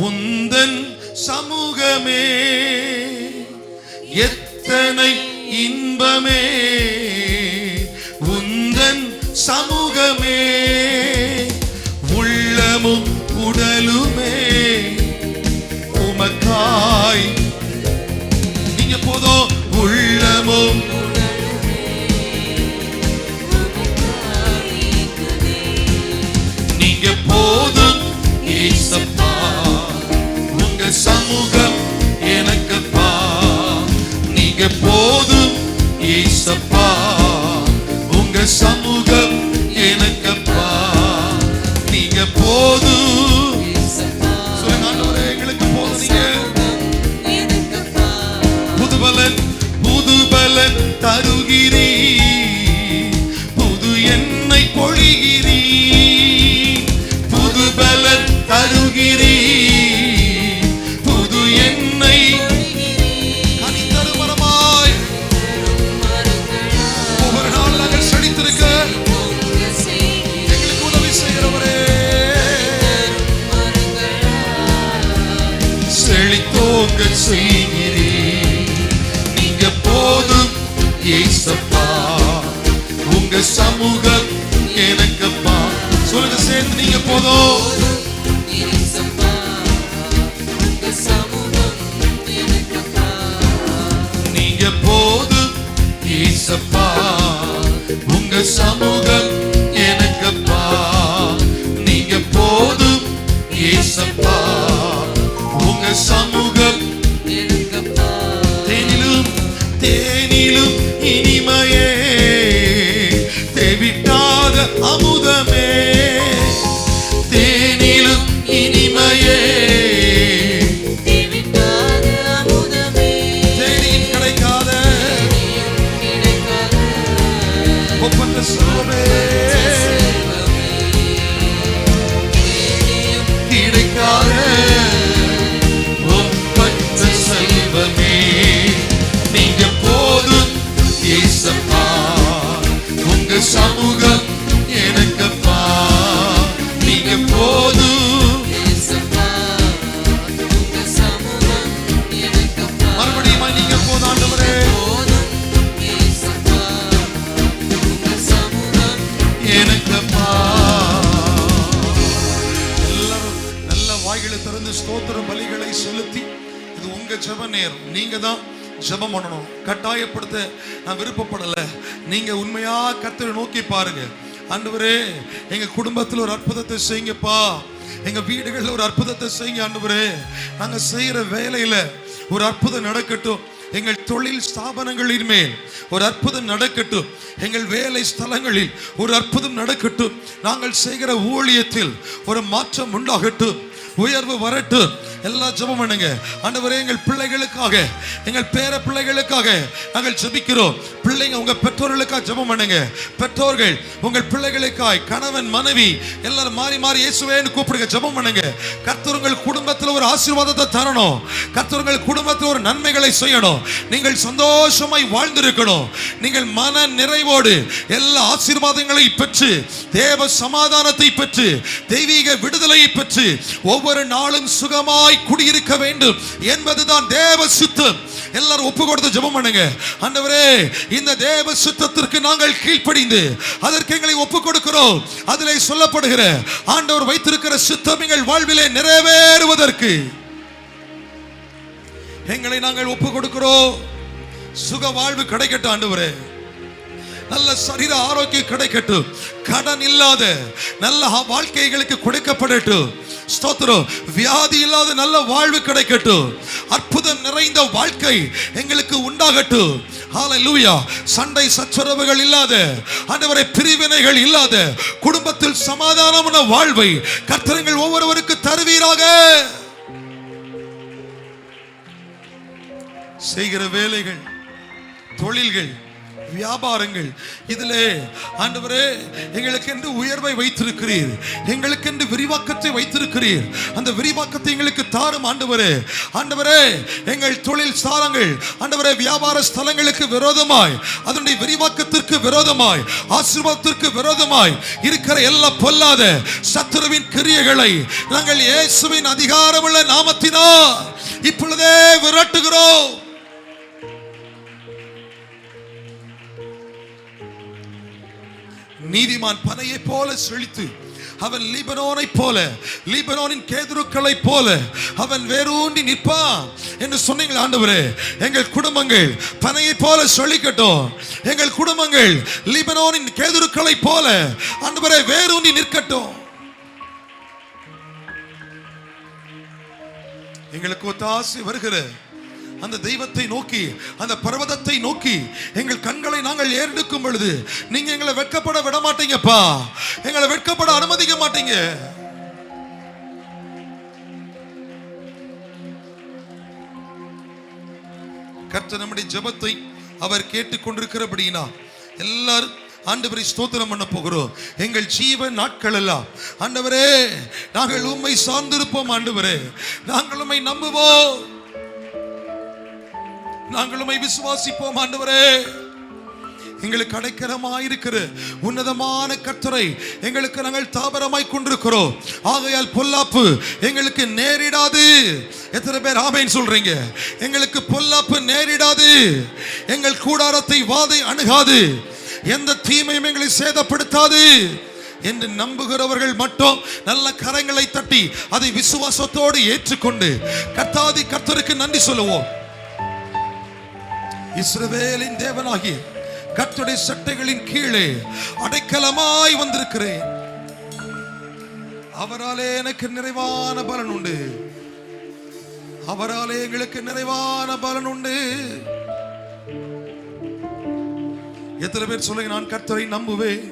உந்தன் சமூகமே எத்தனை இன்பமே, உந்தன் சமூகமே உள்ளமும் உடலுமே உமக்காய். நீங்க போதும் உள்ளமும் நீங்க போதும் ஏசப்பா, உங்க சமூகம் எனக்குப்பா. நீங்க போதும் ஏசப்பா, உங்க சமூகம் எனக்குப்பா. நீங்க போதும் சொல்லுங்க ஆண்டவரே, எங்களுக்கு போதும். நீங்க புதுபலன் புதுபலன் தருகிறீ, புது எண்ணெய் பொழிகிறீ, புதுபலன் தருகிறீ, புது எண்ணெய் கனிதருமரமாய் ஒவ்வொரு நாள் நாங்கள் செழித்திருக்க எங்களுக்கு உதவி செய்கிறவரே, செழித்தோங்க செய்கிறீ. நீங்க போதும் ஏசப்பா, உங்க சமூகம் எனக்குப்பா. சொல்லுங்க சேர்ந்து, நீங்க போதும் நீங்க போதும் ஏசப்பா, உங்க சமூகம் எனக்குப்பா. நீங்க போதும் ஏசப்பா, உங்க சமூகம் தேனிலும் தேனிலும் இனிமையே, தேவிட்டாத அமுதமே, தேனிலும் இனிமையே, தேனியில் கிடைக்காத ஒப்பந்த செல்வமே, கிடைக்காத ஒப்பந்த செல்வமே. நீங்க போதும் ஏசப்பா, உங்க சமூகம் எனக்குப்பா. நீங்க போதும் மறுபடியும் நீங்க போதும் ஆண்டவரே, எனக்குப்பா. எல்லாரும் நல்ல வாய்களை திறந்து ஸ்தோத்திர பலிகளை செலுத்தி, இது உங்க ஜெப நேரம். நீங்க தான் ஜெபம் பண்ணணும். கட்டாயப்படுத்த நான் விருப்பப்படல. நீங்க உண்மையா கர்த்தரை நோக்கி பாருங்க. ஆண்டவரே, எங்க குடும்பத்தில் ஒரு அற்புதத்தை செய்யுங்கப்பா, எங்க வீடுகளில் ஒரு அற்புதத்தை செய்யுங்க ஆண்டவரே. நாங்க செய்யற வேலையில ஒரு அற்புதம் நடக்கட்டும், எங்கள் தொழில் ஸ்தாபனங்களின் மேல் ஒரு அற்புதம் நடக்கட்டும், எங்கள் வேலை ஸ்தலங்களில் ஒரு அற்புதம் நடக்கட்டும், நாங்கள் செய்கிற ஊழியத்தில் ஒரு மாற்றம் உண்டாகட்டும், உயர்வு வரட்டும். எல்லாம் ஜெபம் பண்ணுங்க. ஆண்டவரே, எங்கள் பிள்ளைகளுக்காக, எங்கள் பேர பிள்ளைகளுக்காக நாங்கள் ஜெபிக்கிறோம். பிள்ளைங்க உங்க பெற்றோர்களுக்காக ஜெபம் பண்ணுங்க. பெற்றோர்கள் உங்கள் பிள்ளைகளுக்காய், கணவன் மனைவி எல்லாரும் மாறி மாறி இயேசுவேன்னு கூப்பிடுங்க, ஜெபம் பண்ணுங்க. கர்த்தர் உங்கள் குடும்பத்தில் ஒரு ஆசீர்வாதத்தை தரணும், கர்த்தர் உங்கள் குடும்பத்தில் ஒரு நன்மைகளை செய்யணும். நீங்கள் சந்தோஷமாய் வாழ்ந்திருக்கணும். நீங்கள் மன நிறைவோடு எல்லா ஆசீர்வாதங்களையும் பெற்று, தேவ சமாதானத்தை பெற்று, தெய்வீக விடுதலையை பெற்று ஒவ்வொரு நாளும் சுகமாய் குடியிருக்க வேண்டும் என்பதுதான் தேவ சித்தம். எல்லாரும் ஒப்பு கொடுத்து ஜெபம் பண்ணுங்க. ஆண்டவரே, இந்த தேவ சித்தத்திற்கு நாங்கள் கீழ்ப்படிந்து அதற்கு எங்களை ஒப்பு கொடுக்கிறோம். அதிலே சொல்லப்படுகிற ஆண்டவர் வைத்திருக்கிற சித்தம் எங்கள் வாழ்விலே நிறைவேறுவதற்கு எங்களை நாங்கள் ஒப்பு கொடுக்கிறோம். சுக வாழ்வு கிடைக்கட்டும் ஆண்டவரே, நல்ல சரீர ஆரோக்கியம் கிடைக்கட்டும், கடன் இல்லாத நல்ல வாழ்க்கைகளுக்கு கொடுக்கப்படட்டும். ஸ்தோத்திரம். வியாதி இல்லாத நல்ல வாழ்வு கிடைக்கட்டும், அற்புதம் நிறைந்த வாழ்க்கை எங்களுக்கு உண்டாகட்டும். ஹல்லேலூயா. சண்டை சச்சரவுகள் இல்லாத, ஆண்டவரே பிரிவினைகள் இல்லாத குடும்பத்தில் சமாதானமான வாழ்வை கர்த்தர் ஒவ்வொருவருக்கு தருவீராக. செய்கிற வேலைகள், தொழில்கள் வியாபாரங்கள் இதிலே ஆண்டவரே எங்களுக்கு என்று உயர்வை வைத்திருக்கிறீர், எங்களுக்கு என்று விரிவாக்கத்தை வைத்திருக்கிறீர். அந்த விரிவாக்கத்தை எங்களுக்கு தாரும் ஆண்டவரே. ஆண்டவரே எங்கள் தொழில் ஸ்தானங்கள் ஆண்டவரே வியாபார ஸ்தலங்களுக்கு விரோதமாய், அதனுடைய விரிவாக்கத்திற்கு விரோதமாய், ஆசீர்வாதத்திற்கு விரோதமாய் இருக்கிற எல்லா பொல்லாத சத்துருவின் கிரியைகளை நாங்கள் இயேசுவின் அதிகாரமுள்ள நாமத்தினால் இப்பொழுதே விரட்டுகிறோம். நீதிமான் பனையை போல செழித்து அவன் லீபனோனை போல, லீபனோனின் கேதுருக்களை போல அவன் வேரூன்றி நிற்பான் என்று சொன்னீங்கள் ஆண்டவரே. எங்கள் குடும்பங்கள் பனையை போல செழிக்கட்டும், எங்கள் குடும்பங்கள் லீபனோனின் கேதுருக்களை போல ஆண்டவரே வேரூன்றி நிற்கட்டும். எங்களுக்கு ஒத்தாசை வருகிற அந்த தெய்வத்தை நோக்கி, அந்த பர்வதத்தை நோக்கி எங்கள் கண்களை நாங்கள் ஏறெடுக்கும் பொழுது நீங்க எங்களை வெட்கப்பட விட மாட்டீங்கப்பா, எங்களை வெட்கப்பட அனுமதிக்க மாட்டீங்க. கர்த்தர் நம்முடைய ஜெபத்தை அவர் கேட்டுக்கொண்டிருக்கிறபடினா எல்லாரும் ஆண்டவரை ஸ்தோத்திரம் பண்ண போகிறோம். எங்கள் ஜீவன் நாட்கள் எல்லாம் ஆண்டவரே நாங்கள் உம்மை சார்ந்திருப்போம். ஆண்டவரே நாங்கள் உம்மை நம்புவோம், நாங்கள் உம்மை விசுவாசிப்போம். ஆண்டவரே எங்களுக்கு அடைக்கலமாயிருக்கிற உன்னதமான கர்த்தரை எங்களுக்கு நாங்கள் தாபரமாய் கொண்டிருக்கிறோம். ஆகையால் பொல்லாப்பு எங்களுக்கு நேரிடாது. எத்தனை பேர் ஆமென் சொல்றீங்க? எங்களுக்கு பொல்லாப்பு நேரிடாது, எங்கள் கூடாரத்தை வாதை அணுகாது, எந்த தீமையும் எங்களை சேதப்படுத்தாது என்று நம்புகிறவர்கள் மட்டும் நல்ல கரங்களை தட்டி அதை விசுவாசத்தோடு ஏற்றுக்கொண்டு கர்த்தாதி கர்த்தருக்கு நன்றி சொல்லுவோம். இஸ்ரவேலின் தேவனாகிய கர்த்தருடைய சட்டைகளின் கீழே அடைக்கலமாய் வந்திருக்கிறேன். அவராலே எனக்கு நிறைவான பலன் உண்டு, அவராலே எங்களுக்கு நிறைவான பலன் உண்டு. எத்தனை பேர் சொல்லுங்க, நான் கர்த்தரை நம்புவேன்,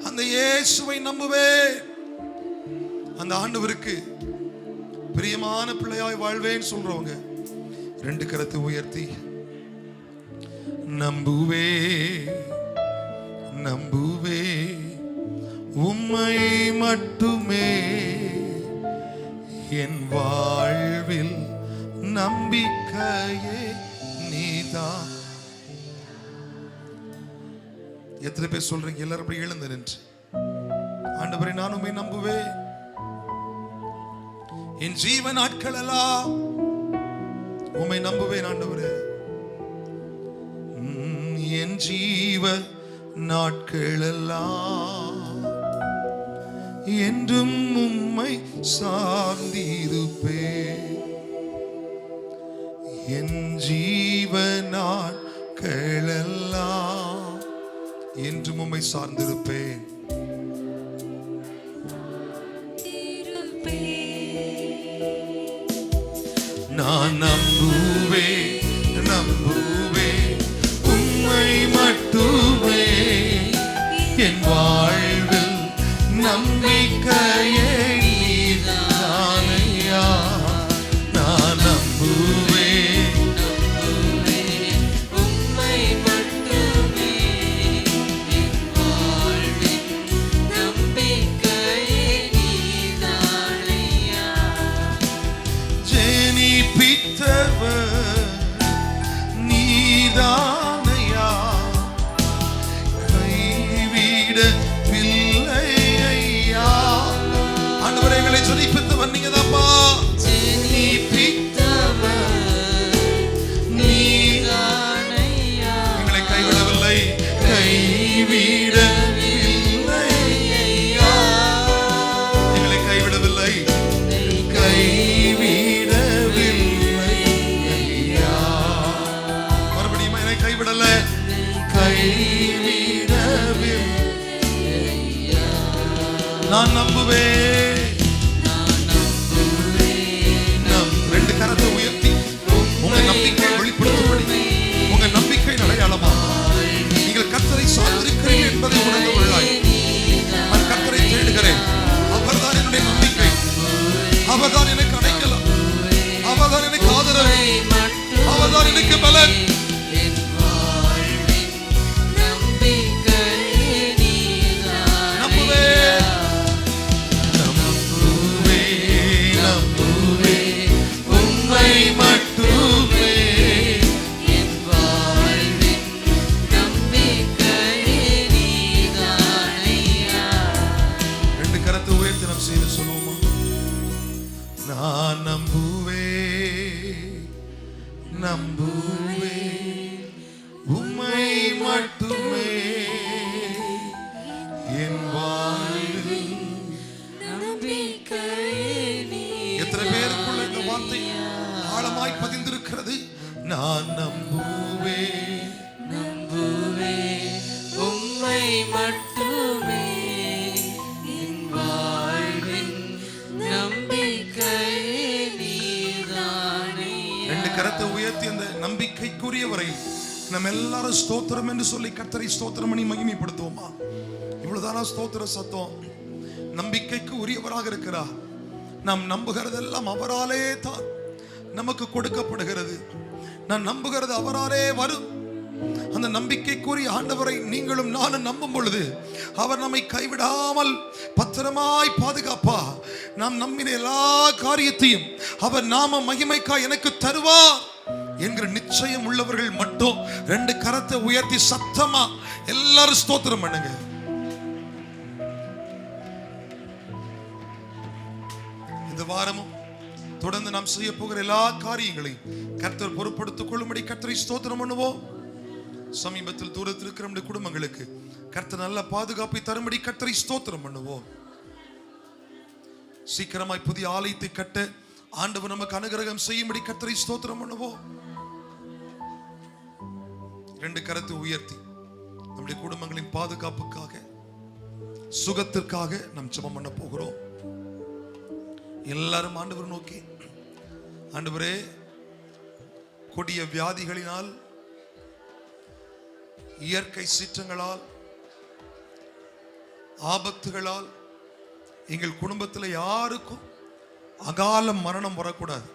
அந்த இயேசுவை நம்புவேன், அந்த ஆண்டவருக்கு பிரியமான பிள்ளையாய் வாழ்வேன் சொல்றவங்க ரெண்டு கரத்தை உயர்த்தி நம்புவே நம்புவே உம்மை மட்டுமே என் வாழ்வில் நம்பிக்கையே நீதான். எத்தனை பேர் சொல்றீங்க? எல்லாரும் அப்படி எழுந்து நின்று ஆண்டவரே நான் உம்மை நம்புவேன், என் ஜீவ நாட்கள் எல்லாம் உம்மை நம்புவேன். ஆண்டவரே என் ஜீவ நாட்கள் எல்லாம் என்றும் உம்மை சார்ந்திருப்பேன், என் ஜீவ நாட்கள் எல்லாம் என்றும் உம்மை சார்ந்திருப்பேன். நான் நம்புவே நம்புவே உம்மை மட்டுமே என் வாழ்வில் நம்பிக்கையே நீதானையா. நான் நம்புவே நம்புவே உம்மை மட்டுமே என் வாழ்வில் நம்பிக்கையே நீதானையா. ஜெனிப்பித்தவர் நீதானையா, கைவிடவில்லை ஐயா. ஆண்டவரே எங்களை ஜெனிப்பித்தவர் நீங்கதான்ப்பா, ஜெனிப்பித்தவர் நீதானையா, எங்களை கைவிடவில்லை கைவிடவில்லை ஐயா, எங்களை கைவிடவில்லை கைவிடவில்லை ஐயா. மறுபடியும் என்னை கைவிடல கைவிடவில்லை. நான் நம்புவேன். ரெண்டு கரத்தை உயர்த்தி உங்க நம்பிக்கை வெளிப்படுத்தும்படி, உங்க நம்பிக்கை அடையாளமா நீங்கள் கர்த்தரை சார்ந்திருக்கிறீர்கள் என்பதை உணர்ந்தவர்களாய் நான் கர்த்தரை தேடுகிறேன். அவர்தான் என்னுடைய நம்பிக்கை, அவர்தான் எனக்கு அடைக்கலம், அவர்தான் எனக்கு ஆதரவு, அவர்தான் எனக்கு பலன். சொல்லுவோமா? நான் நம்புவே நம்புவே உம்மை மட்டுமே என் வாழ்வில். எத்தனை பேருக்குள்ள இந்த வார்த்தை ஆழமாய் பதிந்திருக்கிறது? நான் நம்புவே நம்புவே உம்மை மட்டுமே என் வாழ்வின் நம்பிக்கை நீதானே. ரெண்டு கரத்தை உயர்த்தி அந்த நம்பிக்கைக்குரியவரை நம்ம எல்லாரும் ஸ்தோத்திரம் என்று சொல்லி கர்த்தரை ஸ்தோத்திரம் பண்ணி மகிமைப்படுத்துவோமா? இவ்வளவுதானா ஸ்தோத்திர சத்தம்? நம்பிக்கைக்கு உரியவராக இருக்கிறார். நாம் நம்புகிறதெல்லாம் அவராலே தான் நமக்கு கொடுக்கப்படுகிறது. நான் நம்புகிறது அவராலே வரும். அந்த நம்பிக்கைக்குரிய ஆண்டவரை நீங்களும் நானும் நம்பும் பொழுது அவர் நம்மை கைவிடாமல் பத்திரமாய் பாதுகாப்பா. நாம் நம்பின எல்லா காரியத்தையும் அவர் நாம மகிமைக்காய் எனக்கு தருவார் என்கிற நிச்சயம் உள்ளவர்கள் மட்டும் ரெண்டு கரத்தை உயர்த்தி சத்தமா எல்லாரும் ஸ்தோத்திரம் பண்ணுங்க. இந்த வாரமும் தொடர்ந்து நாம் செய்ய போகிற எல்லா காரியங்களையும் கர்த்தர் பொறுப்படுத்திக் கொள்ளும்படி கர்த்தரை ஸ்தோத்திரம் பண்ணுவோம். சமீபத்தில் தூரத்தில் இருக்கிற நம்முடைய குடும்பங்களுக்கு கர்த்தர் நல்ல பாதுகாப்பை தரும்படி கர்த்தரை ஸ்தோத்திரம் பண்ணுவோம். சீக்கிரமாய் புதிய ஆலயத்தை கட்ட ஆண்டவர் நமக்கு அனுகிரகம் செய்யும்படி கர்த்தரை ஸ்தோத்திரம் பண்ணுவோம். ரெண்டு கரத்தை உயர்த்தி நம்முடைய குடும்பங்களின் பாதுகாப்புக்காக சுகத்திற்காக நாம் ஜெபம் பண்ண போகிறோம். எல்லாரும் ஆண்டவர் நோக்கி, ஆண்டவரே, கொடிய வியாதிகளினால், இயற்கை சீற்றங்களால், ஆபத்துகளால் எங்கள் குடும்பத்தில் யாருக்கும் அகால மரணம் வரக்கூடாது.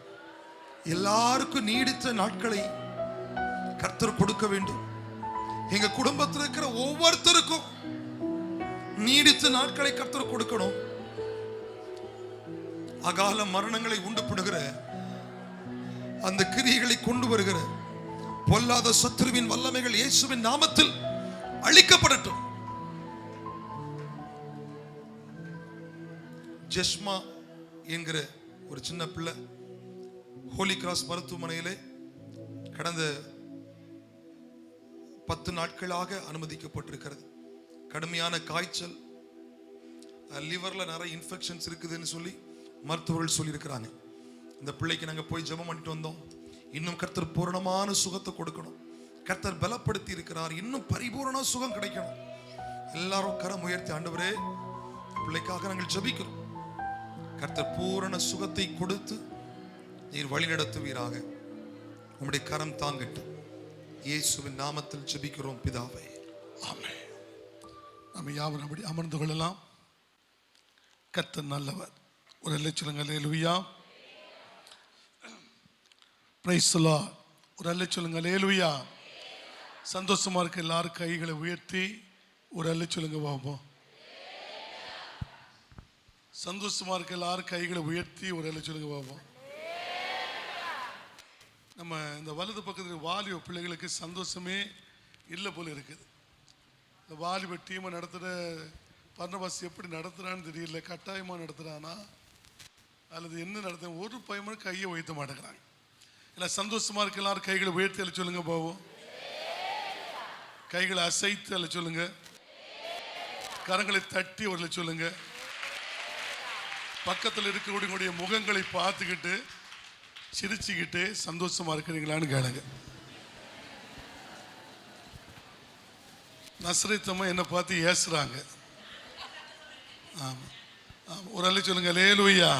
எல்லாருக்கும் நீடித்த நாட்களை கர்த்தர் கொடுக்க வேண்டும். எங்க குடும்பத்தில் இருக்கிற ஒவ்வொருத்தருக்கும் நீடித்த நாட்களை கர்த்தர் கொடுக்கணும். அகால மரணங்களை உண்டு பண்ணுகிற அந்த கிரியைகளை கொண்டு வருகிற பொல்லாத சத்துருவின் வல்லமைகள் இயேசுவின் நாமத்தில் அழிக்கப்படட்டும். ஜெஸ்மா என்கிற ஒரு சின்ன பிள்ளை ஹோலி கிராஸ் மருத்துவமனையிலே கடந்த 10 நாட்களாக அனுமதிக்கப்பட்டிருக்கிறது. கடுமையான காய்ச்சல், லிவர்ல நிறைய இன்ஃபெக்ஷன்ஸ் இருக்குதுன்னு சொல்லி மருத்துவர்கள் சொல்லியிருக்கிறாங்க. இந்த பிள்ளைக்கு நாங்கள் போய் ஜெபம் பண்ணிட்டு வந்தோம். இன்னும் கர்த்தர் பூரணமான சுகத்தை கொடுக்கணும். கர்த்தர் பலப்படுத்தி இருக்கிறார். இன்னும் பரிபூரண சுகம் கிடைக்கணும். எல்லாரும் கரம் உயர்த்தி, ஆண்டவரே, பிள்ளைக்காக நாங்கள் ஜெபிக்கிறோம். கர்த்தர் பூரண சுகத்தை கொடுத்து நீர் வழி நடத்துவீராக. உம்முடைய கரம் தாங்கட்டும். இயேசுவின் நாமத்தில் ஜெபிக்கிறோம் பிதாவே, ஆமென். நம்ம யாவரும் அப்படி அமர்ந்து கொள்ளலாம். கர்த்தர் நல்லவர். ஒரு சொல்லுங்க, அல்லேலூயா. Praise the Lord. ஒரு சொல்லுங்க, அல்லேலூயா. சந்தோஷமா இருக்க எல்லாரும் கைகளை உயர்த்தி ஒரு சொல்லுங்க பாப்போம். சந்தோஷமா இருக்க எல்லாரும் கைகளை உயர்த்தி ஒரு சொல்லுங்க பாப்போம். நம்ம இந்த வலது பக்கத்தில் வாலிப பிள்ளைகளுக்கு சந்தோஷமே இல்லை போல இருக்குது. இந்த வாலிப டீமை நடத்துகிற பர்னபாஸ் எப்படி நடத்துகிறான்னு தெரியல. கட்டாயமாக நடத்துகிறானா அல்லது என்ன நடத்த, ஒரு பையனும் கையை உயர்த்த மாட்டேங்கிறாங்க. இல்லை, சந்தோஷமாக இருக்க எல்லாரும் கைகளை உயர்த்தி அல்ல சொல்லுங்க பாவோம். கைகளை அசைத்து அல்ல சொல்லுங்க. கரங்களை தட்டி அவர்களை சொல்லுங்க. பக்கத்தில் இருக்கக்கூடிய முகங்களை பார்த்துக்கிட்டு சிரிச்சுக்கிட்டு சந்தோஷமா இருக்கிறீங்களான்னு கேளுங்க. நஸ்ரேத்தம்மா என்னை பார்த்து ஏசுறாங்க. ஆமாம், ஒரு சொல்லுங்க, அல்லேலூயா.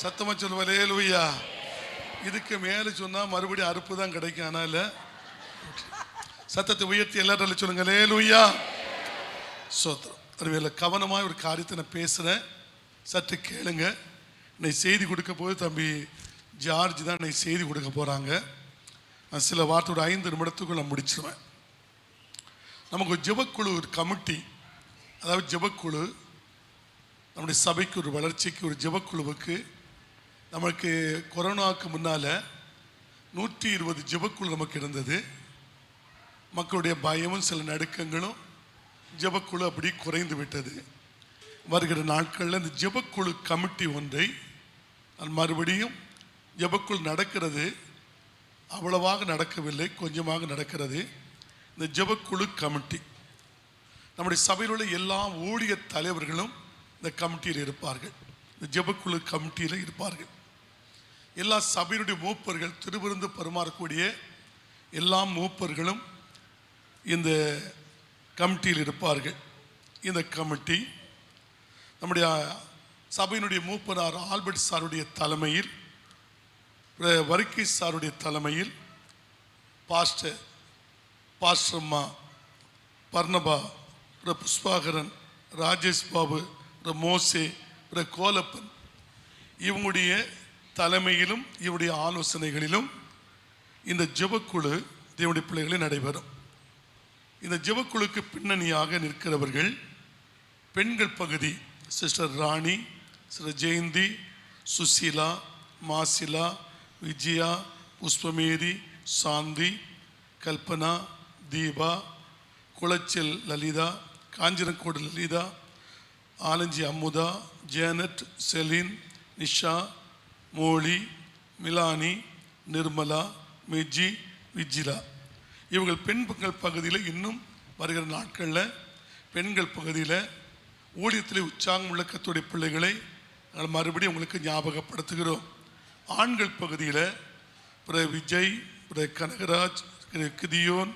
சத்தமா சொல்லுவா, அல்லேலூயா. இதுக்கு மேலே சொன்னால் மறுபடியும் அறுப்பு தான் கிடைக்கும். ஆனால் சத்தத்தை உயர்த்தி எல்லாரும் சொல்லுங்க, அல்லேலூயா. சோத்திரம். அறிவியல் கவனமாக ஒரு காரியத்தை நான் பேசுகிறேன், சற்று கேளுங்க. இன்னைக்கு செய்தி கொடுக்க போது தம்பி ஜார்ஜ் தான் இன்னைக்கு செய்தி கொடுக்க போகிறாங்க. நான் சில வார்த்தையோட 5 நிமிடத்துக்குள் நான் முடிச்சிருவேன். நமக்கு ஒரு ஜெபக்குழு, ஒரு கமிட்டி, அதாவது ஜெபக்குழு, நம்முடைய சபைக்கு ஒரு வளர்ச்சிக்கு ஒரு ஜெபக்குழுவுக்கு நமக்கு கொரோனாவுக்கு முன்னால் 120 ஜெபக்குழு நமக்கு இருந்தது. மக்களுடைய பயமும் சில நடுக்கங்களும் ஜெபக்குழு அப்படி குறைந்து விட்டது. வருகிற நாட்களில் இந்த ஜெபக்குழு கமிட்டி ஒன்றை நான் மறுபடியும் ஜெபக்குழு நடக்கிறது, அவ்வளவாக நடக்கவில்லை, கொஞ்சமாக நடக்கிறது. இந்த ஜெபக்குழு கமிட்டி நம்முடைய சபையில் உள்ள எல்லா ஊழிய தலைவர்களும் இந்த கமிட்டியில் இருப்பார்கள், இந்த ஜெபக்குழு கமிட்டியில் இருப்பார்கள். எல்லா சபையினுடைய மூப்பர்கள், திருவிருந்து பரிமாறக்கூடிய எல்லா மூப்பர்களும் இந்த கமிட்டியில் இருப்பார்கள். இந்த கமிட்டி நம்முடைய சபையினுடைய மூப்பனார் ஆல்பர்ட் சாருடைய தலைமையில், வர்க்கி சாருடைய தலைமையில், பாஸ்டர்மா பர்ணபா, புஷ்பாகரன், ராஜேஷ் பாபு, மோசே, கோலப்பன் இவங்களுடைய தலைமையிலும் இவருடைய ஆலோசனைகளிலும் இந்த ஜெபக்குழு தேவனுடைய பிள்ளைகளில் நடைபெறும். இந்த ஜெபக்குழுக்கு பின்னணியாக நிற்கிறவர்கள் பெண்கள் பகுதி, sister Rani, sister Jayanthi, Susheela, Masila, Vijaya, Pushpamary, Shanthi, Kalpana, Deepa, Colachel Lalitha, Kanjirakode Lalitha, Alanchi Amudha, Janet, Celine, Nisha, Molly, Milani, Nirmala, Miji, Vijila. இவர்கள் பெண்கள் பகுதியில் இன்னும் வருகிற நாட்களில் பெண்கள் பகுதியில் ஊழியத்தில் உற்சாகம் உள்ள கர்த்தருடைய பிள்ளைகளை நாங்கள் மறுபடியும் உங்களுக்கு ஞாபகப்படுத்துகிறோம். ஆண்கள் பகுதியில் Vijay, Kanagaraj, Gideon,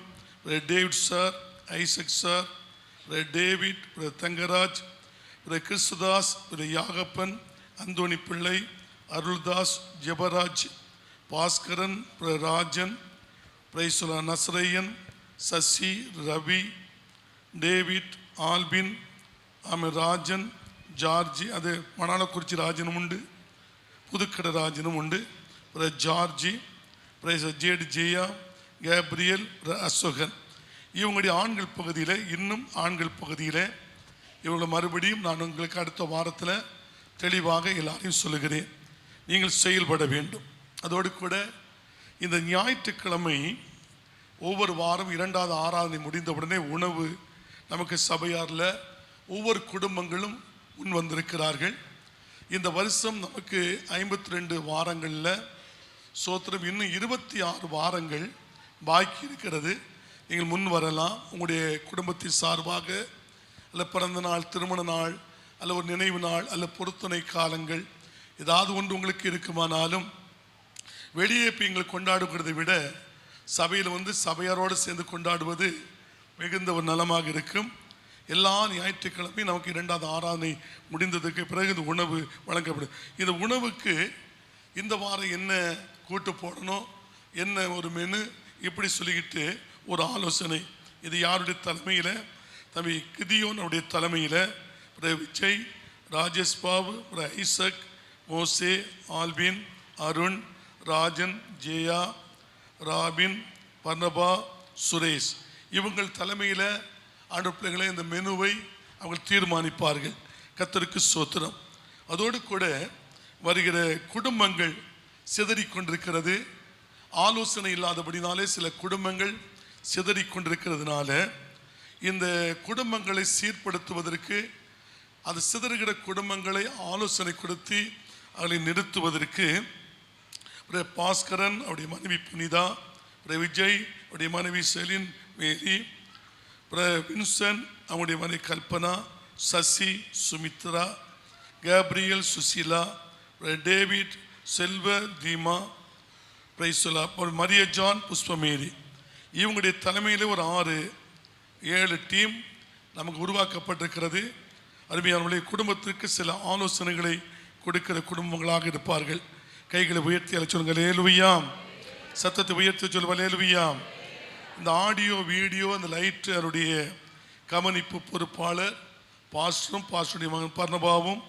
David sir, Isaac sir, David, Thangaraj, Kristhudas, Yagappan, Anthony Pillai, Aruldas, Jebaraj, Baskaran, Rajan, பிரைசுலா, நசரையன், சசி, ரவி, டேவிட், ஆல்பின், ராஜன், ஜார்ஜி, அது மணாலக்குறிச்சி ராஜனும் உண்டு, புதுக்கடை ராஜனும் உண்டு, ஜார்ஜி, ஜேடு ஜெயா, கேப்ரியல், அசோகன். இவங்களுடைய ஆண்கள் பகுதியில் இன்னும் ஆண்கள் பகுதியில் இவங்களை மறுபடியும் நான் உங்களுக்கு அடுத்த வாரத்தில் தெளிவாக எல்லாரையும் சொல்லுகிறேன். நீங்கள் செயல்பட வேண்டும். அதோடு கூட இந்த ஞாயிற்றுக்கிழமை ஒவ்வொரு வாரம் 2வது ஆராதனை முடிந்தவுடனே உணவு நமக்கு சபையாரில் ஒவ்வொரு குடும்பங்களும் முன் வந்திருக்கிறார்கள். இந்த வருஷம் நமக்கு 52 வாரங்களில் சோத்திரம், இன்னும் 26 வாரங்கள் பாக்கி இருக்கிறது. நீங்கள் முன் வரலாம். உங்களுடைய குடும்பத்தின் சார்பாக அல்ல பிறந்த நாள், திருமண நாள், அல்ல ஒரு நினைவு நாள், அல்ல பொருத்தனை காலங்கள் ஏதாவது ஒன்று உங்களுக்கு இருக்குமானாலும் வெளியே போய் எங்களை கொண்டாடுகிறதை விட சபையில் சபையாரோடு சேர்ந்து கொண்டாடுவது மிகுந்த ஒரு நலமாக இருக்கும். எல்லா ஞாயிற்றுக்கிழமையும் நமக்கு 2வது ஆராதனை முடிந்ததுக்கு பிறகு இந்த உணவு வழங்கப்படும். இந்த உணவுக்கு இந்த வாரம் என்ன கூட்டு போடணும், என்ன ஒரு மெனு, இப்படி சொல்லிக்கிட்டு ஒரு ஆலோசனை. இது யாருடைய தலைமையில்? தம்பி கிதியோனுடைய தலைமையில் விஜய், ராஜேஷ் பாபு, ஐசக், மோசே, ஆல்பின், அருண், ராஜன், ஜெயா, ராபின், பர்ணபா, சுரேஷ் இவங்கள் தலைமையில் ஆண்டு பிள்ளைகளை இந்த மெனுவை அவங்க தீர்மானிப்பார்கள். கர்த்தருக்கு ஸ்தோத்திரம். அதோடு கூட வருகிற குடும்பங்கள் சிதறிக்கொண்டிருக்கிறது. ஆலோசனை இல்லாதபடினாலே சில குடும்பங்கள் சிதறிக்கொண்டிருக்கிறதுனால இந்த குடும்பங்களை சீர்படுத்துவதற்கு, அது சிதறுகிற குடும்பங்களை ஆலோசனை கொடுத்து அவர்களை நிறுத்துவதற்கு பாஸ்கரன், அவருடைய மனைவி புனிதா, விஜய், அவருடைய மனைவி செலின் மேரி, வின்சன், அவங்களுடைய மனைவி கல்பனா, சசி, சுமித்ரா, கேப்ரியல், சுசீலா, டேவிட், செல்வ, தீமா, பிரைசுலா, மரிய ஜான், புஷ்பமேரி இவங்களுடைய தலைமையில் ஒரு 6-7 டீம் நமக்கு உருவாக்கப்பட்டிருக்கிறது. அருமையானவர்களே, குடும்பத்திற்கு சில ஆலோசனைகளை கொடுக்கிற குடும்பங்களாக இருப்பார்கள். கைகளை உயர்த்தி சொல்லுங்கள் அல்லேலூயா. சத்தத்தை உயர்த்தி சொல்லுங்கள் அல்லேலூயா. இந்த ஆடியோ வீடியோ அந்த லைட் அவருடைய கவனிப்பு பொறுப்பாளர் பாஸ்டரும் பாஸ்டருடைய மகன் பர்ணபாவும்,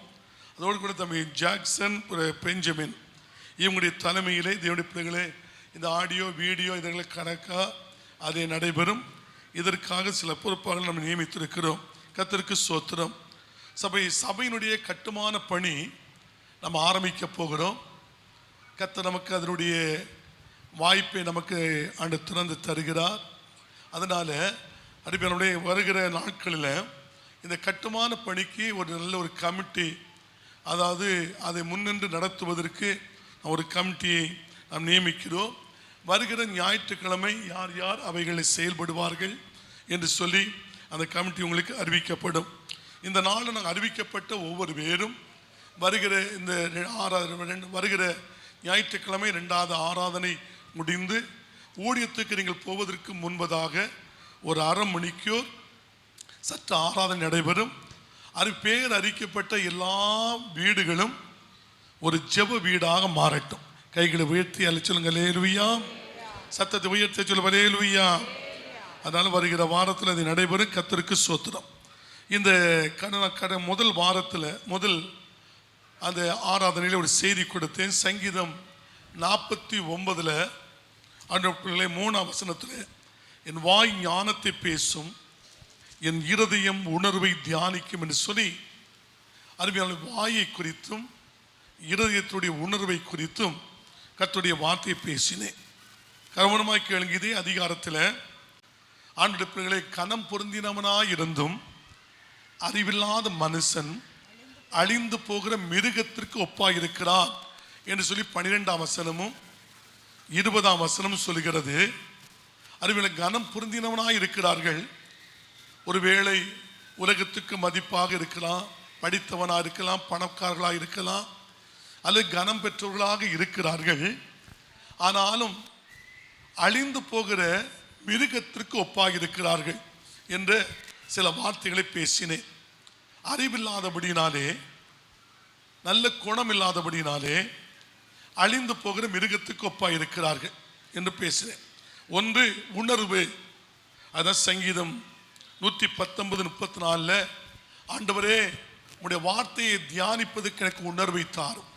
அதோடு கூட தம்பி ஜாக்சன், பெஞ்சமின் இவங்களுடைய தலைமையிலே தேவனுடைய பிள்ளைகளே இந்த ஆடியோ வீடியோ இதங்களை கணக்காக அதே நடைபெறும். இதற்காக சில பொறுப்பாளர்கள் நம்ம நியமித்திருக்கிறோம். கர்த்தருக்கு ஸ்தோத்திரம். சபையினுடைய கட்டுமான பணி நம்ம ஆரம்பிக்க போகிறோம். கர்த்தர் நமக்கு அதனுடைய வாய்ப்பை நமக்கு ஆண்டு திறந்து தருகிறார். அதனால் அருமையானவர்களே, வருகிற நாட்களில் இந்த கட்டுமான பணிக்கு ஒரு நல்ல ஒரு கமிட்டி, அதாவது அதை முன்னின்று நடத்துவதற்கு ஒரு கமிட்டியை நாம் நியமிக்கிறோம். வருகிற ஞாயிற்றுக்கிழமை யார் யார் அவைகளை செயல்படுவார்கள் என்று சொல்லி அந்த கமிட்டி உங்களுக்கு அறிவிக்கப்படும். இந்த நாளில் நாங்கள் அறிவிக்கப்பட்ட ஒவ்வொரு பேரும் வருகிற இந்த வருகிற ஞாயிற்றுக்கிழமை 2வது ஆராதனை முடிந்து ஊழியத்துக்கு நீங்கள் போவதற்கு முன்பதாக ஒரு அரை மணிக்கோ சற்று ஆராதனை நடைபெறும். அது பேர் அறிக்கப்பட்ட எல்லா வீடுகளும் ஒரு ஜெப வீடாக மாறட்டும். கைகளை உயர்த்தி சொல்லுங்க அல்லேலூயா. சத்தத்தை உயர்த்தி சொல்லுங்க அல்லேலூயா. அதனால வருகிற வாரத்தில் அது நடைபெறும். கர்த்தருக்கு ஸ்தோத்திரம். இந்த முதல் வாரத்தில் முதல் அந்த ஆராதனையில் ஒரு செய்தி கொடுத்தேன். சங்கீதம் 49 அந்த 3ஆம் வசனத்தில் என் வாய் ஞானத்தை பேசும், என் இருதயம் உணர்வை தியானிக்கும் என்று சொல்லி அருமையான வாயை குறித்தும் இருதயத்துடைய உணர்வை குறித்தும் கர்த்தருடைய வார்த்தையை பேசினேன். கவனமாய் கேளுங்க. இதே அதிகாரத்தில் ஆண்டுடைய பிள்ளைகளை கனம் பொருந்தினவனாய் இருந்தும் அறிவில்லாத மனுஷன் அழிந்து போகிற மிருகத்திற்கு ஒப்பாயிருக்கிறான் என்று சொல்லி 12ஆம் வசனமும் 20ஆம் வசனமும் சொல்கிறது. அறிவில கனம் பொருந்தினவனாய் இருக்கிறார்கள். ஒருவேளை உலகத்துக்கு மதிப்பாக இருக்கலாம், படித்தவனாக இருக்கலாம், பணக்காரர்களாக இருக்கலாம், அல்லது கனம் பெற்றவர்களாக இருக்கிறார்கள். ஆனாலும் அழிந்து போகிற மிருகத்திற்கு ஒப்பாக இருக்கிறார்கள் என்று சில வார்த்தைகளை பேசினேன். அறிவில்லாதபடினாலே, நல்ல குணம் இல்லாதபடினாலே அழிந்து போகிற மிருகத்துக்கு ஒப்பாக இருக்கிறார்கள் என்று பேசினேன். ஒன்று உணர்வு. அதான் சங்கீதம் 119:34 ஆண்டவரே உடைய வார்த்தையை தியானிப்பதற்கு எனக்கு உணர்வை தாரும்.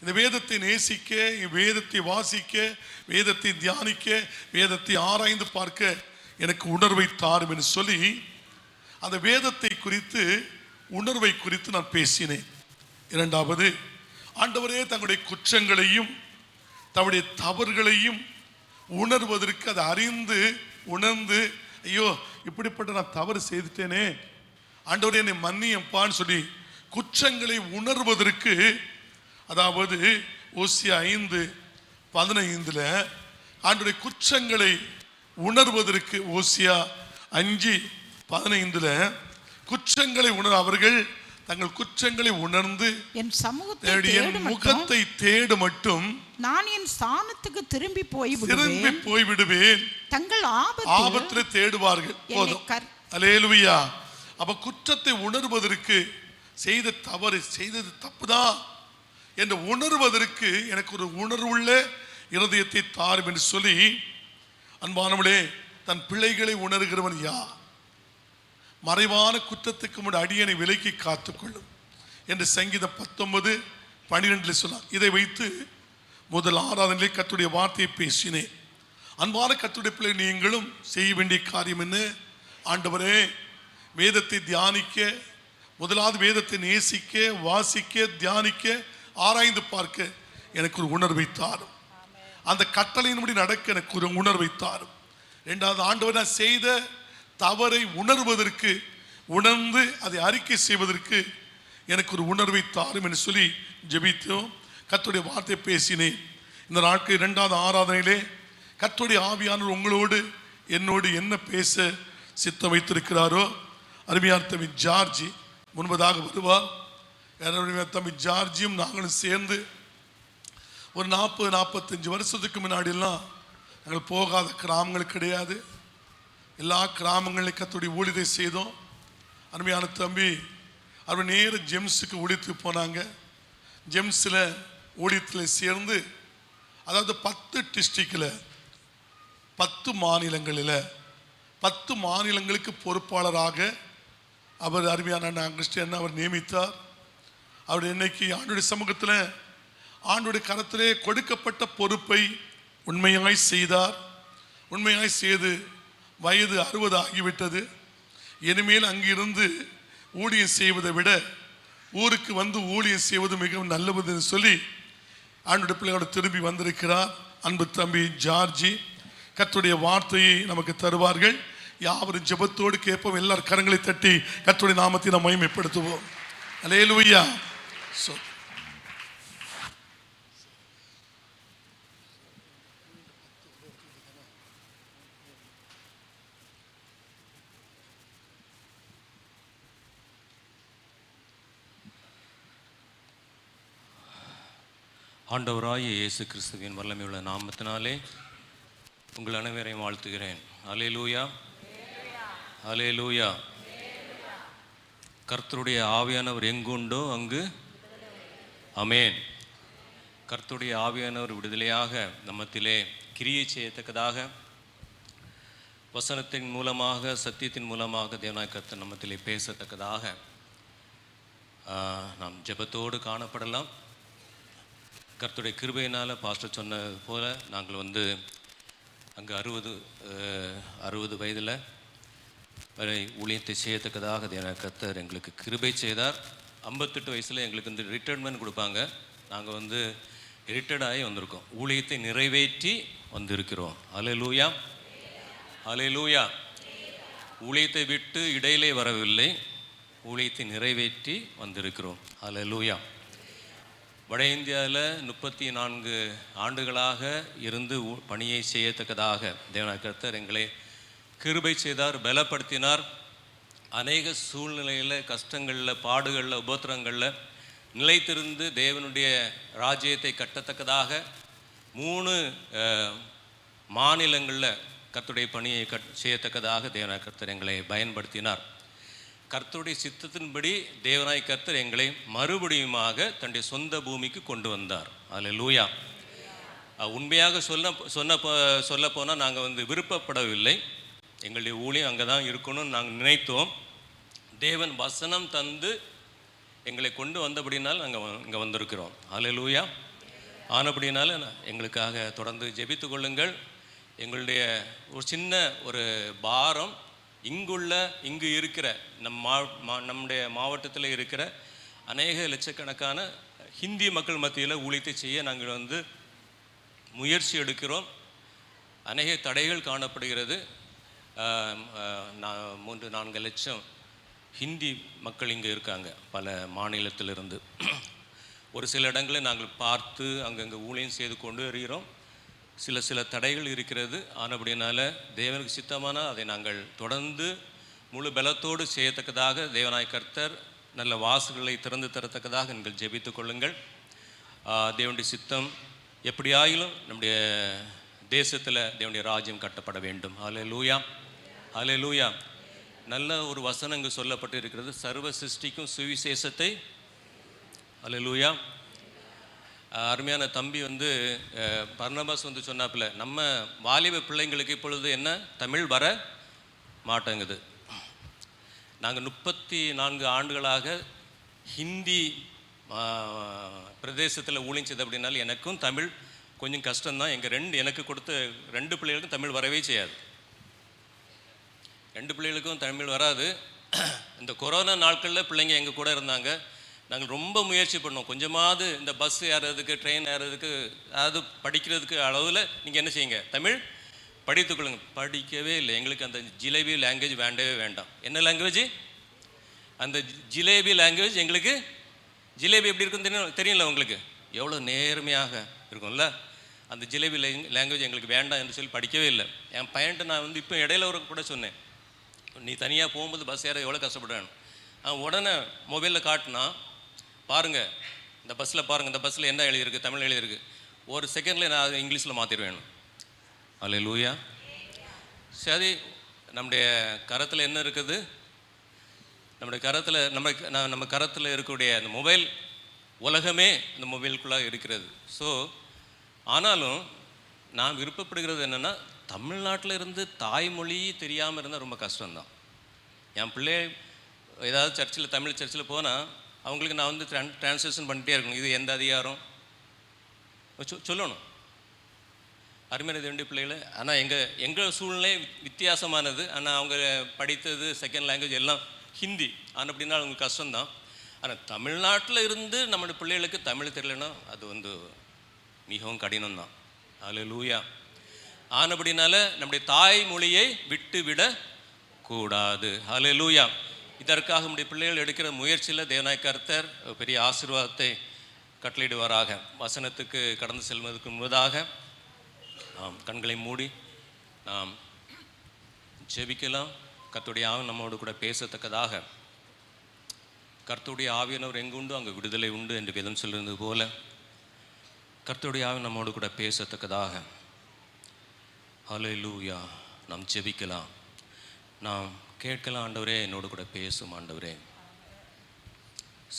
இந்த வேதத்தை நேசிக்க, வேதத்தை வாசிக்க, வேதத்தை தியானிக்க, வேதத்தை ஆராய்ந்து பார்க்க எனக்கு உணர்வை தாரும் என்று சொல்லி அந்த வேதத்தை குறித்து உணர்வை குறித்து நான் பேசினேன். 2வது ஆண்டவரே தங்களுடைய குற்றங்களையும் தங்களுடைய தவறுகளையும் உணர்வதற்கு அதை அறிந்து உணர்ந்து, ஐயோ இப்படிப்பட்ட நான் தவறு செய்துட்டேனே ஆண்டவரே என்னை மன்னியப்பான்னு சொல்லி குற்றங்களை உணர்வதற்கு, அதாவது ஓசியா 5:15 ஆண்டவருடைய குற்றங்களை உணர்வதற்கு, ஓசியா 5:15 குற்றங்களை அவர்கள் தங்கள் குற்றங்களை உணர்ந்து என் முகத்தை தேடு மட்டும் நான் என் ஸ்தானத்துக்கு திரும்பி போய்விடுவேன். தங்கள் ஆபத்தில் தேடுவார்கள். போதும். அல்லேலூயா. அப்ப குற்றத்தை உணர்வதற்கு, செய்த தவறு செய்தது தப்புதான் என்று உணர்வதற்கு எனக்கு ஒரு உணர்வுள்ள இருதயத்தை தாரும் என்று சொல்லி, அன்பானவளே தன் பிள்ளைகளை உணர்கிறவன் யார்? மறைவான குற்றத்துக்கு முன் அடியனை விலக்கி காத்துக்கொள்ளும் என்று சங்கீதம் 19:12 சொன்னார். இதை வைத்து முதல் ஆராதனையிலே கர்த்தருடைய வார்த்தையை பேசினேன். அன்பான கர்த்தருடைய பிள்ளை, நீங்களும் செய்ய வேண்டிய காரியம் என்ன? ஆண்டவரே வேதத்தை தியானிக்க, முதலாவது வேதத்தை நேசிக்க, வாசிக்க, தியானிக்க, ஆராய்ந்து பார்க்க எனக்கு ஒரு உணர்வை தாரும். அந்த கட்டளையின்படி நடக்க எனக்கு ஒரு உணர்வை தாரும். 2வது ஆண்டவர் நான் செய்த தவறை உணர்வதற்கு, உணர்ந்து அதை அறிக்கை செய்வதற்கு எனக்கு ஒரு உணர்வை தாரும் என்று சொல்லி ஜெபித்தோம். கர்த்தருடைய வார்த்தை பேசினேன். இந்த நாட்கள் 2வது ஆராதனையிலே கர்த்தருடைய ஆவியானவர் உங்களோடு என்னோடு என்ன பேச சித்தம் வைத்திருக்கிறாரோ, அருமையான தம்பி ஜார்ஜி முன்பதாக வருவார். தம்பி ஜார்ஜியும் நாங்களும் சேர்ந்து ஒரு 40-45 வருஷத்துக்கு முன்னாடியெல்லாம் நாங்கள் போகாத கிராமங்கள் கிடையாது. எல்லா கிராமங்களையும் கர்த்தருடைய ஊழியத்தை செய்தோம். அருமையான தம்பி அவர் நேர ஜெம்ஸுக்கு ஊழியத்துக்கு போனாங்க. ஜெம்ஸில் ஊழியத்தில் சேர்ந்து, அதாவது 10 டிஸ்ட்ரிக்டில் 10 மாநிலங்களில் 10 மாநிலங்களுக்கு பொறுப்பாளராக அவர் அருமையான கிறிஸ்டியன் அவர் நியமித்தார். அவர் இன்னைக்கு ஆண்டுடைய சமூகத்தில் ஆண்டுடைய கரத்திலே கொடுக்கப்பட்ட பொறுப்பை உண்மையாய் செய்தார். உண்மையாய் செய்து வயது 60 ஆகிவிட்டது. இனிமேல் அங்கிருந்து ஊழியம் செய்வதை விட ஊருக்கு வந்து ஊழியம் செய்வது மிகவும் நல்லது என்று சொல்லி ஆண்டுடைய பிள்ளையோடு திரும்பி வந்திருக்கிறார். அன்பு தம்பி ஜார்ஜி கர்த்தருடைய வார்த்தையை நமக்கு தருவார்கள். யாவரும் ஜெபத்தோடு கேட்போம். எல்லாரும் கரங்களை தட்டி கர்த்தருடைய நாமத்தை நாம் மகிமைப்படுத்துவோம். அல்லேலூயா. ஆண்டவராகிய இயேசு கிறிஸ்துவின் வல்லமையுள்ள நாமத்தினாலே உங்கள் அனைவரையும் வாழ்த்துகிறேன். அல்லேலூயா, அல்லேலூயா. கர்த்தருடைய ஆவியானவர் எங்குண்டோ அங்கு ஆமென். கர்த்தருடைய ஆவியானவர் விடுதலையாக நம்மத்திலே கிரியை செய்யத்தக்கதாக வசனத்தின் மூலமாக சத்தியத்தின் மூலமாக தேவனாய் கர்த்தர் நம்மத்திலே பேசத்தக்கதாக நாம் ஜெபத்தோடு காணப்படலாம். கர்த்தருடைய கிருபையினால் பாஸ்டர் சொன்னது போல் நாங்கள் அங்கே 60 வயதில் வரை ஊழியத்தை செய்யத்தக்கதாக கர்த்தர் எங்களுக்கு கிருபை செய்தார். 58 வயசில் எங்களுக்கு ரிட்டைர்மெண்ட் கொடுப்பாங்க. நாங்கள் ரிட்டையர்ட் ஆகி வந்திருக்கோம். ஊழியத்தை நிறைவேற்றி வந்திருக்கிறோம். அல்லேலூயா, அல்லேலூயா. ஊழியத்தை விட்டு இடையிலே வரவில்லை, ஊழியத்தை நிறைவேற்றி வந்திருக்கிறோம். அல்லேலூயா. வட இந்தியாவில் 34 ஆண்டுகளாக இருந்து பணியை செய்யத்தக்கதாக தேவனாய் கர்த்தர் எங்களை கிருபை செய்தார், பலப்படுத்தினார். அநேக சூழ்நிலையில், கஷ்டங்களில், பாடுகளில், உபத்திரங்களில் நிலைத்திருந்து தேவனுடைய ராஜ்யத்தை கட்டத்தக்கதாக 3 மாநிலங்களில் கர்த்தருடைய பணியை செய்யத்தக்கதாக தேவனாய் கர்த்தர் எங்களை பயன்படுத்தினார். கர்த்தருடைய சித்தத்தின்படி தேவனாய் கர்த்தர் எங்களை மறுபடியுமாக தன்னுடைய சொந்த பூமிக்கு கொண்டு வந்தார். அல்லேலூயா. உண்மையாக சொல்ல போனால் நாங்கள் விருப்பப்படவில்லை. எங்களுடைய ஊழியம் அங்கே தான் இருக்கணும்னு நாங்கள் நினைத்தோம். தேவன் வசனம் தந்து எங்களை கொண்டு வந்தபடினால் நாங்கள் இங்கே வந்திருக்கிறோம். அல்லேலூயா. ஆனபடினால எங்களுக்காக தொடர்ந்து ஜெபித்து கொள்ளுங்கள். எங்களுடைய ஒரு சின்ன ஒரு பாரம் இங்கு இருக்கிற நம்முடைய மாவட்டத்தில் இருக்கிற அநேக லட்சக்கணக்கான ஹிந்தி மக்கள் மத்தியில் ஊழியத்தை செய்ய நாங்கள் முயற்சி எடுக்கிறோம். அநேக தடைகள் காணப்படுகிறது. 3-4 லட்சம் ஹிந்தி மக்கள் இங்கே இருக்காங்க பல மாநிலத்திலிருந்து. ஒரு சில இடங்களில் நாங்கள் பார்த்து அங்கங்கே ஊழியம் செய்து கொண்டு வருகிறோம். சில தடைகள் இருக்கிறது. ஆனபடினால தேவனுக்கு சித்தமானால் அதை நாங்கள் தொடர்ந்து முழு பலத்தோடு செய்யத்தக்கதாக தேவனாய் கர்த்தர் நல்ல வாசல்களை திறந்து தரத்தக்கதாக நீங்கள் ஜெபித்து கொள்ளுங்கள். தேவனுடைய சித்தம் எப்படியாயிலும் நம்முடைய தேசத்தில் தேவனுடைய ராஜ்யம் கட்டப்பட வேண்டும். அல்லேலூயா, அல்லேலூயா. நல்ல ஒரு வசனம் இங்கு சொல்லப்பட்டு இருக்கிறது. சர்வ சிருஷ்டிக்கும் சுவிசேஷத்தை. அல்லேலூயா. அருமையான தம்பி பர்னபாஸ் சொன்னாப்புல, நம்ம வாலிப பிள்ளைங்களுக்கு இப்பொழுது என்ன தமிழ் வர மாட்டேங்குது. நாங்கள் 34 ஆண்டுகளாக ஹிந்தி பிரதேசத்தில் ஊழியம் செய்து அப்படின்னாலும் எனக்கும் தமிழ் கொஞ்சம் கஷ்டம்தான். எனக்கு கொடுத்த 2 பிள்ளைகளுக்கும் தமிழ் வரவே செய்யாது. 2 பிள்ளைகளுக்கும் தமிழ் வராது. இந்த கொரோனா நாட்களில் பிள்ளைங்க எங்கள் கூட இருந்தாங்க. நாங்கள் ரொம்ப முயற்சி பண்ணோம். கொஞ்சமாவது இந்த பஸ் ஏறுறதுக்கு, ட்ரெயின் ஏறுறதுக்கு, அதாவது படிக்கிறதுக்கு அளவில் நீங்கள் என்ன செய்யுங்க, தமிழ் படித்துக்கொள்ளுங்க. படிக்கவே இல்லை. எங்களுக்கு அந்த ஜிலேபி லாங்குவேஜ் வேண்டவே வேண்டாம். என்ன லாங்குவேஜ்? அந்த ஜிலேபி லாங்குவேஜ் எங்களுக்கு. ஜிலேபி எப்படி இருக்குன்னு தெரியல உங்களுக்கு? எவ்வளோ நேர்மையாக இருக்கும்ல. அந்த ஜிலேபி லாங்குவேஜ் எங்களுக்கு வேண்டாம் என்று சொல்லி படிக்கவே இல்லை. என் பையன்ட்டு நான் இப்போ இடையில ஒரு கூட சொன்னேன், நீ தனியாக போகும்போது பஸ் ஏற எவ்வளோ கஷ்டப்படுறேன். உடனே மொபைலில் காட்டினா, பாருங்கள் இந்த பஸ்ஸில் பாருங்கள், இந்த பஸ்ஸில் என்ன எழுதியிருக்கு, தமிழ் எழுதியிருக்கு. ஒரு செகண்டில் நான் அதை இங்கிலீஷில் மாற்றிடுவேன். அல்லேலூயா. சரி, நம்முடைய கரத்தில் என்ன இருக்குது? நம்முடைய கரத்தில் நம்ம கரத்தில் இருக்கக்கூடிய அந்த மொபைல் உலகமே இந்த மொபைலுக்குள்ளே இருக்கிறது. ஸோ ஆனாலும் நான் விருப்பப்படுகிறது என்னென்னா, தமிழ்நாட்டில் இருந்து தாய்மொழி தெரியாமல் இருந்தால் ரொம்ப கஷ்டம்தான். என் பிள்ளை ஏதாவது சர்ச்சில், தமிழ் சர்ச்சில் போனால் அவங்களுக்கு நான் டிரான்ஸ்லேஷன் பண்ணிட்டே இருக்கணும். இது எந்த அதிகாரம் சொல்லணும். அருமையான வேண்டிய பிள்ளைகளை. ஆனால் எங்கள் சூழ்நிலை வித்தியாசமானது. ஆனால் அவங்க படித்தது செகண்ட் லாங்குவேஜ் எல்லாம் ஹிந்தி. ஆனால் அப்படின்னா அவங்களுக்கு கஷ்டம்தான். ஆனால் தமிழ்நாட்டில் இருந்து நம்மளுடைய பிள்ளைகளுக்கு தமிழ் தெரியலன்னா அது மிகவும் கடினம்தான். அல்லேலூயா. ஆனபடினால நம்முடைய தாய்மொழியை விட்டுவிட கூடாது. ஹல்லேலூயா. இதற்காக நம்முடைய பிள்ளைகள் எடுக்கிற முயற்சியில் தேவனாய் கர்த்தர் பெரிய ஆசீர்வாதத்தை கட்டளையிடுவாராக. வசனத்துக்கு கடந்து செல்வதற்கு முன்பதாக நாம் கண்களை மூடி நாம் ஜெபிக்கலாம். கர்த்தருடைய ஆவி நம்மோடு கூட பேசத்தக்கதாக. கர்த்தருடைய ஆவியானவர் எங்குண்டு அங்கு விடுதலை உண்டு என்று வேதம் சொல்லிருந்தது போல கர்த்தருடைய ஆவி நம்மோடு கூட பேசத்தக்கதாக. ஹல்லேலூயா. நாம் ஜெபிக்கலாம், நாம் கேட்கலாம். ஆண்டவரே, என்னோடு கூட பேசும் ஆண்டவரே.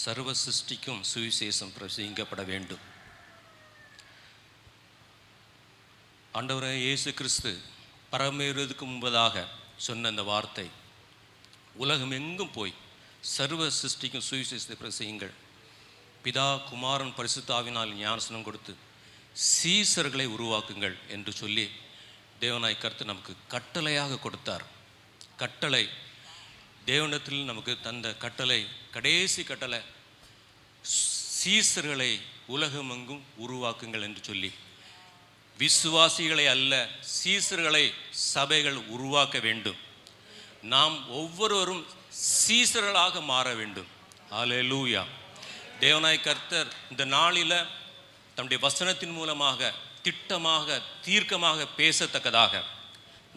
சர்வ சிருஷ்டிக்கும் சுவிசேஷம் பிரசங்கிக்கப்பட வேண்டும். ஆண்டவரே, இயேசு கிறிஸ்து பரமேறுவதற்கு முன்பதாக சொன்ன அந்த வார்த்தை, உலகம் எங்கும் போய் சர்வ சிருஷ்டிக்கும் சுவிசேஷத்தை பிரசங்கிங்கள், பிதா குமாரன் பரிசுத்த ஆவியினால் ஞானஸ்நானம் கொடுத்து சீசர்களை உருவாக்குங்கள் என்று சொல்லி தேவனாய் கர்த்தர் நமக்கு கட்டளையாக கொடுத்தார். கட்டளை, தேவனிடத்தில் நமக்கு தந்த கட்டளை, கடைசி கட்டளை, சீசர்களை உலகமெங்கும் உருவாக்குங்கள் என்று சொல்லி. விசுவாசிகளை அல்ல, சீசர்களை சபைகள் உருவாக்க வேண்டும். நாம் ஒவ்வொருவரும் சீசர்களாக மாற வேண்டும். ஹல்லேலூயா. தேவனாய் கர்த்தர் இந்த நாளில் தம்முடைய வசனத்தின் மூலமாக திட்டமாக தீர்க்கமாக பேசத்தக்கதாக,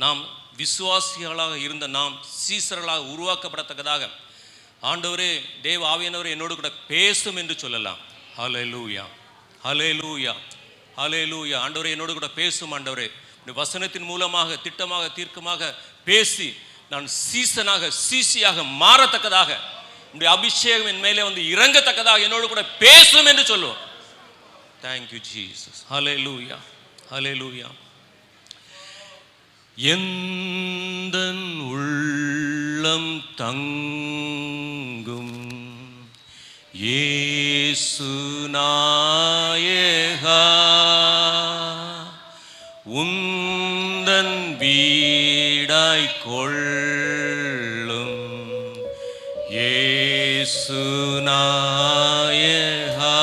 நாம் விசுவாசிகளாக இருந்த நாம் சீசர்களாக உருவாக்கப்படத்தக்கதாக, ஆண்டவரே, தேவ ஆவியானவரே என்னோடு கூட பேசும் என்று சொல்லலாம். ஹல்லேலூயா, ஹல்லேலூயா, ஹல்லேலூயா. ஆண்டவரே, என்னோடு கூட பேசும் ஆண்டவரே. வசனத்தின் மூலமாக திட்டமாக தீர்க்கமாக பேசி நான் சீசனாக சீசியாக மாறத்தக்கதாக, உடைய அபிஷேகம் என் மேலே வந்து இறங்கத்தக்கதாக என்னோடு கூட பேசும் என்று சொல்லுவோம். Thank you Jesus. Hallelujah, hallelujah. எந்தன் உள்ளம் தங்கும் இயேசு நாயகா, உந்தன் வீடாய் கொள்ளும் இயேசு நாயகா,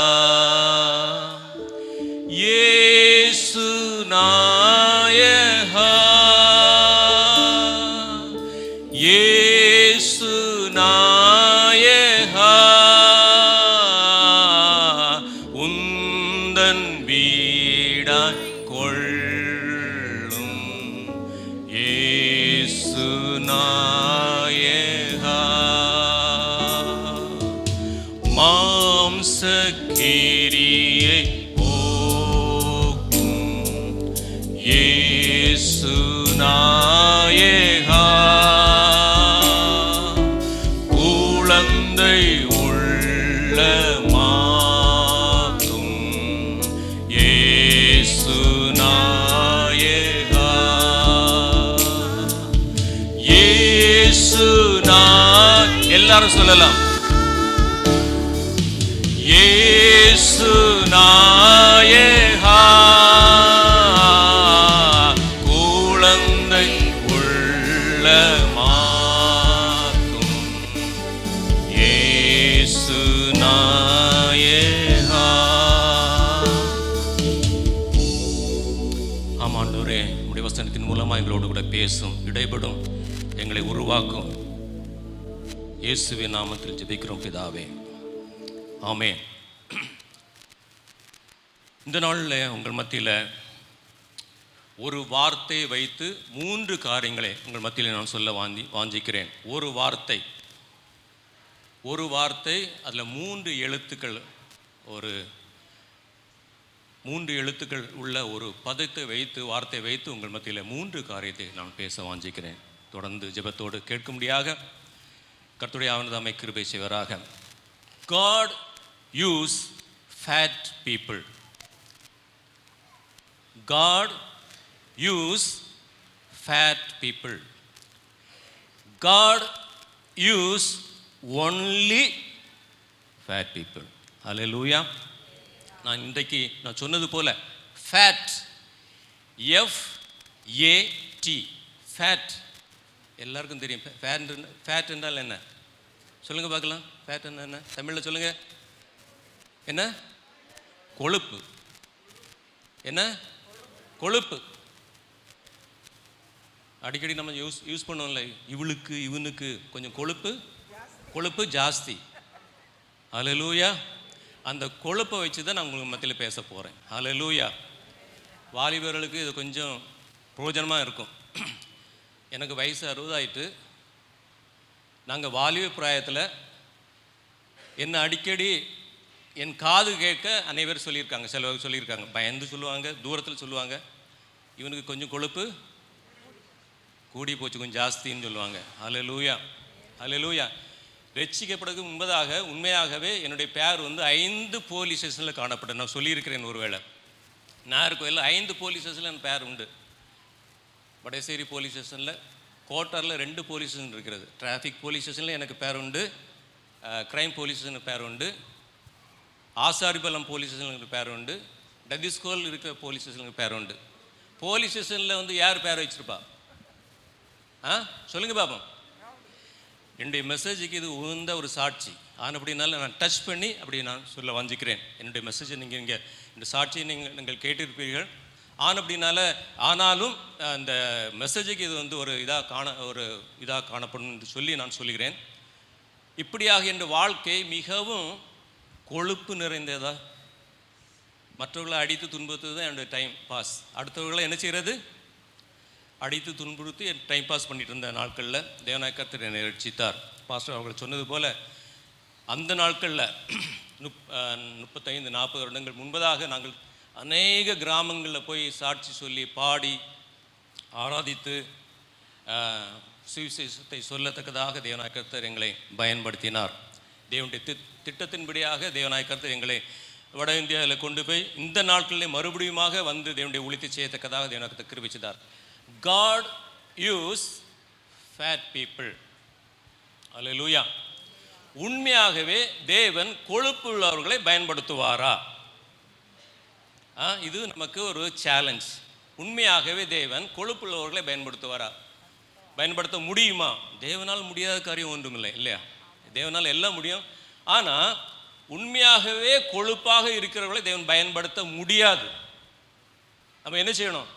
இயேசு நாயகா, இயேசு நாயகா, உந்தன் வீடாய் கொள்ளும் இயேசு நாயகா, மாம்சக்கிரியை போக்கும் இயேசு நாயகா, குழந்தை உள்ளமாக்கும் இயேசு நாயகா, இயேசு எல்லாரும் சொல்லலாம். இயேசு நாயகா, குழந்தை உள்ளமாக்கும் இயேசு நாயகா. ஆமாண்டவரே, உம்முடைய வசனத்தின் மூலமாக எங்களோடு கூட பேசும், இடைபடும், எங்களை உருவாக்கும். இயேசுவின் நாமத்தில் ஜெபிக்கிறோம் பிதாவே, ஆமென். இந்த நாளில் உங்கள் மத்தியில் ஒரு வார்த்தையை வைத்து 3 காரியங்களை உங்கள் மத்தியில் நான் சொல்ல வாஞ்சிக்கிறேன். ஒரு வார்த்தை, அதில் 3 எழுத்துக்கள், ஒரு 3 எழுத்துக்கள் உள்ள ஒரு பதத்தை வைத்து, வார்த்தை வைத்து உங்கள் மத்தியில் 3 காரியத்தை நான் பேச வாஞ்சிக்கிறேன். தொடர்ந்து ஜெபத்தோடு கேட்கும்படியாக கர்த்தருடைய ஆவியானவர் கிருபை செய்வராக. God use fat people. God use fat people. God use only fat people. Hallelujah. நான் இன்றைக்கு நான் சொன்னது போல fat, FAT, fat எல்லாருக்கும் தெரியும். ஃபேட் என்றால் என்ன சொல்லுங்க பார்க்கலாம். ஃபேட் என்ன தமிழில் சொல்லுங்க. என்ன? கொழுப்பு. என்ன? கொழுப்பு. அடிக்கடி நம்ம யூஸ் பண்ணுவோம்ல, இவளுக்கு இவனுக்கு கொஞ்சம் கொழுப்பு ஜாஸ்தி. ஹல்லேலூயா. அந்த கொழுப்பை வச்சு தான் நான் உங்களுக்கு மத்தியில் பேச போகிறேன். ஹல்லேலூயா. வாலிபர்களுக்கு இது கொஞ்சம் பிரயோஜனமாக இருக்கும். எனக்கு வயசு 60 ஆயிட்டு. நாங்கள் வாலிப பிராயத்தில் என்ன அடிக்கடி என் காது கேட்க அனைவரும் சொல்லியிருக்காங்க, சிலவங்க சொல்லியிருக்காங்க, பயந்து சொல்லுவாங்க, தூரத்தில் சொல்லுவாங்க, இவனுக்கு கொஞ்சம் கொழுப்பு கூடி போச்சு, கொஞ்சம் ஜாஸ்தின்னு சொல்லுவாங்க. ஹல்லேலூயா. ஹல்லேலூயா. ரட்சிக்கப்படுறதுக்கு முன்பதாக உண்மையாகவே என்னுடைய பேர் வந்து 5 போலீஸ் ஸ்டேஷனில் காணப்பட்டேன். நான் சொல்லியிருக்கிறேன் ஒருவேளை. நாகர்கோயிலில் 5 போலீஸ் ஸ்டேஷனில் என் பேர் உண்டு. வடசேரி போலீஸ் ஸ்டேஷனில், கோட்டாரில் 2 போலீஸ் ஸ்டேஷன் இருக்கிறது. டிராஃபிக் போலீஸ் ஸ்டேஷனில் எனக்கு பேர் உண்டு, க்ரைம் போலீஸ் ஸ்டேஷனுக்கு பேர் உண்டு, ஆசாரிபலம் போலீஸ் ஸ்டேஷனுக்கு பேர் உண்டு, டதிஸ்கோல் இருக்கிற போலீஸ் ஸ்டேஷனுக்கு பேர் உண்டு. போலீஸ் ஸ்டேஷனில் வந்து யார் பேர் வச்சுருப்பா? சொல்லுங்கள் பாப்போம். என்னுடைய மெசேஜுக்கு இது உகந்த ஒரு சாட்சி. அப்படின்னால நான் டச் பண்ணி அப்படி நான் சொல்ல வாஞ்சிக்கிறேன். என்னுடைய மெசேஜை நீங்கள் இந்த சாட்சியை நீங்கள் கேட்டிருப்பீர்கள். அப்படின்னால ஆனாலும் அந்த மெசேஜுக்கு இது வந்து ஒரு இதாக காணப்படும் என்று சொல்லி நான் சொல்லுகிறேன். இப்படியாக என் வாழ்க்கை மிகவும் கொழுப்பு நிறைந்ததா, மற்றவர்களை அடித்து துன்புறுத்துறது தான் என்னுடைய டைம் பாஸ். அடுத்தவர்களை என்ன செய்கிறது? அடித்து துன்புறுத்தி டைம் பாஸ் பண்ணிட்டு இருந்த நாட்களில் தேவனாய கர்த்தர் என்னை ரட்சித்தார். பாஸ்டர் அவர்கள் சொன்னது போல் அந்த நாட்களில் 35-40 வருடங்கள் முன்பதாக நாங்கள் அநேக கிராமங்களில் போய் சாட்சி சொல்லி பாடி ஆராதித்து சுவிசேஷத்தை சொல்லத்தக்கதாக தேவனாய கர்த்தர் எங்களை பயன்படுத்தினார். தேவனுடைய திட்டத்தின்படியாக தேவனாய கர்த்தர் எங்களை வட இந்தியாவில் கொண்டு போய் இந்த நாட்களிலே மறுபடியுமாக வந்து தேவனுடைய ஊழியத்தை செய்யத்தக்கதாக தேவனாய கர்த்தர் கிருபைச்சார். God use fat people. அல்லேலூயா. உண்மையாகவே தேவன் கொழுப்பு உள்ளவர்களை பயன்படுத்துவாரா? இது நமக்கு ஒரு சேலஞ்ச். உண்மையாகவே தேவன் கொழுப்புள்ளவர்களை பயன்படுத்துவாரா? பயன்படுத்த முடியுமா? தேவனால் முடியாத காரியம் ஒன்றுமில்லை, இல்லையா? தேவனால் எல்லாம் முடியும். ஆனால் உண்மையாகவே கொழுப்பாக இருக்கிறவர்களை தேவன் பயன்படுத்த முடியாது. நம்ம என்ன செய்யணும்?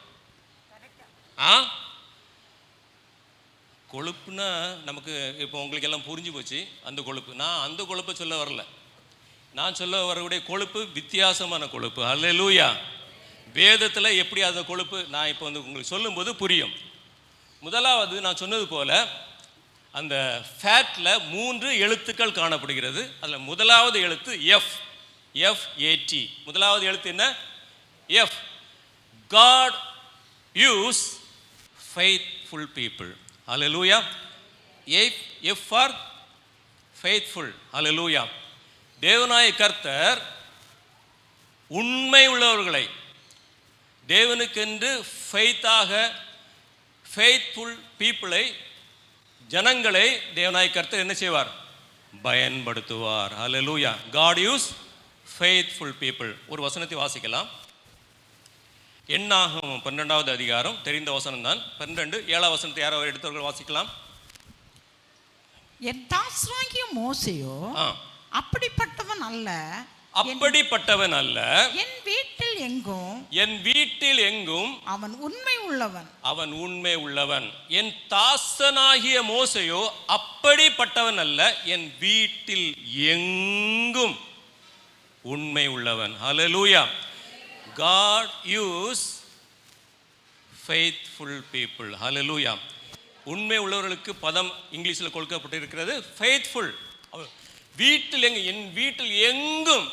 கொழுப்புனா நமக்கு இப்போ உங்களுக்கு எல்லாம் புரிஞ்சு போச்சு. அந்த கொழுப்பு, நான் அந்த கொழுப்பை சொல்ல வரல. நான் சொல்ல வரக்கூடிய கொழுப்பு வித்தியாசமான கொழுப்பு. அல்லேலூயா. வேதத்தில் எப்படி அந்த கொழுப்பு நான் இப்போ வந்து உங்களுக்கு சொல்லும்போது புரியும். முதலாவது நான் சொன்னது போல் அந்த ஃபேட்டில் 3 எழுத்துக்கள் காணப்படுகிறது. அதில் முதலாவது எழுத்து FAT. முதலாவது எழுத்து என்ன? F. God use faithful people. Hallelujah. F for faithful. Hallelujah. தேவனாய கர்த்தர் உண்மை உள்ளவர்களை, தேவனுக்கென்று ஃபெய்த்ஃபுல் பீப்புளை, ஜனங்களை தேவனாய கர்த்தர் என்ன செய்வார்? பயன்படுத்துவார். ஹல்லேலூயா. God use faithful people. ஒரு வசனத்தை வாசிக்கலாம். எண்ணாகமம் 12வது அதிகாரம், தெரிந்த வசனம் தான். 12-7 வசனத்தை யாரோ எடுத்தவர்கள் வாசிக்கலாம். என் தாசனாகிய மோசேயோ அப்படிப்பட்டவன் அல்ல, என் வீட்டில் எங்கும் அவன் உண்மை உள்ளவன். என் தாசனாகிய மோசேயோ அப்படிப்பட்டவன் அல்ல, என் வீட்டில் எங்கும் உண்மை உள்ளவன். ஹல்லேலூயா. God use faithful people. Hallelujah. உண்மை உள்ளவர்களுக்கு பதம் இங்கிலீஷில் கொடுக்கப்பட்டிருக்கிறது ஃபெய்த்ஃபுல். என் வீட்டில் எங்கும்,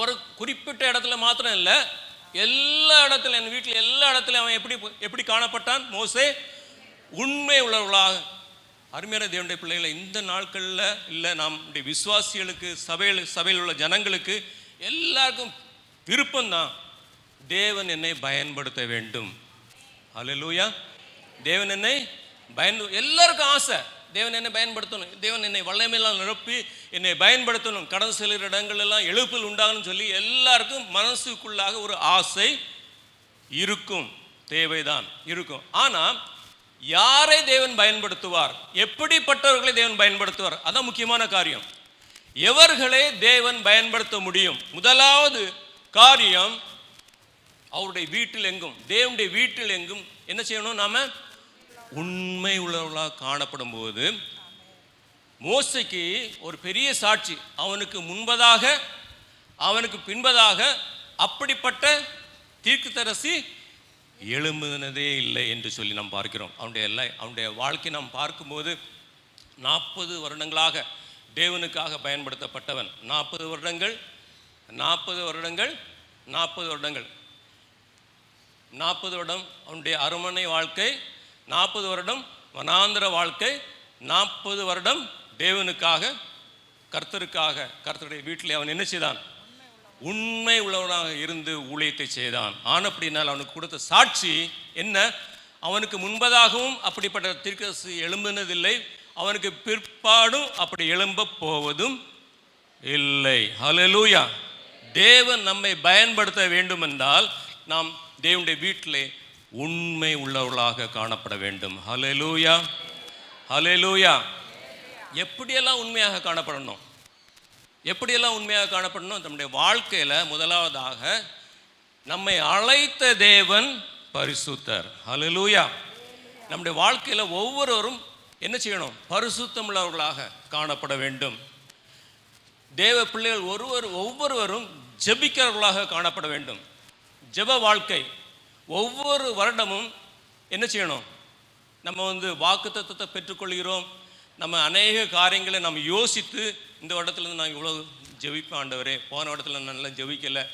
ஒரு குறிப்பிட்ட இடத்துல மாத்திரம் இல்லை, எல்லா இடத்துல, என் வீட்டில் எல்லா இடத்துலையும் அவன் எப்படி காணப்பட்டான்? மோசே உண்மை உள்ளவர்களாக. அருமையான தேவனுடைய பிள்ளைகளை, இந்த நாட்களில் இல்லை, நம்முடைய விசுவாசிகளுக்கு, சபையில் உள்ள ஜனங்களுக்கு எல்லாருக்கும் விருப்பம்தான் தேவன் என்னை பயன்படுத்த வேண்டும். ஹல்லேலூயா. தேவன் என்னை எல்லாருக்கும் ஆசை, தேவன் என்னை பயன்படுத்தணும், தேவன் என்னை வல்லமையெல்லாம் நிரப்பி என்னை பயன்படுத்தணும், கடந்து செல்கிற இடங்கள் எல்லாம் எழுப்பில் உண்டாகணும்னு சொல்லி எல்லாருக்கும் மனசுக்குள்ளாக ஒரு ஆசை இருக்கும், தேவைதான் இருக்கும். ஆனால் யாரை தேவன் பயன்படுத்துவார், எப்படிப்பட்டவர்களை தேவன் பயன்படுத்துவார், அதான் முக்கியமான காரியம். எவர்களை தேவன் பயன்படுத்த முடியும்? முதலாவது காரியம், அவருடைய வீட்டில் எங்கும், தேவனுடைய வீட்டில் எங்கும் என்ன செய்யணும்? நாம உண்மை உள்ளவர்களாக காணப்படும் போது மோசைக்கு ஒரு பெரிய சாட்சி, அவனுக்கு முன்பதாக அவனுக்கு பின்பதாக அப்படிப்பட்ட தீர்க்கதரிசி எழும்பினதே இல்லை என்று சொல்லி நாம் பார்க்கிறோம். அவனுடைய வாழ்க்கை நாம் பார்க்கும்போது 40 வருடங்களாக தேவனுக்காக பயன்படுத்தப்பட்டவன். 40 வருடங்கள் 40 வருடம் அவனுடைய அரண்மனை வாழ்க்கை, 40 வருடம் வனாந்திர வாழ்க்கை, 40 வருடம் தேவனுக்காக கர்த்தருடைய வீட்டிலே அவன் என்ன செய்தான்? உண்மை உள்ளவனாக இருந்து ஊழியத்தை செய்தான். ஆனப்படினால் அவனுக்கு கொடுத்த சாட்சி என்ன? அவனுக்கு முன்பதாகவும் அப்படிப்பட்ட தீர்க்கதரிசி எழும்பினதில்லை, அவனுக்கு பிற்பாடும் அப்படி எழும்ப போவதும் இல்லை. ஹல்லேலூயா. தேவன் நம்மை பயன்படுத்த வேண்டும் என்றால் நாம் தேவனுடைய வீட்டிலே உண்மை உள்ளவர்களாக காணப்பட வேண்டும். ஹல்லேலூயா, ஹல்லேலூயா. எப்படியெல்லாம் உண்மையாக காணப்படணும்? நம்முடைய வாழ்க்கையில் முதலாவதாக நம்மை அழைத்த தேவன் பரிசுத்தர். ஹல்லேலூயா. நம்முடைய வாழ்க்கையில் ஒவ்வொருவரும் என்ன செய்யணும்? பரிசுத்தம் உள்ளவர்களாக காணப்பட வேண்டும். தேவ பிள்ளைகள் ஒவ்வொருவரும் ஜெபிக்கிறவர்களாக காணப்பட வேண்டும். ஜெப வாழ்க்கை ஒவ்வொரு வருடமும் என்ன செய்யணும்? நம்ம வாக்குத்தத்தத்தை பெற்றுக்கொள்கிறோம். நம்ம அநேக காரியங்களை நம்ம யோசித்து, இந்த இடத்துல நான் இவ்வளோ ஜெபிப்பேன் ஆண்டவரே, போன இடத்துல நல்லா ஜெபிக்கலை,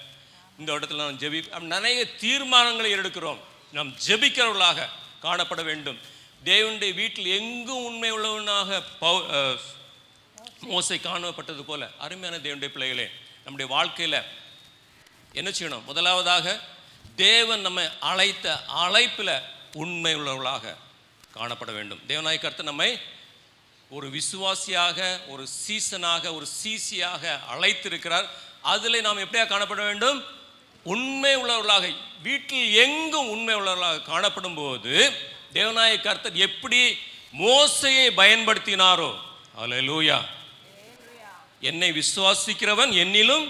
இந்த இடத்துல நான் நிறைய தீர்மானங்களை எடுக்கிறோம். நாம் ஜெபிக்கிறவர்களாக காணப்பட வேண்டும். தேவனுடைய வீட்டில் எங்கும் உண்மை உள்ளவனாக மோசை காணப்பட்டது போல அருமையான தேவனுடைய பிள்ளைகளே, நம்முடைய வாழ்க்கையில் என்ன செய்யணும்? முதலாவதாக தேவன் நம்மை அழைத்த அழைப்பில் உண்மை உள்ளவர்களாக காணப்பட வேண்டும். தேவனாய் கர்த்தர் நம்மை ஒரு விசுவாசியாக, ஒரு சீசனாக, ஒரு சீசியாக அழைத்திருக்கிறார். அதில் நாம் எப்படியா காணப்பட வேண்டும்? உண்மை உள்ளவர்களாக, வீட்டில் எங்கும் உண்மை உள்ளவர்களாக காணப்படும் போது தேவனாய கர்த்தர் எப்படி மோசையை பயன்படுத்தினாரோ, அல்லேலூயா, என்னை விசுவாசிக்கிறவன் என்னிலும்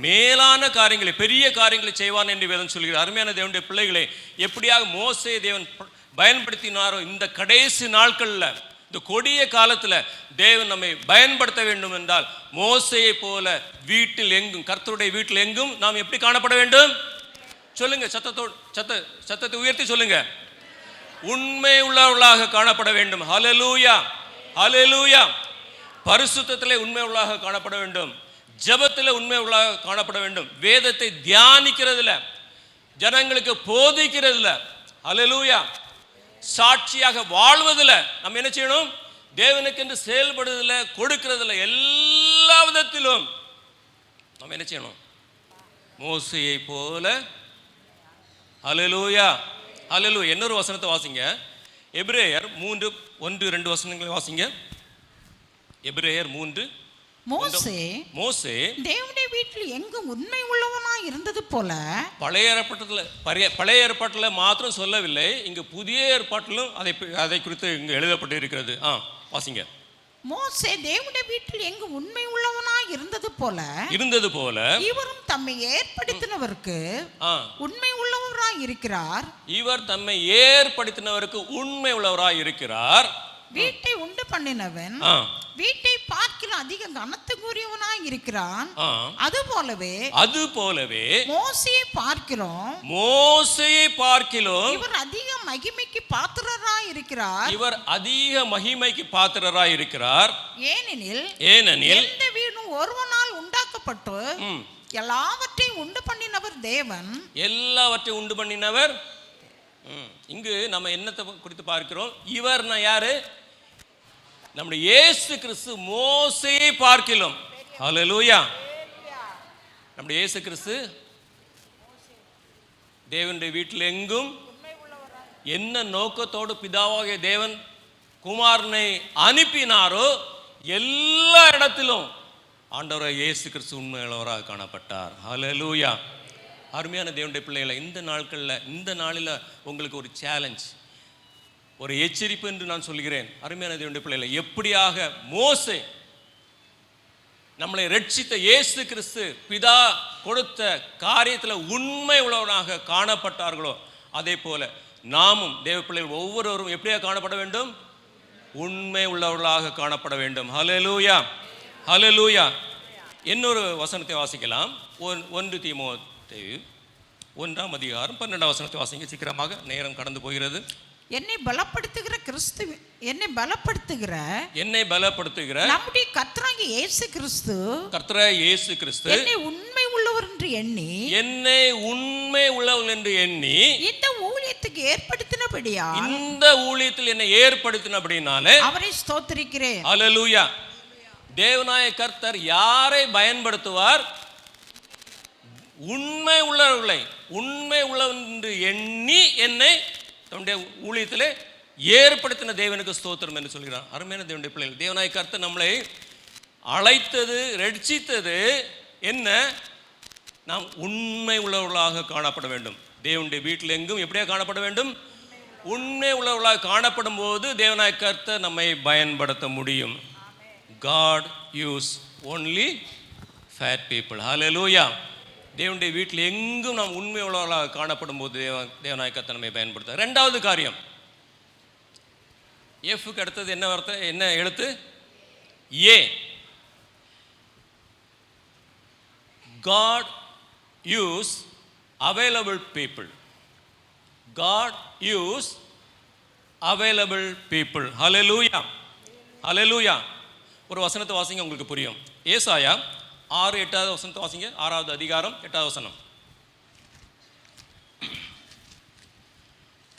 மேலான காரியங்களை, பெரிய காரியங்களை செய்வான் என்று வேதம் சொல்கிறார். அருமையான தேவனுடைய பிள்ளைகளே, எப்படியாக மோசையை தேவன் பயன்படுத்தினாரோ இந்த கடைசி நாட்களில், இந்த கொடிய காலத்தில் தேவன் நம்மை பயன்படுத்த வேண்டும் என்றால் மோசையை போல வீட்டில் எங்கும், கர்த்தருடைய வீட்டில் எங்கும் நாம் எப்படி காணப்பட வேண்டும்? சொல்லுங்க, சத்தத்தை உயர்த்தி சொல்லுங்க. உண்மை உள்ளவர்களாக காணப்பட வேண்டும். ஹல்லேலூயா, ஹல்லேலூயா. பரிசுத்தத்திலே உண்மை உள்ளவர்களாக காணப்பட வேண்டும். ஜெபத்தில் உண்மை உள்ளவர்களாக காணப்பட வேண்டும். வேதத்தை தியானிக்கிறதுல, ஜனங்களுக்கு போதிக்கிறதுல, ஹல்லேலூயா, சாட்சியாக வாழ்வதில் நம்ம என்ன செய்யணும்? தேவனுக்கு என்று செயல்படுவதில், கொடுக்கிறதுல, எல்லா விதத்திலும் நம்ம என்ன செய்யணும்? மோசையை போல. ஹல்லேலூயா, ஹல்லேலூயா. இன்னொரு வசனத்தை வாசிங்க. எபிரேயர் 3:1-2 வசனங்களை வாசிங்க. எபிரேயர் 3. மோசே தேவனுடைய வீட்டில் எங்கும் உண்மை உள்ளவனாய் இருந்தது போல. பழைய ஏற்பாட்டில் மாத்திரம் சொல்லவில்லை, இங்கு புதிய ஏற்பாட்டிலும் அதை குறித்து இங்கு எழுதப்பட்டு இருக்கிறது. வாசிங்க. மோசே தேவனுடைய வீட்டில் எங்கும் உண்மை உள்ளவனாய் இருந்தது போல இவரும் தம்மை ஏற்படுத்தினவருக்கு உண்மை உள்ளவராய் இருக்கிறார். இவர் தம்மை ஏற்படுத்தினவருக்கு உண்மை உள்ளவராய் இருக்கிறார். வீட்டை உண்டு பண்ணினவன் வீட்டை பார்க்கிலும் அதிக கனத்துக்குரியவனாய் இருக்கிறான். அது போலவே மோசையை பார்க்கிறோம் இவர் அதிக மகிமைக்கு பாத்திரராய் இருக்கிறார். ஏனெனில் எந்த வீடும் ஒருவனால் உண்டாக்கப்பட்டு எல்லாவற்றையும் உண்டு பண்ணினவர் தேவன். எல்லாவற்றையும் உண்டு பண்ணினவர். இங்கு நம்ம என்னத்தை குறித்து பார்க்கிறோம்? இவர் யாரு? நம்முடைய இயேசு கிறிஸ்து மோசையை பார்க்கிறோம். ஹல்லேலூயா. நம்முடைய இயேசு கிறிஸ்து தேவனுடைய வீட்டில் எங்கும் என்ன நோக்கத்தோடு பிதாவாகிய தேவன் குமாரனை அனுப்பினாரோ எல்லா இடத்திலும் ஆண்டவராக இயேசு கிறிஸ்து உண்மையுள்ளவராக காணப்பட்டார். ஹல்லேலூயா. அருமையான தேவனுடைய பிள்ளைகளை, இந்த நாளில் உங்களுக்கு ஒரு சேலஞ்ச், ஒரு எச்சரிப்பு என்று நான் சொல்கிறேன். அருமையான தேவனுடைய பிள்ளைகளை, எப்படியாக மோசே நம்மளை ரட்சித்த இயேசு கிறிஸ்து பிதா கொடுத்த காரியத்தில் உண்மை உள்ளவனாக காணப்பட்டார்களோ அதே போல நாமும் தேவ பிள்ளைகள் ஒவ்வொருவரும் எப்படியா காணப்பட வேண்டும்? உண்மை உள்ளவர்களாக காணப்பட வேண்டும். ஹல்லேலூயா, ஹல்லேலூயா. இன்னொரு வசனத்தை வாசிக்கலாம். 1 தீமோத்தேயு 1:12 வாசிங்க. சீக்கிரமாக, நேரம் கடந்து போகிறது. என்னை பலப்படுத்துகிற என்னை பலப்படுத்துகிற நம்முடைய கர்த்தராகிய இயேசு கிறிஸ்து என்னை உண்மை உள்ளவர் என்று எண்ணி இந்த ஊழியத்துக்கு இந்த ஊழியத்தில் என்னை ஏற்படுத்தினபடினாலே அவரை ஸ்தோத்திரிக்கிறேன். ஹல்லேலூயா. தேவனாய கர்த்தர் யாரை பயன்படுத்துவார்? உண்மை உள்ளவர்களை, உண்மை உள்ளவர் என்று எண்ணி என்னை தன்னுடைய ஊழியத்திலே ஏற்படுத்தின தேவனுக்கு ஸ்தோத்திரம் என்று சொல்கிறார். அருமையான தேவனுடைய பிள்ளைகள், தேவனாய கர்த்தர் நம்மளை அழைத்தது, ரட்சித்தது என்ன? நாம் உண்மை உள்ளவர்களாக காணப்பட வேண்டும். தேவனுடைய வீட்டில் எங்கும் எப்படியா காணப்பட வேண்டும்? உண்மை உள்ளவர்களாக காணப்படும் போது தேவனாய கர்த்தர் நம்மை பயன்படுத்த முடியும். God use only fat people. Hallelujah. தேவனுடைய வீட்டில் எங்கும் நாம் உண்மை உள்ளவர்களாக காணப்படும் போது தேவனாய கர்த்தர் நம்மை பயன்படுத்த. இரண்டாவது காரியம், எஃப்க்கு அடுத்தது என்ன வார்த்தை, என்ன எழுத்து? ஏ. God use available people. God use available people. Hallelujah, hallelujah. ஒரு வசனத்தை வாசிங்க, உங்களுக்கு புரியும். ஏசாயா 6:8 வசனத்தை வாசிங்க. 6வது அதிகாரம் 8வது வசனம்.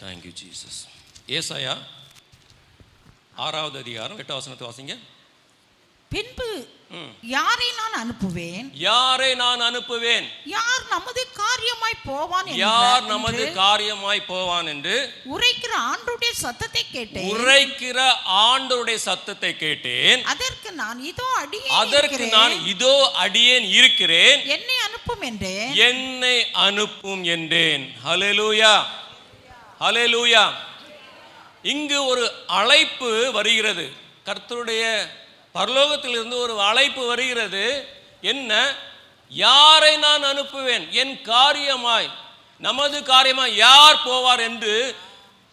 Thank you Jesus. ஏசாயா 6வது அதிகாரம் 8வது வசனத்தை வாசிங்க. பின்பு யாரை நான் அனுப்புவேன்? யார் நமது காரியமாய் போவான் என்று உரைக்கிற ஆண்டவருடைய சத்தத்தை கேட்டேன். அதற்கு நான் இதோ அடியேன் இருக்கிறேன், என்னை அனுப்பும் என்றேன். ஹல்லேலூயா, ஹல்லேலூயா. இங்கு ஒரு அழைப்பு வருகிறது. கர்த்தருடைய பரலோகத்திலிருந்து ஒரு அழைப்பு வருகிறது. என்ன? யாரை நான் அனுப்புவேன்? என் காரியமாய், நமது காரியமாய் யார் போவார் என்று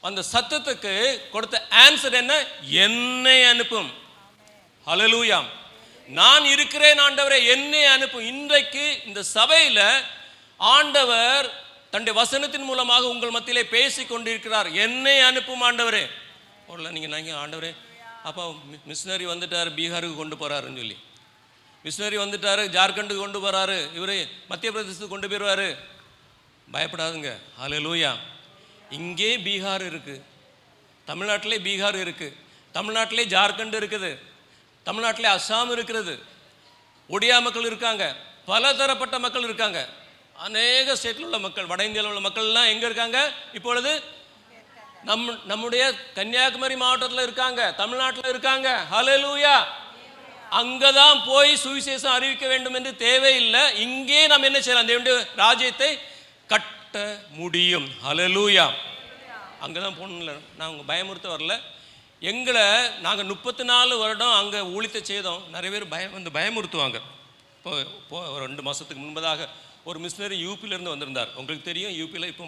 அந்த சத்தத்துக்கு கொடுத்த ஆன்சர் என்ன? என்னை அனுப்பும். ஹல்லேலூயா. நான் இருக்கிறேன் ஆண்டவரே, என்னை அனுப்பும். இன்றைக்கு இந்த சபையில் ஆண்டவர் தன்னுடைய வசனத்தின் மூலமாக உங்கள் மத்தியிலே பேசி கொண்டிருக்கிறார். என்னை அனுப்பும் ஆண்டவரே. நீங்கள் ஆண்டவரே, அப்போ மிஷினரி வந்துட்டார், பீகாருக்கு கொண்டு போகிறாருன்னு சொல்லி, மிஷினரி வந்துட்டார், ஜார்க்கண்டுக்கு கொண்டு போகிறாரு, இவர் மத்திய பிரதேசத்துக்கு கொண்டு போயிடுவார். பயப்படாதுங்க. ஹல்லேலூயா. இங்கே பீகார் இருக்குது, தமிழ்நாட்டிலே பீகார் இருக்குது, தமிழ்நாட்டிலே ஜார்க்கண்ட் இருக்குது, தமிழ்நாட்டிலே அஸ்ஸாம் இருக்கிறது, ஒடியா மக்கள் இருக்காங்க, பல தரப்பட்ட மக்கள் இருக்காங்க, அநேக ஸ்டேட்டில் உள்ள மக்கள், வட இந்தியாவில் உள்ள மக்கள்லாம் எங்கே இருக்காங்க? இப்பொழுது நம்முடைய கன்னியாகுமரி மாவட்டத்தில் இருக்காங்க, தமிழ்நாட்டில் இருக்காங்க. ஹல்லேலூயா. அங்கதான் போய் சுவிசேஷம் அறிவிக்க வேண்டும் என்று தேவையில்லை. இங்கே நாம் என்ன செய்யலாம்? தேவனுடைய ராஜ்யத்தை கட்ட முடியும். ஹல்லேலூயா. அங்கதான் போகணும்ல. நாங்கள் பயமுறுத்த வரல. எங்களை நாங்கள் 34 வருடம் அங்கே ஊழியத்தை செய்தோம். நிறைய பேர் பயமுறுத்துவாங்க. இப்போ ஒரு 2 மாதத்துக்கு முன்பதாக ஒரு மிஷினரி யூபியிலேருந்து வந்திருந்தார். உங்களுக்கு தெரியும், யூபியில் இப்போ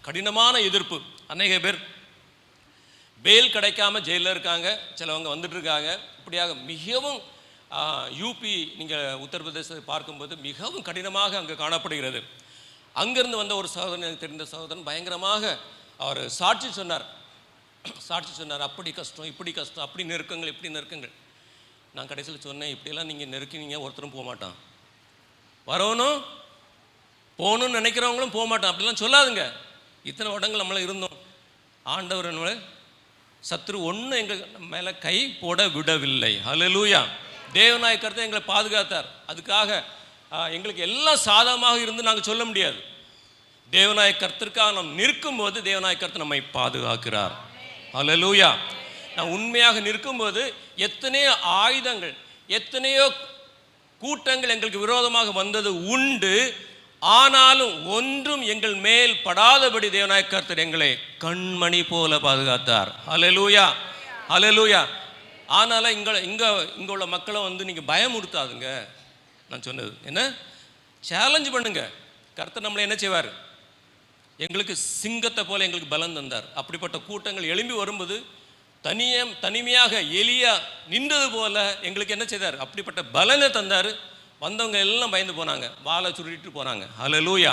கடினமான எதிர்ப்பு. அநேக பேர் பெயில் கிடைக்காம ஜெயிலில் இருக்காங்க, சிலவங்க வந்துட்டு இருக்காங்க. இப்படியாக மிகவும் யூபி, நீங்கள் உத்தரப்பிரதேசத்தை பார்க்கும்போது மிகவும் கடினமாக அங்கே காணப்படுகிறது. அங்கேருந்து வந்த ஒரு சகோதரன், எனக்கு தெரிந்த சகோதரன், பயங்கரமாக அவர் சாட்சி சொன்னார். அப்படி கஷ்டம், இப்படி கஷ்டம், அப்படி நெருக்கங்கள், இப்படி நெருக்கங்கள். நான் கடைசியில் சொன்னேன், இப்படியெல்லாம் நீங்கள் நெருக்கினீங்க ஒருத்தரும் போக மாட்டான், வரணும் போகணும்னு நினைக்கிறவங்களும் போக மாட்டான். அப்படிலாம் சொல்லாதுங்க. இத்தனை வருடங்கள் நம்மள இருந்தோம். ஆண்டவர் நம்மளை சத்ரு ஒன்றும் எங்கள் மேலே கை போட விடவில்லை. ஹல்லேலூயா. தேவனாய கர்த்தர் எங்களை பாதுகாத்தார். அதுக்காக எங்களுக்கு எல்லாம் சாதகமாக இருந்து நாங்கள் சொல்ல முடியாது. தேவனாய கர்த்தருக்காக நாம் நிற்கும்போது தேவனாய கர்த்தர் நம்மை பாதுகாக்கிறார். ஹல்லேலூயா. நான் உண்மையாக நிற்கும்போது எத்தனையோ ஆயுதங்கள், எத்தனையோ கூட்டங்கள் எங்களுக்கு விரோதமாக வந்தது உண்டு. ஆனாலும் ஒன்றும் எங்கள் மேல் படாதபடி தேவனாய கர்த்தர் எங்களை கண்மணி போல பாதுகாத்தார். ஹல்லேலூயா, ஹல்லேலூயா. ஆனாலும் இங்கே உள்ள மக்களை நீங்கள் பயமுறுத்தாதுங்க. நான் சொன்னது என்ன? சேலஞ்சு பண்ணுங்க. கர்த்தர் நம்மளை என்ன செய்வார்? எங்களுக்கு சிங்கத்தை போல எங்களுக்கு பலம் தந்தார். அப்படிப்பட்ட கூட்டங்கள் எழும்பி வரும்போது தனிமையாக எலியா நின்றது போல எங்களுக்கு என்ன செய்தார்? அப்படிப்பட்ட பலனை தந்தார். வந்தவங்க எல்லாம் பயந்து போனாங்க, வாழை சுருட்டிட்டு போனாங்க. ஹல்லேலூயா.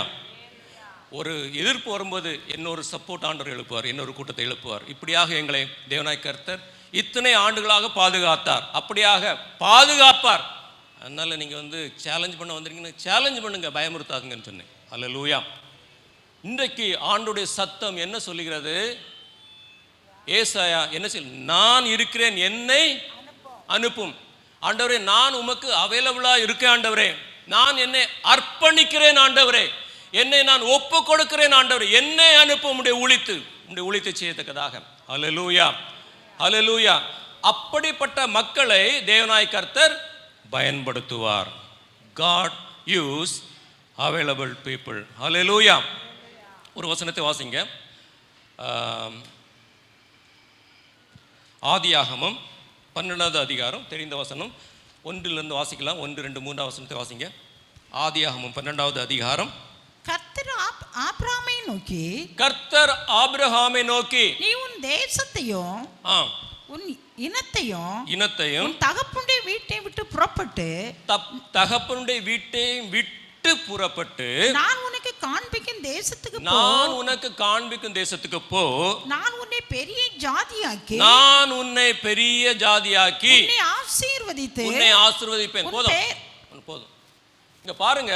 ஒரு எதிர்ப்பு வரும்போது இன்னொரு சப்போர்ட் ஆண்டவர் எழுப்புவார், இன்னொரு கூட்டத்தை எழுப்புவார். இப்படியாக எங்களை தேவனாய் கர்த்தர் இத்தனை ஆண்டுகளாக பாதுகாத்தார், அப்படியாக பாதுகாப்பார். அதனால் நீங்கள் சேலஞ்ச் பண்ண வந்திருக்கீங்கன்னு சேலஞ்ச் பண்ணுங்க, பயமுறுத்தாதுங்கன்னு சொன்னேன். ஹல்லேலூயா. இன்றைக்கு ஆண்டுடைய சத்தம் என்ன சொல்லுகிறது? ஏசாயா என்ன சொல், நான் இருக்கிறேன், என்னை அனுப்பும். ஆண்டவரே, நான் உமக்கு அவைலபிளா இருக்கேன் ஆண்டவரே, நான் என்னை அர்ப்பணிக்கிறேன் ஆண்டவரே, என்னை நான் ஒப்பு கொடுக்கிறேன் ஆண்டவரே, என்னை அனுப்பும் உம்முடைய ஊழியத்தை செய்யத்தக்கதாக. ஹல்லேலூயா, ஹல்லேலூயா. அப்படிப்பட்ட மக்களை தேவனாய் கர்த்தர் பயன்படுத்துவார். God use available people. ஹல்லேலூயா. ஒரு வசனத்தை வாசிங்க. ஆதியாகமம் 12வது அதிகாரம், தெரிந்த வசனம், 1லிருந்து வாசிக்கலாம். 1, 2, 3 வசனத்தை வாசிங்க. ஆதியாகமம் 12வது அதிகாரம். கர்த்தர் ஆபிரகாமை நோக்கி நீ உன் தேசத்தையும் உன் இனத்தையும் தகப்பனுடைய வீட்டை விட்டு புறப்பட்டு நான் உனக்கு காண்பிக்கும் தேசத்துக்கு போ. நான் உன்னை பெரிய ஜாதியாக்கி உன்னை ஆசீர்வதிப்பேன். போதும். இங்க பாருங்க,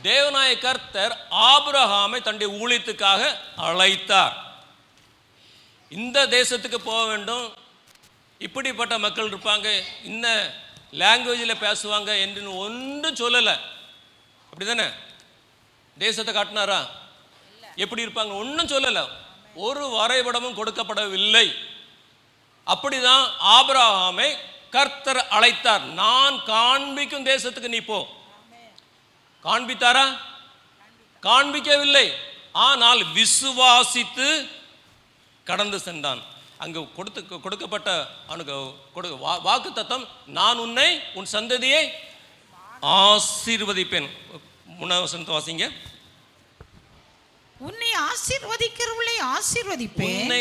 தேவனாய கர்த்தர் ஆபிரகாமை தன்னுடைய ஊழியத்துக்காக அழைத்தார். இந்த தேசத்துக்கு போக வேண்டும், இப்படிப்பட்ட மக்கள் இருப்பாங்க, இந்த லாங்குவேஜில் பேசுவாங்க என்று ஒன்றும் சொல்லலை. அப்படிதானே? தேசத்தை காட்டினாரா? எப்படி இருப்பாங்க ஒன்றும் சொல்லலை, ஒரு வரைபடமும் கொடுக்கப்படவில்லை. அப்படிதான் ஆபிரகாமை கர்த்தர் அழைத்தார். நான் காண்பிக்கும் தேசத்துக்கு நீ போ. காண்பித்தாரா? காண்பிக்கவில்லை. ஆனால் விசுவாசித்து கடந்து சென்றான். அங்கு கொடுக்கப்பட்ட வாக்கு தத்தம், நான் உன்னை உன் சந்ததியை ஆசீர்வதிப்பேன். 3வது வசனத்தை வாசிங்க. உன்னை ஆசீர்வதிக்கிறவர்களை ஆசீர்வதிப்பேன்,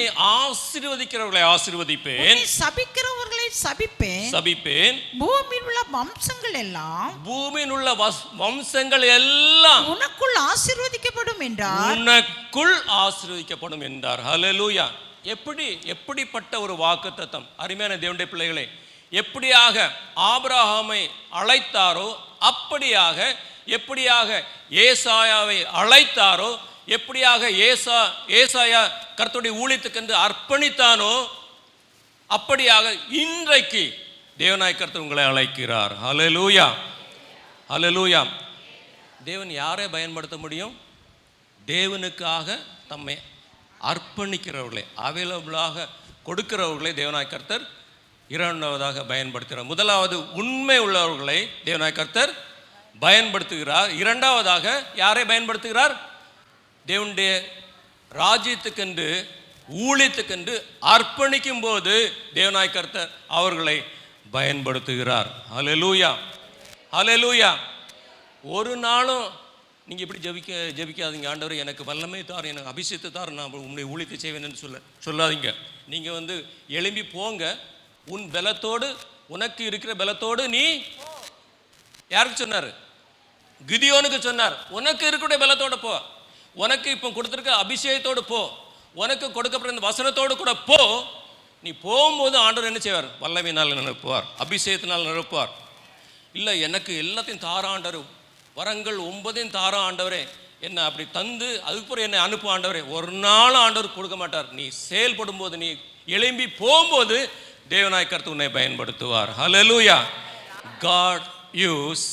சபிக்கிறவர்களை சபிப்பேன். பூமியில் உள்ள வம்சங்கள் எல்லாம் உனக்குள் ஆசீர்வதிக்கப்படும் என்றார். ஹல்லேலூயா. எப்படிப்பட்ட ஒரு வாக்குத்தத்தம்! அருமையான தேவனுடைய பிள்ளைகளே, எப்படியாக ஆபிரகாமை அழைத்தாரோ, எப்படியாக ஏசாயாவை அழைத்தாரோ, எப்படியாக ஏசாயா கர்த்தருடைய ஊழியத்துக்கென்று அர்ப்பணித்தானோ, அப்படியாக இன்றைக்கு தேவனாய் கர்த்தர் உங்களை அழைக்கிறார். ஹல்லேலூயா, ஹல்லேலூயா. தேவன் யாரை பயன்படுத்த முடியும்? தேவனுக்காக தம்மை அர்ப்பணிக்கிறவர்களை, அவைலபிளாக கொடுக்கிறவர்களை தேவனாய் கர்த்தர் இரண்டாவதாக பயன்படுத்துகிறார். முதலாவது உண்மை உள்ளவர்களை தேவனாய் கர்த்தர் பயன்படுத்துகிறார். இரண்டாவதாக யாரை பயன்படுத்துகிறார்? தேவனுடைய ராஜ்யத்துக்கென்று ஊழியத்துக்கென்று அர்ப்பணிக்கும் போது தேவனாய் கர்த்தர் அவர்களை பயன்படுத்துகிறார். ஹல்லேலூயா, ஹல்லேலூயா. ஒரு நாளும் நீங்கள் இப்படி ஜெபிக்காதீங்க, ஆண்டவர் எனக்கு வல்லமை தார், எனக்கு அபிஷேகத்தை தார், நான் உன்னுடைய ஊழியத்தை செய்வேன் என்று சொல்லாதீங்க. நீங்கள் எழும்பி போங்க. உன் பலத்தோடு, உனக்கு இருக்கிற பலத்தோடு நீ, யாருக்கு சொன்னார்? கிதியோனுக்கு சொன்னார், உனக்கு இருக்கிற பலத்தோடு போ, உனக்கு இப்போ கொடுத்துருக்க அபிஷேகத்தோடு போ, உனக்கு கொடுக்கப்படுற இந்த வசனத்தோடு கூட போ. நீ போகும்போது ஆண்டவர் என்ன செய்வார்? வல்லமையினால் நிரப்புவார், அபிஷேகத்தினால் நிரப்புவார். இல்லை எனக்கு எல்லாத்தையும் தார ஆண்டவர், வரங்கள் 9 தார ஆண்டவரே, என்ன அப்படி தந்து அதுக்கப்புறம் என்னை அனுப்பு ஆண்டவரே, ஒரு நாள் ஆண்டவர் கொடுக்க மாட்டார். நீ செயல்படும் போது, நீ எழும்பி போகும்போது தேவனாய் கர்த்தர் உன்னை பயன்படுத்துவார். ஹல்லேலூயா. God use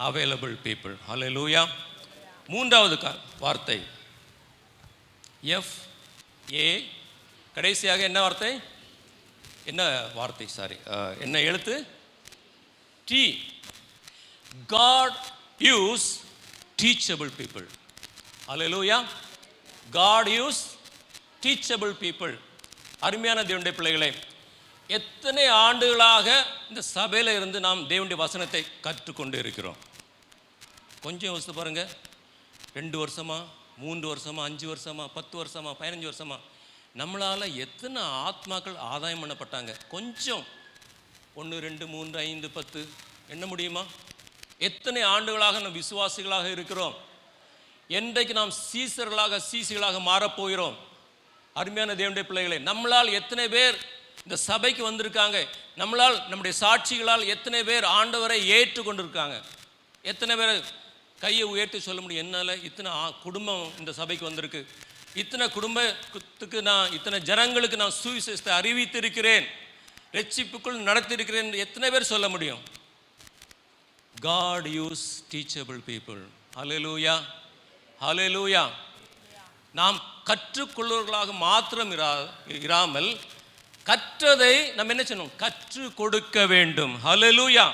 available people. ஹல்லேலூயா. மூன்றாவது வார்த்தை FA, கடைசியாக என்ன வார்த்தை? என்ன எழுத்து? T. God use teachable people. Hallelujah. God use teachable people. அருமையான தேவனுடைய பிள்ளைகளே, எத்தனை ஆண்டுகளாக இந்த சபையில் இருந்து நாம் தேவனுடைய வசனத்தை கற்றுக்கொண்டு இருக்கிறோம். கொஞ்சம் யோசித்து பாருங்க. 2 வருஷமா, 3 வருஷமா, 5 வருஷமா, 10 வருஷமா, 15 வருஷமா நம்மளால் எத்தனை ஆத்மாக்கள் ஆதாயம் பண்ணப்பட்டாங்க? கொஞ்சம் 1, 2, 3, 5, 10 எண்ண முடியுமா? எத்தனை ஆண்டுகளாக நாம் விசுவாசிகளாக இருக்கிறோம்? என்றைக்கு நாம் சீசிகளாக மாறப்போகிறோம்? அருமையான தேவனுடைய பிள்ளைகளை, நம்மளால் எத்தனை பேர் இந்த சபைக்கு வந்திருக்காங்க? நம்மளால், நம்முடைய சாட்சிகளால் எத்தனை பேர் ஆண்டவரை ஏற்றுக்கொண்டிருக்காங்க? எத்தனை பேர் கையை உயர்த்தி சொல்ல முடியும், என்னால் இத்தனை குடும்பம் இந்த சபைக்கு வந்திருக்கு, இத்தனை குடும்பத்துக்கு நான், இத்தனை ஜனங்களுக்கு நான் சுவிசேஷத்தை அறிவித்திருக்கிறேன், ரட்சிப்புக்குள் நடத்தியிருக்கிறேன், எத்தனை பேர் சொல்ல முடியும்? God use teachable people. Hallelujah. Hallelujah. நாம் கற்றுக்கொள்வர்களாக மாத்திரம் இராமல் கற்றதை நாம் என்ன செய்யணும்? கற்று கொடுக்க வேண்டும். ஹல்லேலூயா.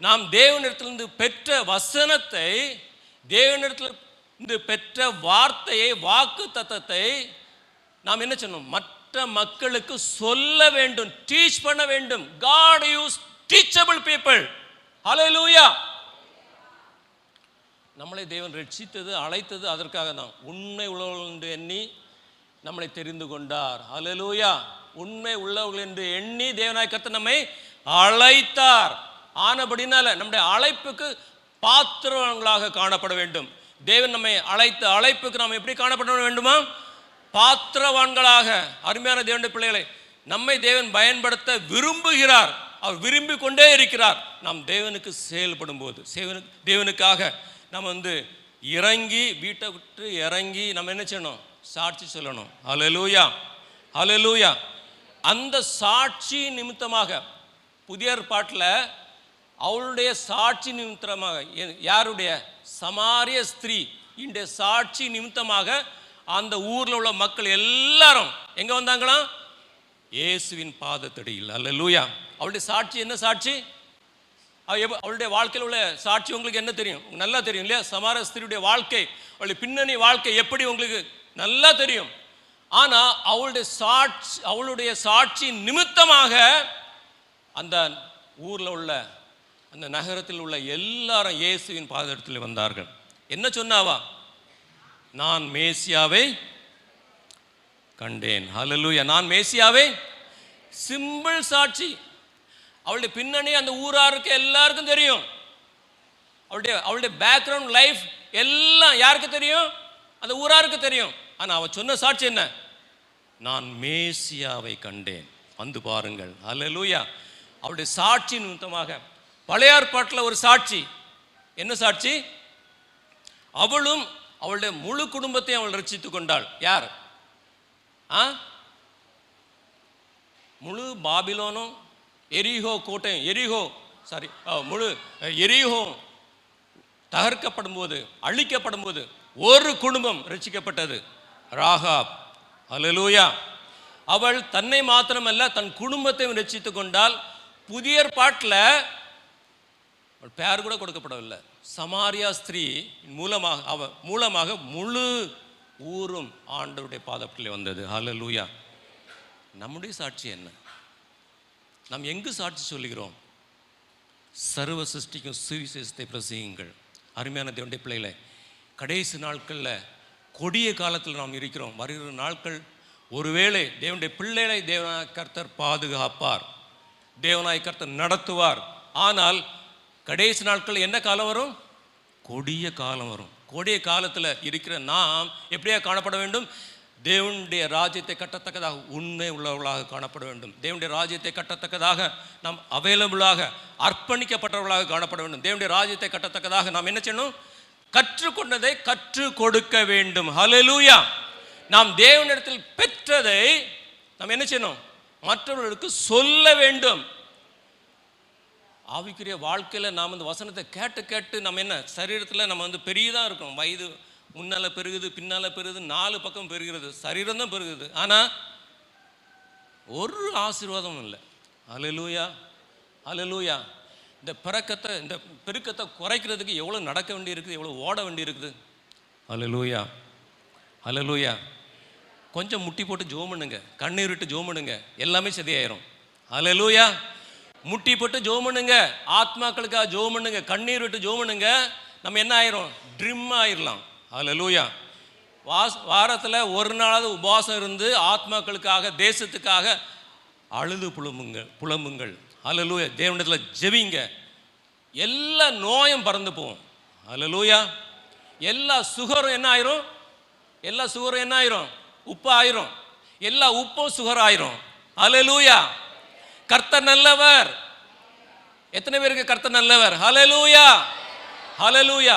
நாம் தேவனிடத்திலிருந்து பெற்ற வசனத்தை, தேவனிடத்திலிருந்து பெற்ற வார்த்தையை, வாக்கு தத்தத்தை நாம் என்ன செய்யணும்? மற்ற மக்களுக்கு சொல்ல வேண்டும், டீச் பண்ண வேண்டும். God use teachable people. ஹல்லேலூயா. நம்மளை தேவன் ரட்சித்தது, அழைத்தது அதற்காக தான். உண்மை உள்ளவர்கள் என்று எண்ணி நம்மளை தெரிந்து கொண்டார். ஹல்லேலூயா. உண்மை உள்ளவர்கள் என்று எண்ணி தேவனாய் கர்த்தர் நம்மை அழைத்தார். ஆனபடினால நம்முடைய அழைப்புக்கு பாத்திரங்களாக காணப்பட வேண்டும். தேவன் நம்மை அழைத்த அழைப்புக்கு நாம் எப்படி காணப்பட வேண்டுமா? பாத்திரவான்களாக. அருமையான தேவனுடைய பிள்ளைகளை, நம்மை தேவன் பயன்படுத்த விரும்புகிறார். அவர் விரும்பி கொண்டே இருக்கிறார். நாம் தேவனுக்கு செயல்படும் போது, தேவனுக்காக நம்ம இறங்கி, வீட்டை விட்டு இறங்கி நம்ம என்ன செய்யணும்? சாட்சி சொல்லணும். ஹல்லேலூயா. ஹல்லேலூயா. அந்த சாட்சி நிமித்தமாக புதிய ஏற்பாட்டில் அவளுடைய சாட்சி நிமித்தமாக, யாருடைய? சமாரிய ஸ்திரீ இந்த சாட்சி நிமித்தமாக அந்த ஊரில் உள்ள மக்கள் எல்லாரும் எங்கே வந்தாங்களாம்? இயேசுவின் பாதத்தடியில். ஹல்லேலூயா. அவளுடைய சாட்சி என்ன சாட்சி? அவளுடைய வாழ்க்கையில் உள்ள சாட்சி உங்களுக்கு என்ன தெரியும்? நல்லா தெரியும் இல்லையா? சமாரிய ஸ்திரீயுடைய வாழ்க்கை, அவளுடைய பின்னணி வாழ்க்கை எப்படி உங்களுக்கு நல்லா தெரியும். ஆனால் அவளுடைய சாட்சி நிமித்தமாக அந்த ஊரில் உள்ள, அந்த நகரத்தில் உள்ள எல்லாரும் இயேசுவின் பாதத்தில் வந்தார்கள். என்ன சொன்னாவா? நான் மேசியாவை கண்டேன். ஹல்லேலூயா. நான் மேசியாவை. சிம்பிள் சாட்சி. அவளுடைய பின்னணி அந்த ஊராருக்கு எல்லாருக்கும் தெரியும். அவளுடைய பேக்ரவுண்ட் லைஃப் எல்லாம் யாருக்கு தெரியும்? அந்த ஊராருக்கு தெரியும். ஆனால் அவள் சொன்ன சாட்சி என்ன? நான் மேசியாவை கண்டேன், வந்து பாருங்கள். ஹல்லேலூயா. அவளுடைய சாட்சி நிமித்தமாக பழைய ஏற்பாட்டில் ஒரு சாட்சி. என்ன சாட்சி? அவளும் அவளுடைய முழு குடும்பத்தையும் அவள் ரட்சித்து கொண்டாள். யார்? முழு பாபிலோனும், எரிகோ கோட்டையும், முழு எரிகோ தகர்க்கப்படும் போது, அழிக்கப்படும் போது ஒரு குடும்பம் ரட்சிக்கப்பட்டது, ராகாப். ஹல்லேலூயா. அவள் தன்னை மாத்திரமல்ல தன் குடும்பத்தையும் ரட்சித்து கொண்டால். புதிய ஏற்பாட்டில் பெயர் கூட கொடுக்கப்படவில்லை. சமாரியா ஸ்திரீ மூலமாக முழு ஊரும் ஆண்டவருடைய பாதத்தில் வந்தது. ஹல்லேலூயா. நம்முடைய சாட்சி என்ன? நாம் எங்கு சாட்சி சொல்லுகிறோம்? சர்வ சிருஷ்டிக்கும் சுவிசேஷத்தை பிரசங்கியுங்கள். அருமையான தேவனுடைய பிள்ளைகளை, கடைசி நாட்களில் கொடிய காலத்தில் நாம் இருக்கிறோம். வருகிற நாட்கள் ஒருவேளை தேவனுடைய பிள்ளைகளை தேவனாய் கர்த்தர் பாதுகாப்பார், தேவனாய் கர்த்தர் நடத்துவார். ஆனால் கடைசி நாட்கள் என்ன காலம் வரும்? கொடிய காலம் வரும். கொடிய காலத்தில் இருக்கிற நாம் எப்படியா காணப்பட வேண்டும்? தேவனுடைய ராஜ்யத்தை கட்டத்தக்கதாக உண்மை உள்ளவர்களாக காணப்பட வேண்டும். தேவனுடைய ராஜ்யத்தை கட்டத்தக்கதாக நாம் அவைலபிளாக, அர்ப்பணிக்கப்பட்டவர்களாக காணப்பட வேண்டும். தேவனுடைய ராஜ்யத்தை கட்டத்தக்கதாக நாம் என்ன செய்யணும்? கற்றுக்கொண்டதை கற்றுக் கொடுக்க வேண்டும். ஹல்லேலூயா. நாம் தேவனிடத்தில் பெற்றதை நாம் என்ன செய்யணும்? மற்றவர்களுக்கு சொல்ல வேண்டும். ஆவிக்குரிய வாழ்க்கையில் நாம் இந்த வசனத்தை கேட்டு நம்ம என்ன சரீரத்தில் நம்ம பெரியதாக இருக்கும். வயது முன்னால் பெருகுது, பின்னால் பெருகுது, 4 பக்கம் பெருகிறது, சரீரம் தான் பெருகுது. ஆனால் ஒரு ஆசீர்வாதமும் இல்லை. ஹல்லேலூயா. ஹல்லேலூயா. இந்த பெருக்கத்தை குறைக்கிறதுக்கு எவ்வளோ நடக்க வேண்டி இருக்குது, எவ்வளோ ஓட வேண்டி இருக்குது. ஹல்லேலூயா. ஹல்லேலூயா. கொஞ்சம் முட்டி போட்டு ஜோம் பண்ணுங்க, கண்ணீர் விட்டு ஜோம் பண்ணுங்க, எல்லாமே சரியாயிரும். ஹல்லேலூயா. முட்டி போட்டு ஜோம் பண்ணுங்க, ஆத்மாக்களுக்காக ஜோம் பண்ணுங்க, கண்ணீர் விட்டு ஜோம் பண்ணுங்க, நம்ம என்ன ஆயிரும்? ட்ரிம் ஆயிடலாம். ஹல்லேலூயா. வாரத்தில் ஒரு நாளாவது உபவாசம் இருந்து ஆத்மாக்களுக்காக தேசத்துக்காக அழுது புலம்புங்கள். ஹல்லேலூயா. தேவனிடத்தில் ஜெபிங்க. எல்லா நோயும் பறந்து போகும். ஹல்லேலூயா. எல்லா சுகரும் என்ன ஆயிரும்? எல்லா சுகரும் என்ன ஆயிரும்? உப்பு ஆயிரும். எல்லா உப்பும் சுகர் ஆயிரும். ஹல்லேலூயா. கர்த்தர் நல்லவர். எத்தனை பேருக்கு கர்த்தர் நல்லவர்? ஹல்லேலூயா. ஹல்லேலூயா.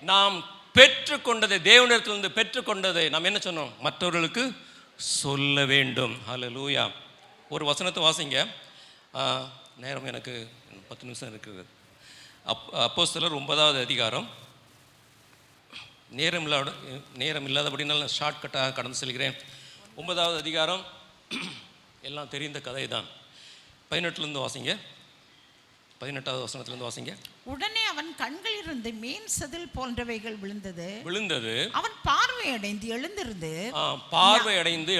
நாம் பெற்றுக்கொண்டதை, தேவனிடத்திலிருந்து பெற்றுக்கொண்டதை நாம் என்ன சொன்னோம்? மற்றவர்களுக்கு சொல்ல வேண்டும். ஹல்லேலூயா. ஒரு வசனத்தை வாசிங்க. நேரம் எனக்கு 10 நிமிஷம் இருக்கிறது. அப்போஸ்தலர் 9வது அதிகாரம். நேரம் இல்லாதபடினால நான் ஷார்ட்கட்டாக கடந்து செல்கிறேன். 9வது அதிகாரம் எல்லாம் தெரிந்த கதை தான். 18லேருந்து வாசிங்க. 18வது வசனத்திலிருந்து வாசிங்க. உடனே அவன் கண்களிலிருந்து மீன் செதில் போன்றவைகள் விழுந்தது. அவன் பார்வையடைந்து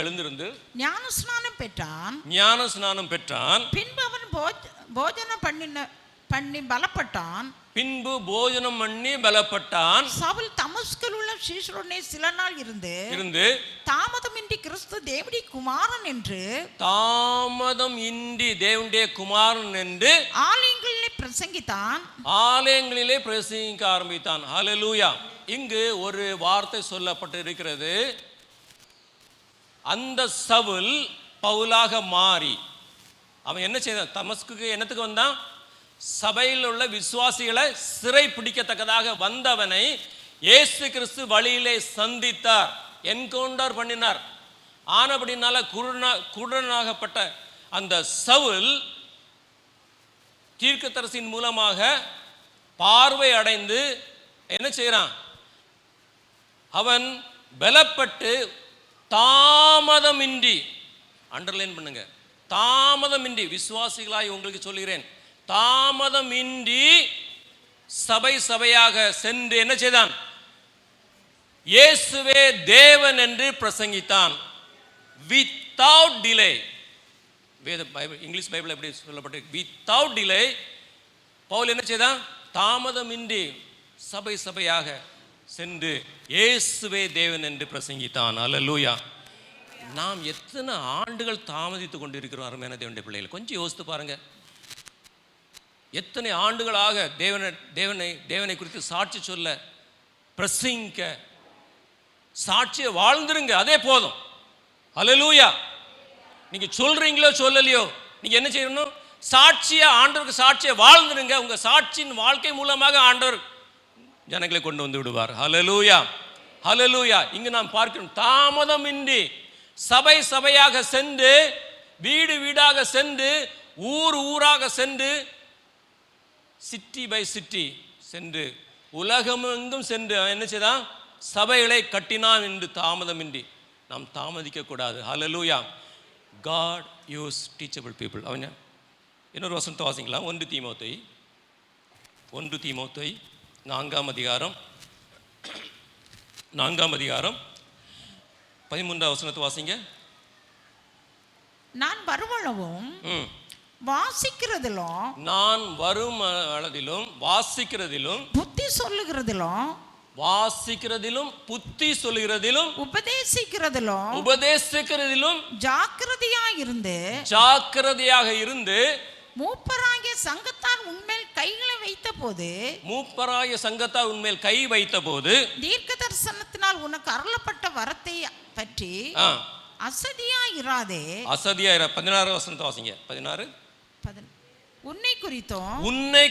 எழுந்திருந்து ஞானஸ்நானம் பெற்றான். பின்பு அவன் போஜனம் பண்ணி பலப்பட்டான். சவுல் தமஸ்கில் உள்ள சீஷருடனே சில நாள் இருந்து தாமதமின்றி கிறிஸ்து தேவனுடைய குமாரன் என்று ஆலயங்களிலே பிரசங்கிக்க ஆரம்பித்தான். ஹல்லேலூயா. இங்கு ஒரு வார்த்தை சொல்லப்பட்டு இருக்கிறது. அந்த சவுல் பவுலாக மாறி அவன் என்ன செய்தான்? தமஸ்குக்கு என்னத்துக்கு வந்தான்? சபையில் உள்ள விசுவாசிகளை சிறை பிடிக்கத்தக்கதாக வந்தவனை இயேசு கிறிஸ்து வழியிலே சந்தித்தார், என்கவுண்டர் பண்ணினார். ஆனபடினால குருடனாகப்பட்ட அந்த சவுல் தீர்க்கதரிசியின் மூலமாக பார்வை அடைந்து என்ன செய்கிறான்? அவன் பலப்பட்டு தாமதமின்றி, அண்டர்லைன் பண்ணுங்க, தாமதமின்றி, விசுவாசிகளாய் உங்களுக்கு சொல்கிறேன், தாமதமின்றி சபையாக சென்று என்ன செய்தான்? இயேசுவே தேவன் என்று பிரசங்கித்தான். Without delay. இங்கிலீஷ் பைபிள் எப்படி சொல்லப்பட்டிருக்கு? Without delay. பவுல் என்ன செய்தான்? தாமதமின்றி சபையாக சென்று இயேசுவே தேவன் என்று பிரசங்கித்தான். அல்லேலூயா. நாம் எத்தனை ஆண்டுகள் தாமதித்து கொண்டிருக்கிறோம் அருமையான தேவனுடைய பிள்ளைகள். கொஞ்சம் யோசித்து பாருங்க. எத்தனை ஆண்டுகளாக தேவனை குறித்து சாட்சி சொல்ல, பிரசங்கிக்க, சாட்சியை வாழ்ந்துருங்க, அதே போதும். அல்லேலூயா. நீங்க சொல்றீங்களோ சொல்லலையோ, நீங்க என்ன செய்யணும்? சாட்சியை, ஆண்டவருக்கு சாட்சியை வாழ்ந்துருங்க. உங்க சாட்சியின் வாழ்க்கை மூலமாக ஆண்டவர் ஜனங்களை கொண்டு வந்து விடுவார். ஹல்லேலூயா. ஹல்லேலூயா. இங்கு நாம் பார்க்கிறோம், தாமதமின்றி சபையாக சென்று, வீடு வீடாக சென்று, ஊராக சென்று, சிட்டி பை சிட்டி சென்று, உலகமெங்கும் சென்று என்ன செய்தான்? சபைகளை கட்டினான் என்று தாமதமின்றி. நாம் தாமதிக்க கூடாது. ஹல்லேலூயா. God use teachable people. அவன் இன்னொரு வசனத்தை வாசிக்கலாம். 1 தீமோத்தேயு 4ஆம் அதிகாரம் 13ஆம் வசனத்தை வாசிங்க. நான் வருமளவும் வாசிக்கிறதிலும், நான் வரும் அளவிலும் வாசிக்கிறதிலும், புத்தி சொல்லுகிறதிலும், உபதேசிக்கிறதிலும் ஜாக்கிரதையாக இருந்து மூப்பராகிய சங்கத்தார் உன்மேல் கை வைத்த போது தீர்க்க தரிசனத்தினால் உனக்கு அருளப்பட்ட வரத்தை பற்றி அசதியாயிராதே. 16 வசனத்தை வாசிங்க. 16. உன்னை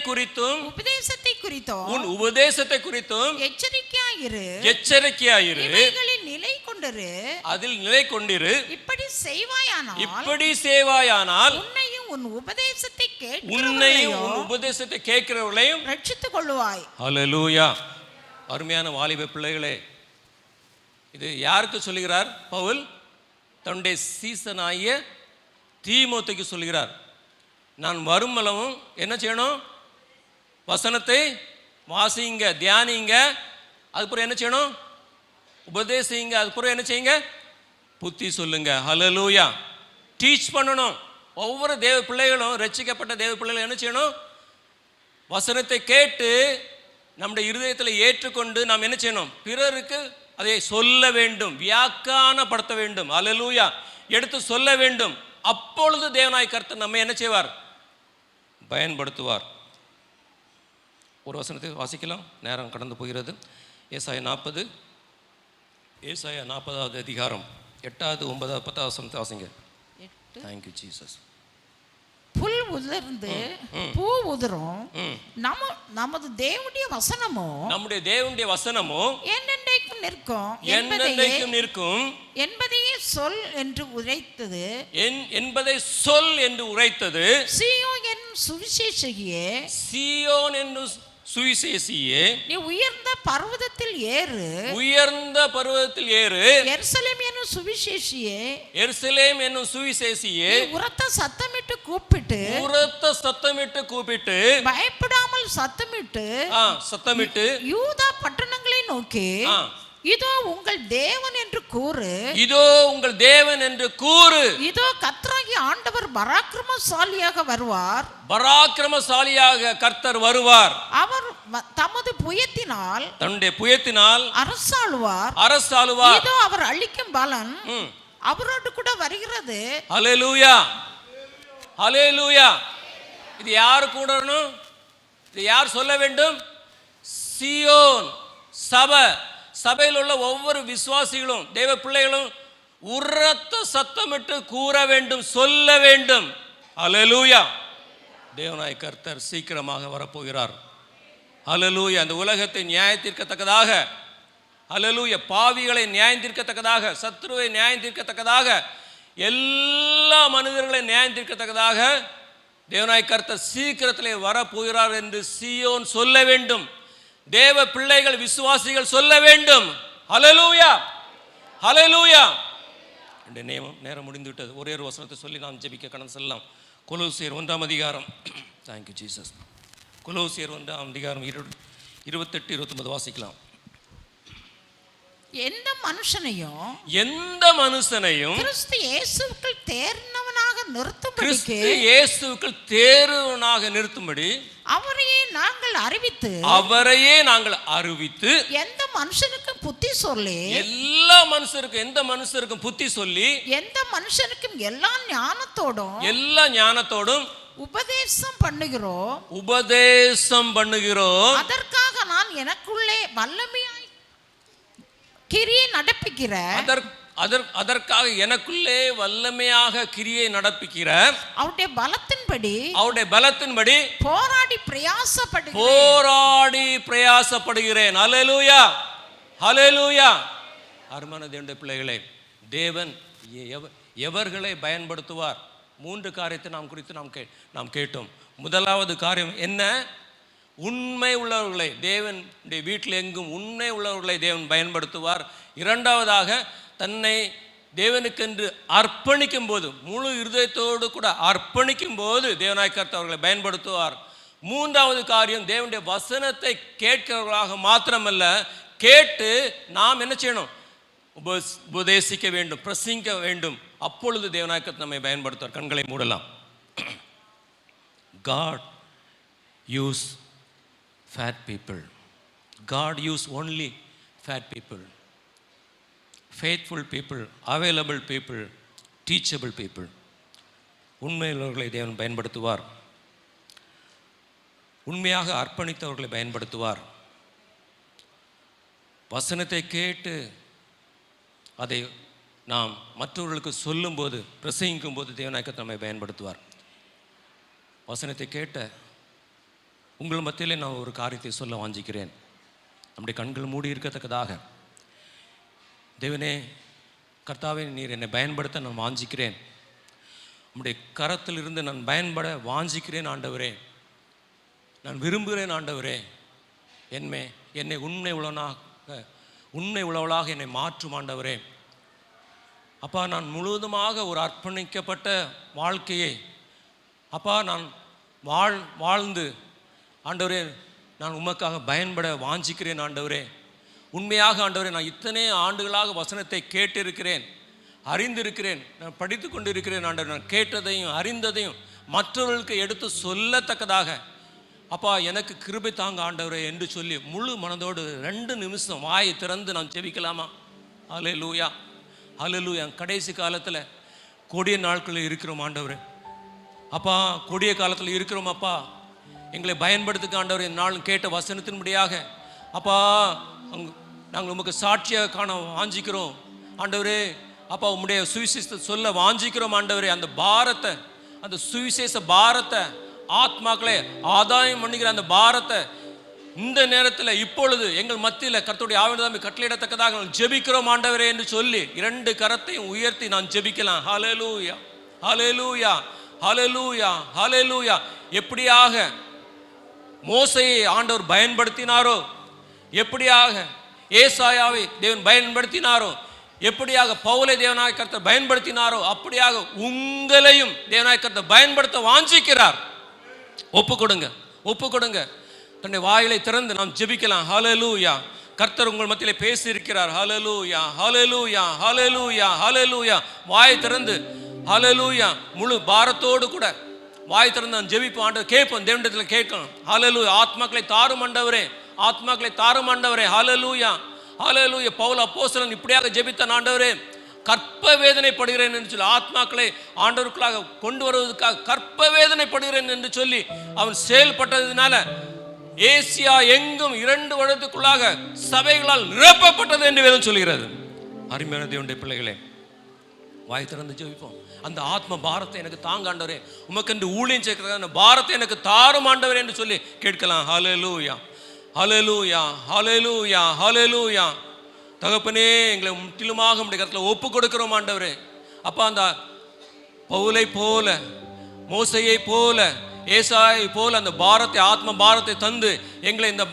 குறித்தும் உபதேசத்தை குறித்தும் எச்சரிக்கையாயிரு. அதில் நிலை கொண்டிரு. இப்படி செய்வாயானால் உன்னையும் உன் உபதேசத்தை கேட்கிறவர்களையும் ரட்சித்துக் கொள்ளுவாய். ஹல்லேலூயா. அருமையான வாலிப பிள்ளைகளே, இது யாருக்கு சொல்லுகிறார்? பவுல் தன்னுடைய சீசனாகிய தீமோத்தேயுக்கு சொல்லுகிறார். நான் வருமளவும் என்ன செய்யணும்? வசனத்தை வாசிங்க, தியானிங்க. அதுக்கப்புறம் என்ன செய்யணும்? உபதேசிங்க. அதுக்கப்புறம் என்ன செய்யுங்க? புத்தி சொல்லுங்க. ஹல்லேலூயா. டீச் பண்ணணும். ஒவ்வொரு தேவ பிள்ளைகளும், ரட்சிக்கப்பட்ட தேவ பிள்ளைகளும் என்ன செய்யணும்? வசனத்தை கேட்டு நம்முடைய இருதயத்தில் ஏற்றுக்கொண்டு நாம் என்ன செய்யணும்? பிறருக்கு அதை சொல்ல வேண்டும், வியாக்கியானப்படுத்த வேண்டும். அல்லேலூயா, எடுத்து சொல்ல வேண்டும். அப்பொழுது தேவனாய் கர்த்தர் நம்மை என்ன செய்வார்? பயன்படுத்துவார். ஒரு வசனத்தை வாசிக்கலாம், நேரம் கடந்து போகிறது. ஏசாயா 40, ஏசாயா 40வது அதிகாரம் 8வது 9வது 10வது வசனத்தை வாசிங்க. Thank you Jesus. புல் உதிர்ந்து பூ உதிரும், நமது தேவனுடைய வசனமோ, நம்முடைய தேவனுடைய வசனமோ என்னென்றைக்கும் நிற்கும் என்னென்றைக்கும் நிற்கும் என்பதையே சொல் என்று உரைத்தது, என்பதை சொல் என்று உரைத்தது. சீயோன் என்னும் சுவிசேஷியே, சீயோன் என்னும் சுவிசேஷியே, நீ உயர்ந்த பர்வதத்தில் ஏறு, உயர்ந்த பர்வதத்தில் ஏறு. எருசலேம் என்னும் சுவிசேஷியே, எருசலேம் என்னும் சுவிசேஷியே, உரத்த சத்தமிட்டு கூப்பிட்டு, உரத்த சத்தமிட்டு கூப்பிட்டு, பயப்படாமல் சத்தமிட்டு யூதா பட்டணங்களை நோக்கி, இதோ உங்கள் தேவன் என்று கூறு, இதோ உங்கள் தேவன் என்று கூறு. இதோ கர்த்தராகிய ஆண்டவர் பராக்கிரமசாலியாக வருவார், பராக்கிரமசாலியாக கர்த்தர் வருவார். அவர் தமது புயத்தினால், தன்னுடைய புயத்தினால் அரசாளுவார். இதோ அவர் அளிக்கும் பலன் அவரோடு கூட வருகிறது. ஹல்லேலூயா, ஹல்லேலூயா. இது யாரு கூடணும்? இது யார் சொல்ல வேண்டும்? சீயோன் சபை. சபையில் உள்ள ஒவ்வொரு விசுவாசிகளும் தேவ பிள்ளைகளும் உரத்த சத்தமிட்டு கூற வேண்டும், சொல்ல வேண்டும். ஹல்லேலூயா. தேவனாய் கர்த்தர் சீக்கிரமாக வரப்போகிறார். ஹல்லேலூயா. அந்த உலகத்தை நியாயத்தீர்க்கத்தக்கதாக, ஹல்லேலூயா, பாவிகளை நியாயத்தீர்க்கத்தக்கதாக, சத்துருவை நியாயத்தீர்க்கத்தக்கதாக, எல்லா மனிதர்களை நியாயத்தீர்க்கத்தக்கதாக தேவனாய் கர்த்தர் சீக்கிரத்திலே வரப்போகிறார் என்று சீயோன் சொல்ல வேண்டும். தேவ பிள்ளைகள் விசுவாசிகள் சொல்ல வேண்டும். ஹல்லேலூயா, ஹல்லேலூயா. இந்த நேரம் முடிந்து விட்டது. ஒரே ஒரு வசனத்தை சொல்லி நாம் ஜெபிக்க கடந்து செல்லலாம். கொலோசியர் 1ஆம் அதிகாரம். Thank you Jesus. கொலோசியர் 1ஆம் அதிகாரம் 28, 29 வாசிக்கலாம். எந்த மனுஷனையும் கிறிஸ்து இயேசுவுக்குள் தேர்ந்தவனாக நிறுத்தும்படி அவரையே நாங்கள் அறிவித்து எந்த மனுஷனுக்கும் புத்தி சொல்லி, எந்த மனுஷருக்கும் புத்தி சொல்லி, எந்த மனுஷனுக்கும் எல்லா ஞானத்தோடும் உபதேசம் பண்ணுகிறோம். அதற்காக நான் எனக்குள்ளே வல்லமையாய் கிரியை நடப்பிக்கிற, அதற்காக எனக்குள்ளே வல்லமையாக கிரியை நடப்பிக்கிற அவருடைய பலத்தின்படி போராடி பிரயாசப்படுகிறேன். ஹல்லேலூயா, ஹல்லேலூயா. அருமையான தேவனுடைய பிள்ளைகளே, தேவன் எவர்களை பயன்படுத்துவார்? 3 காரியத்தை நாம் குறித்து நாம் கேட்டோம். முதலாவது காரியம் என்ன? உண்மை உள்ளவர்களை, தேவனுடைய வீட்டில் எங்கும் உண்மை உள்ளவர்களை தேவன் பயன்படுத்துவார். இரண்டாவதாக, தன்னை தேவனுக்கென்று அர்ப்பணிக்கும் போது, முழு இருதயத்தோடு கூட அர்ப்பணிக்கும் போது தேவனாய் கர்த்தர் அவர்களை பயன்படுத்துவார். மூன்றாவது காரியம், தேவனுடைய வசனத்தை கேட்கிறவர்களாக மாத்திரமல்ல, கேட்டு நாம் என்ன செய்யணும்? உபதேசிக்க வேண்டும், பிரசங்கிக்க வேண்டும். அப்பொழுது தேவனாய் கர்த்தர் நம்மை பயன்படுத்துவார். கண்களை மூடலாம். God use fat people. God use only fat people. Faithful people, available people, teachable people. உண்மையுள்ளவர்களை தேவன் பயன்படுத்துவார். உண்மையாக அர்ப்பணித்தவர்களை பயன்படுத்துவார். வசனத்தை கேட்டு அதை நாம் மற்றவர்களுக்கு சொல்லும்போது, பிரசங்கிக்கும் போது தேவனாய் கர்த்தர் நம்மை பயன்படுத்துவார். வசனத்தை கேட்ட உங்கள் மத்தியிலே நான் ஒரு காரியத்தை சொல்ல வாஞ்சிக்கிறேன். நம்முடைய கண்கள் மூடி இருக்கத்தக்கதாக, தேவனே கர்த்தாவே, நீர் என்னை பயன்படுத்த நான் வாஞ்சிக்கிறேன். உம்முடைய கரத்தில் இருந்து நான் பயன்பட வாஞ்சிக்கிறேன் ஆண்டவரே. நான் விரும்புகிறேன் ஆண்டவரே. என்னை உண்மை உள்ளவளாக என்னை மாற்றும் ஆண்டவரே. அப்பா, நான் முழுவதுமாக ஒரு அர்ப்பணிக்கப்பட்ட வாழ்க்கையை அப்பா நான் வாழ்ந்து ஆண்டவரே, நான் உமக்காக பயன்பட வாஞ்சிக்கிறேன் ஆண்டவரே. உண்மையாக ஆண்டவரே, நான் இத்தனை ஆண்டுகளாக வசனத்தை கேட்டிருக்கிறேன், அறிந்திருக்கிறேன், நான் படித்து கொண்டிருக்கிறேன் ஆண்டவரே. நான் கேட்டதையும் அறிந்ததையும் மற்றவர்களுக்கு எடுத்து சொல்லத்தக்கதாக அப்பா எனக்கு கிருபை தாங்க ஆண்டவரே என்று சொல்லி முழு மனதோடு 2 நிமிஷம் வாயை திறந்து நாம் ஜெபிக்கலாமா? ஹல்லேலூயா, ஹல்லேலூயா. கடைசி காலத்தில் கொடிய நாட்களில் இருக்கிறோம் ஆண்டவரே. அப்பா கொடிய காலத்தில் இருக்கிறோம் அப்பா, எங்களை பயன்படுத்துக்க ஆண்டவரே. நாளும் கேட்ட வசனத்தின்படியாக அப்பா நாங்கள் உமக்கு சாட்சியாக காண வாஞ்சிக்கிறோம் ஆண்டவரே. அப்பா உம்முடைய சுவிசேஷத்தை சொல்ல வாஞ்சிக்கிறோம் ஆண்டவரே. அந்த பாரத்தை, அந்த சுவிசேஷ பாரத்தை, ஆத்மாக்களை ஆதாயம் பண்ணுகிற அந்த பாரத்தை இந்த நேரத்தில் இப்பொழுது எங்கள் மத்தியில் கர்த்தருடைய ஆவியானவர் கட்டளையிடத்தக்கதாக நாங்கள் ஜெபிக்கிறோம் ஆண்டவரே என்று சொல்லி 2 கரத்தையும் உயர்த்தி நான் ஜெபிக்கலாம். ஹல்லேலூயா, ஹல்லேலூயா, ஹல்லேலூயா, ஹல்லேலூயா. எப்படியாக மோசையை ஆண்டவர் பயன்படுத்தினாரோ, எப்படியாக ஏசாயாவை தேவன் பயன்படுத்தினாரோ, எப்படியாக பவுலை தேவனாய கர்த்தர் பயன்படுத்தினாரோ, அப்படியாக உங்களையும் தேவனாய கர்த்தர் பயன்படுத்த வாஞ்சிக்கிறார். ஒப்பு கொடுங்க, ஒப்பு கொடுங்க. தன்னுடைய வாயிலை திறந்து நாம் ஜெபிக்கலாம். ஹல்லேலூயா. கர்த்தர் உங்கள் மத்தியிலே பேசி இருக்கிறார். ஹல்லேலூயா, ஹல்லேலூயா, ஹல்லேலூயா, ஹல்லேலூயா. வாய் திறந்து ஹல்லேலூயா முழு பாரத்தோடு கூட வாய் திறந்து நான் ஜெபிப்போம். ஆண்டவர் கேட்போம், தேவனிடத்தில் கேட்கணும். ஹல்லேலூயா. ஆத்மாக்களை தாரும் ஆண்டவரே, ஆத்மாக்களை தாரும் ஆண்டவரே. ஹல்லேலூயா, ஹல்லேலூயா. பவுல் அப்போஸ்தலன் இப்படியாக ஜெபித்தான். ஆண்டவரே கற்ப வேதனைப்படுகிறேன் என்று சொல்லி ஆத்மாக்களை ஆண்டவருக்குள்ளாக கொண்டு வருவதற்காக கற்ப வேதனைப்படுகிறேன் என்று சொல்லி அவன் செயல்பட்டதுனால ஏசியா எங்கும் 2 வருடத்துக்குள்ளாக சபைகளால் நிரப்பப்பட்டது என்று வேதம் சொல்கிறது. அருமையான தேவனுடைய பிள்ளைகளே, வாய் திறந்து ஜெபிப்போம். அந்த ஆத்ம பாரத்தை எனக்கு தாங்க ஆண்டவரே, உமக்கென்று ஊழியம் செய்கிறதா அந்த பாரத்தை எனக்கு தாரும் ஆண்டவரே என்று சொல்லி கேட்கலாம். ஹல்லேலூயா, ஹல்லேலூயா, ஹல்லேலூயா, ஹல்லேலூயா. தகப்பனே எங்களை முற்றிலுமாக உம்முடைய கரத்தில் ஒப்பு கொடுக்கிறோம் ஆண்டவரே. அப்பா அந்த பவுலை போல, மோசையை போல, ஏசாயை போல அந்த பாரத்தை, ஆத்ம பாரத்தை தந்து எங்களை இந்த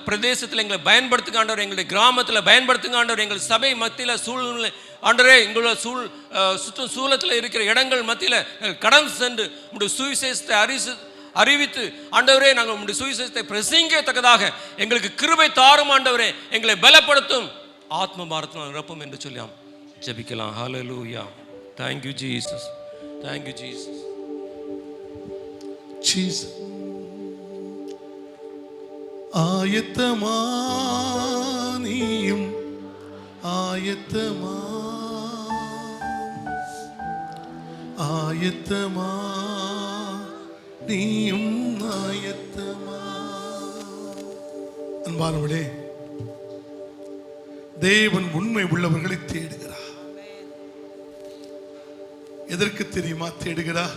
பிரதேசத்தில் எங்களை பயன்படுத்துங்க ஆண்டவரே. எங்களுடைய கிராமத்தில் பயன்படுத்துங்க ஆண்டவரே. எங்கள் சபை மத்தியில் சூழ்நிலை ஆண்டவரே, எங்களோட சுற்றும் சூழத்தில் இருக்கிற இடங்கள் மத்தியில் கடந்து சென்று உங்களுடைய சுவிசேஷத்தை அறிவித்து ஆண்டவரே நாங்கள் உங்களுடைய சுவிசேஷத்தை பிரசங்கிக்கத்தக்கதாக எங்களுக்கு கிருபை தாரும் ஆண்டவரே. எங்களை பலப்படுத்தும், ஆத்ம பாரத்தினால் நிரப்பும் என்று சொல்லி ஜெபிக்கலாம். ஹல்லேலூயா. Thank you Jesus, thank you Jesus. Jesus. ஆயத்தமா நீயும் ஆயத்தமா, ஆயத்தமா நீயும் ஆயத்தமா. அன்பானவர்களே, தேவன் உண்மை உள்ளவர்களை தேடுகிறார். எதற்கு தெரியுமா தேடுகிறார்?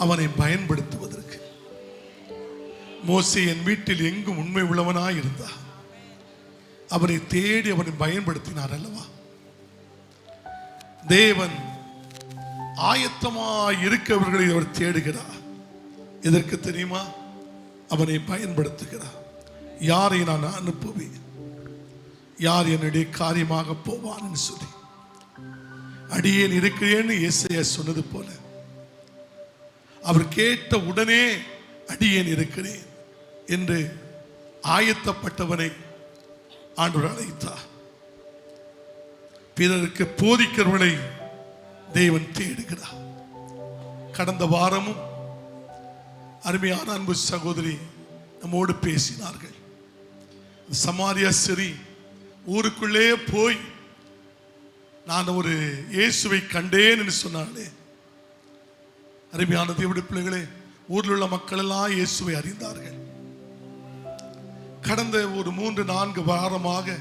அவனை பயன்படுத்துவதற்கு. மோசே என் வீட்டில் எங்கும் உண்மை உள்ளவனாய் இருந்தார். அவனை தேடி அவனை பயன்படுத்தினார் அல்லவா? தேவன் ஆயத்தமாய் இருக்கவர்களை அவர் தேடுகிறார். எதற்கு தெரியுமா? அவனை பயன்படுத்துகிறார். யாரை நான் அனுப்புவேன், யார் என்னுடைய காரியமாக போவான்னு சொல்லி அடியேன் இருக்கிறேன்னு ஏசாயா சொன்னது போல அவர் கேட்ட உடனே அடியேன் இருக்கிறேன் என்று ஆயத்தப்பட்டவனை ஆண்டவர் அழைத்தார். பிறருக்கு போதிக்கிறவர்களை தேவன் தேடுகிறார். கடந்த வாரமும் அருமையான அன்பு சகோதரி நம்மோடு பேசினார்கள். சமாரியா ஸ்திரீ ஊருக்குள்ளே போய் நான் ஒரு இயேசுவை கண்டேன் என்று சொன்னாலே. அருமையான தேவனுடைய பிள்ளைகளே, ஊரில் உள்ள மக்கள் எல்லாம் இயேசுவை அறிந்தார்கள். கடந்த ஒரு 3-4 வாரமாக,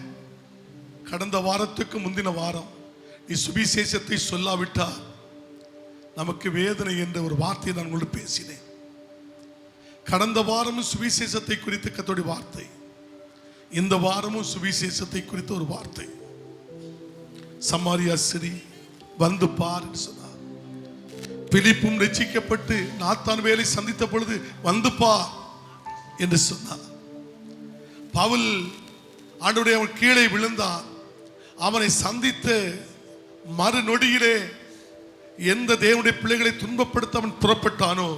கடந்த வாரத்துக்கு முந்தின வாரம் நீ சுவிசேஷத்தை சொல்லாவிட்டால் நமக்கு வேதனை என்ற ஒரு வார்த்தையை நான் உங்களோடு பேசினேன். கடந்த வாரமும் சுவிசேஷத்தை குறித்து கர்த்தருடைய வார்த்தை, இந்த வாரமும் சுவிசேஷத்தை குறித்த ஒரு வார்த்தை. சமாரியா ஸ்திரீ வந்து பார் என்று சொன்னார். பிலிப்பும் ரட்சிக்கப்பட்டு நாத்தான்வேலை சந்தித்த பொழுது வந்து பார் என்று சொன்னார். பவுல் ஆண்டவருடைய அவன் கீழே விழுந்தான். அவனை சந்தித்த மறுநொடியிலே எந்த தேவனுடைய பிள்ளைகளை துன்பப்படுத்த அவன் புறப்பட்டானோ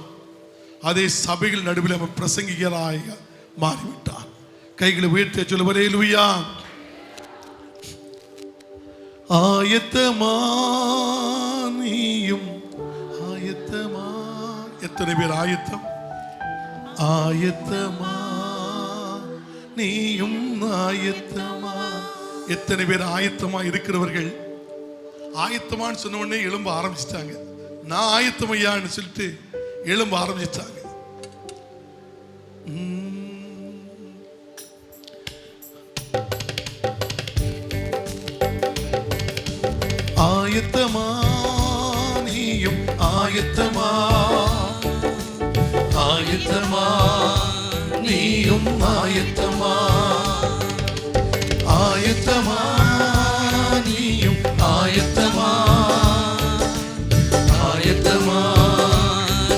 அதே சபைகள் நடுவில் அவன் பிரசங்கிகராய் மாறிவிட்டான். கைகளை உயர்த்தி சொல்லுவரே ஹல்லேலூயா. ஆயத்தமா நீயும் ஆயத்தமா. எத்தனை பேர் ஆயத்தம்? ஆயத்தமா, நீயும் ஆயத்தமா. எத்தனை பேர் ஆயத்தமா இருக்கிறவர்கள்? ஆயத்தமான்னு சொன்ன உடனே எழும்ப ஆரம்பிச்சிட்டாங்க. நான் ஆயத்தமையான்னு சொல்லிட்டு எழும்ப ஆரம்பிச்சிட்டாங்க. ஆயத்தமா, நீயும் ஆயத்தமா, ஆயத்தமா, நீயும் ஆயத்தமா, ஆயத்தமா, நீயும் ஆயத்தமா, ஆயத்தமா,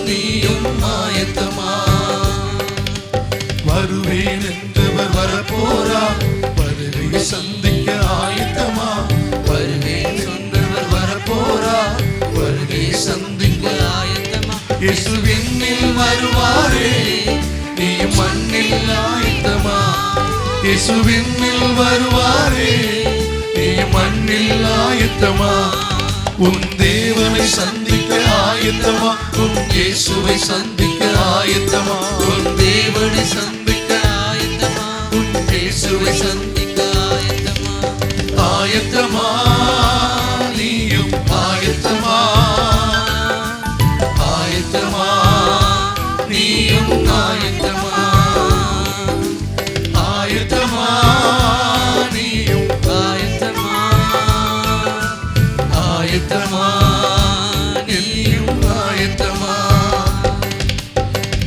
நீயும் ஆயத்தமா. வருவேன் என்றவர் வரப்போரா, வருகை சந்திக்க ஆயத்தமா, வருவேன் என்றவர் வரப்போரா, வருகை சந்திக்க ஆயத்தமா. இயேசுவின்னில் வருவாரே, நீ மண்ணில் ஆயத்தமா, இயேசுவின்னில் வருவாரே, நீ மண்ணில் ஆயத்தமா. உன் தேவனை சந்திக்க ஆயத்தமா, உன் இயேசுவை சந்திக்க ஆயத்தமா, உன் தேவனை சந்திக்க ஆயத்தமா, உன் இயேசுவை சந்திக்க ஆயத்தமா. ஆயத்தமா, நீயும் ஆயத்தமா, ஆயத்தமா, நீயும் ஆயத்தமா, ஆயத்தமா, நீயும் ஆயத்தமா, ஆயத்தமா, நீயும் ஆயத்தமா.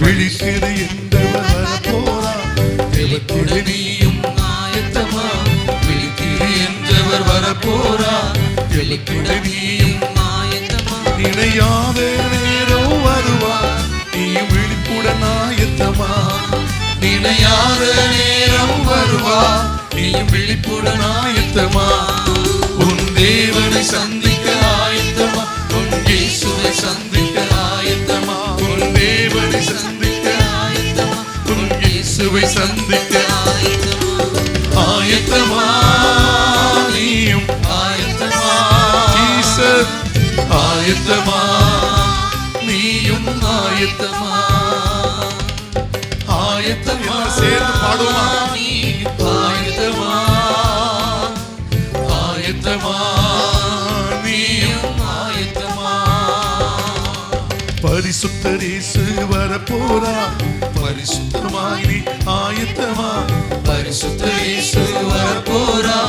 விழிக்கிறது என்றவர் வரப்போரா, தேவத்தோடு நீயும் ஆயத்தமா, விழிக்கிறது என்றவர் வரப்போரா, தேவத்தோடு நீயும் ஆயத்தமா. நினையாத நேரம் வருவார், நீயும் விழிப்புடன் ஆயத்தமா, நினையாத நேரம் வருவார், நீயும் விழிப்புடன் ஆயத்தமா. உன் தேவனை சந்திக்க ஆயத்தமா, உன் இயேசுவை சந்திக்க ஆயத்தமா, உன் தேவனை சந்திக்க ஆயத்தமா, உன் இயேசுவை சந்திக்க ஆயத்தமா. ஆயத்தமா, நீயும் ஆயத்தமா, ஜீசஸ் ஆயத்தமா, நீயும் ஆயத்தமா, ஆயத்தமா. சேர்ந்து பாடுமா, நீ ஆயத்தமா, ஆயத்தமா, நீயும் ஆயத்தமா. பரிசுத்தர் இயேசு வரப்போரா, பரிசுத்தமாய் நீ ஆயத்தமா, பரிசுத்தர் இயேசு வரப்போரா,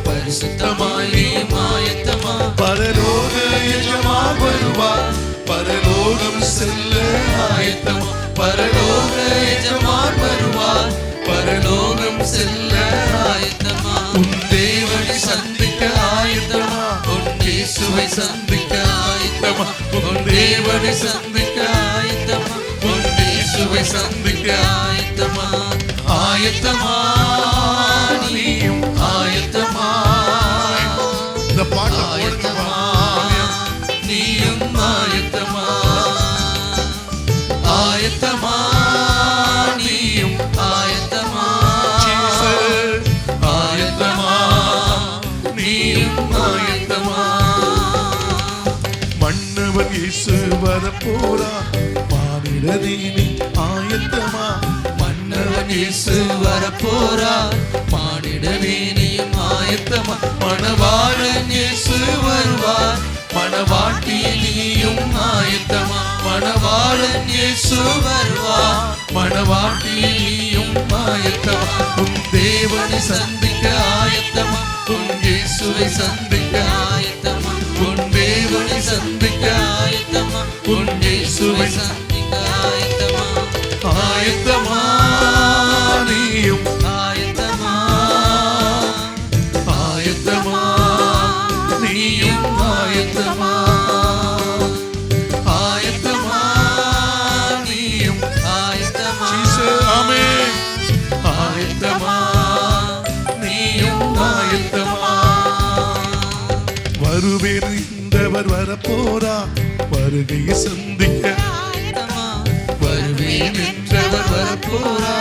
பரிசுத்தமாய் நீ ஆயத்தமா. பரலோக எஜமான் வருவார், பரலோகம் செல்ல ஆயத்தமா, பரலோக எஜமான் வருவார், பரலோகம் செல்ல ஆயத்தமா. உன் தேவனை சந்திக்க ஆயத்தமா, உன் இயேசுவை சந்திக்க ஆயத்தமா, உன் தேவனை சந்திக்க ஆயத்தமா, உன் இயேசுவை சந்திக்க ஆயத்தமா. ஆயத்தமா, நீயும் ஆயத்தமா. இந்த பாட்டை ஆயத்தமா, நீயும் ஆயத்தமா, ஆயத்தமா, நீயும் ஆயத்தமா, ஆயத்தமா, நீயும் ஆயத்தமா. மன்னவன் இயேசு வரப்போரா, மானிடனே ஆயத்தமா, மன்னவன் இயேசு வரப்போரா, மானிடனே ஆயத்தமா. மணவாளன் இயேசு வருவார், மணவாட்டி நீயும் ஆயத்தமா, மணவாளன் இயேசு வருவார், மணவாட்டி நீயும் ஆயத்தமா. உன் தேவனை சந்திக்க ஆயத்தமா, உன் இயேசுவை சந்திக்க ஆயத்தமா, உன் தேவனை சந்திக்க ஆயத்தமா, உன் இயேசுவை சந்திக்க ஆயத்தமா. ஆயத்தமா, நீயும் ஆயத்தமா, ஆயத்தமா, நீயும் ஆயத்தமா, ஆயத்தமா, நீயும் ஆயத்தமா. ஆமென். ஆயத்தமா, நீயும் ஆயத்தமா. வருவேன் என்றவர் வரப்போரா, வருகையை சந்திக்க ஆயத்தமா, வருவேன் என்றவர் வரப்போரா,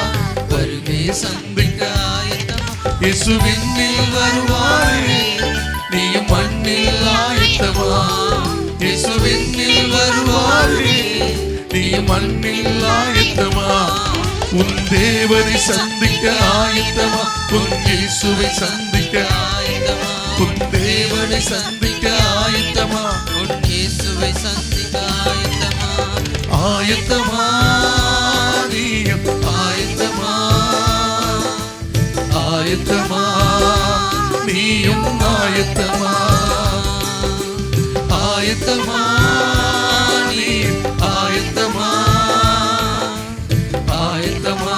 வருகையை சந்திக்க ஆயத்தமா. இயேசுவின்னில் வருவாரே, நீ மண்ணில் ஆயத்தமா, இயேசுவின்னில் வருவாரே, நீ மண்ணில் ஆயத்தமா? உன் தேவனை சந்திக்க ஆயத்தமா? உன் இயேசுவை சந்திக்க ஆயத்தமா? உன் தேவனை சந்திக்க ஆயத்தமா? உன் இயேசுவை சந்திக்க ஆயத்தமா? ஆயத்தமா? நீயும் ஆயத்தமா? ஆயத்தமா? நீயும் ஆயத்தமா? ஆயத்தமா? நீயும் ஆயத்தமா? ஆயத்தமா?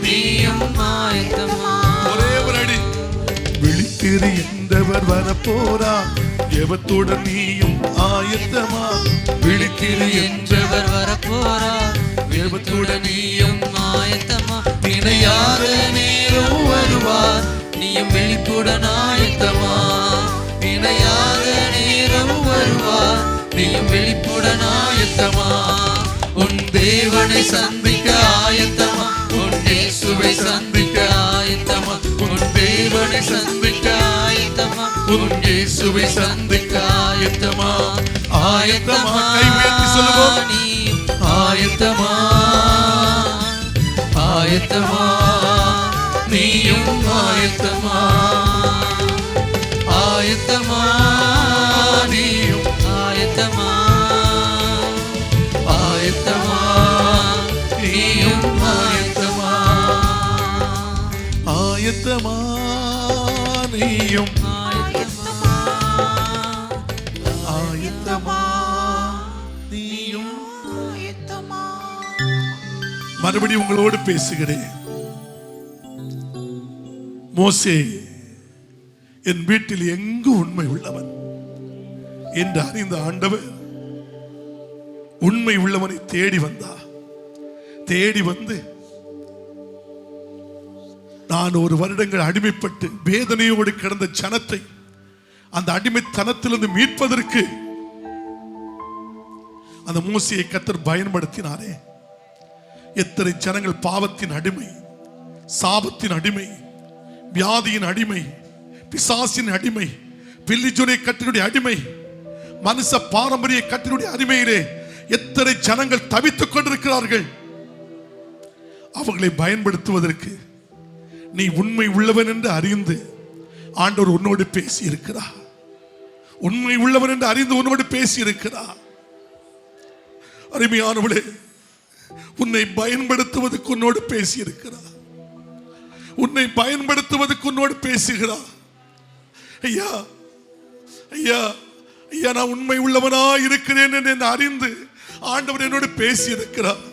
நீயும் ஆயத்தமா? ஒரே ஒரு அடி. விழித்திரு என்றவர் வரப்போரா, எவத்துடன் நீயும் ஆயத்தமா? விழித்திரு என்றவர் என்றவர் வரப்போறார், எவத்துடன் நீயும் ஆயத்தமா? இணையாத நேரம் வருவார், நீயும் விழிப்புடன் ஆயத்தமா? இணையாத நேரம் வருவார், நீயும் விழிப்புடன் ஆயத்தமா? உன் தேவனை சந்திக்க ஆயத்தமா? உன் இயேசுவை சந்திக்க ஆயத்தமா? உன் தேவனை சந்திக்க ஆயத்தமா? உன் இயேசுவை சந்திக்க ஆயத்தமா? ஆயத்தமா? கை உயர்த்தி சொல்லுவோம். நீயும் ஆயத்தமா? ஆயத்தமா? நீயும் ஆயத்தமா? ஆயத்தமா? நீயும் ஆயத்தமா? ஆயத்தமா? நீயும் ஆயத்தமா? ஆயத்தமா? நீயும் ஆயத்தமா? நீயும் மறுபடியும் உங்களோடு பேசுகிறேன். மோசே என் வீட்டில் எங்கு உண்மை உள்ளவன் என்று அறிந்த ஆண்டவர் உண்மை உள்ளவனை தேடி வந்தார். தேடி வந்து நான் ஒரு வருடங்கள் அடிமைப்பட்டு வேதனையோடு கிடந்த ஜனத்தை அந்த அடிமைத்தனத்திலிருந்து மீட்பதற்கு அந்த மோசையை கர்த்தர் பயன்படுத்தினாரே. எத்தனை ஜனங்கள் பாவத்தின் அடிமை, சாபத்தின் அடிமை, வியாதியின் அடிமை, பிசாசின் அடிமை, பில்லிஜுனை கட்டினுடைய அடிமை, மனுஷ பாரம்பரிய கட்டினுடைய அடிமையிலே எத்தனை ஜனங்கள் தவித்துக் கொண்டிருக்கிறார்கள். அவர்களை பயன்படுத்துவதற்கு நீ உண்மை உள்ளவன் என்று அறிந்து ஆண்டவர் உன்னோடு பேசி இருக்கிறார். உண்மை உள்ளவன் என்று அறிந்து உன்னோடு பேசி இருக்கிறார். அருமையானவளே, உன்னை பயன்படுத்துவதற்கு உன்னோடு பேசி இருக்கிறார். உன்னை பயன்படுத்துவதற்கு உன்னோடு பேசுகிறார். ஐயா ஐயா ஐயா, நான் உண்மை உள்ளவனா இருக்கிறேன் என்று அறிந்து ஆண்டவர் என்னோடு பேசி இருக்கிறார்.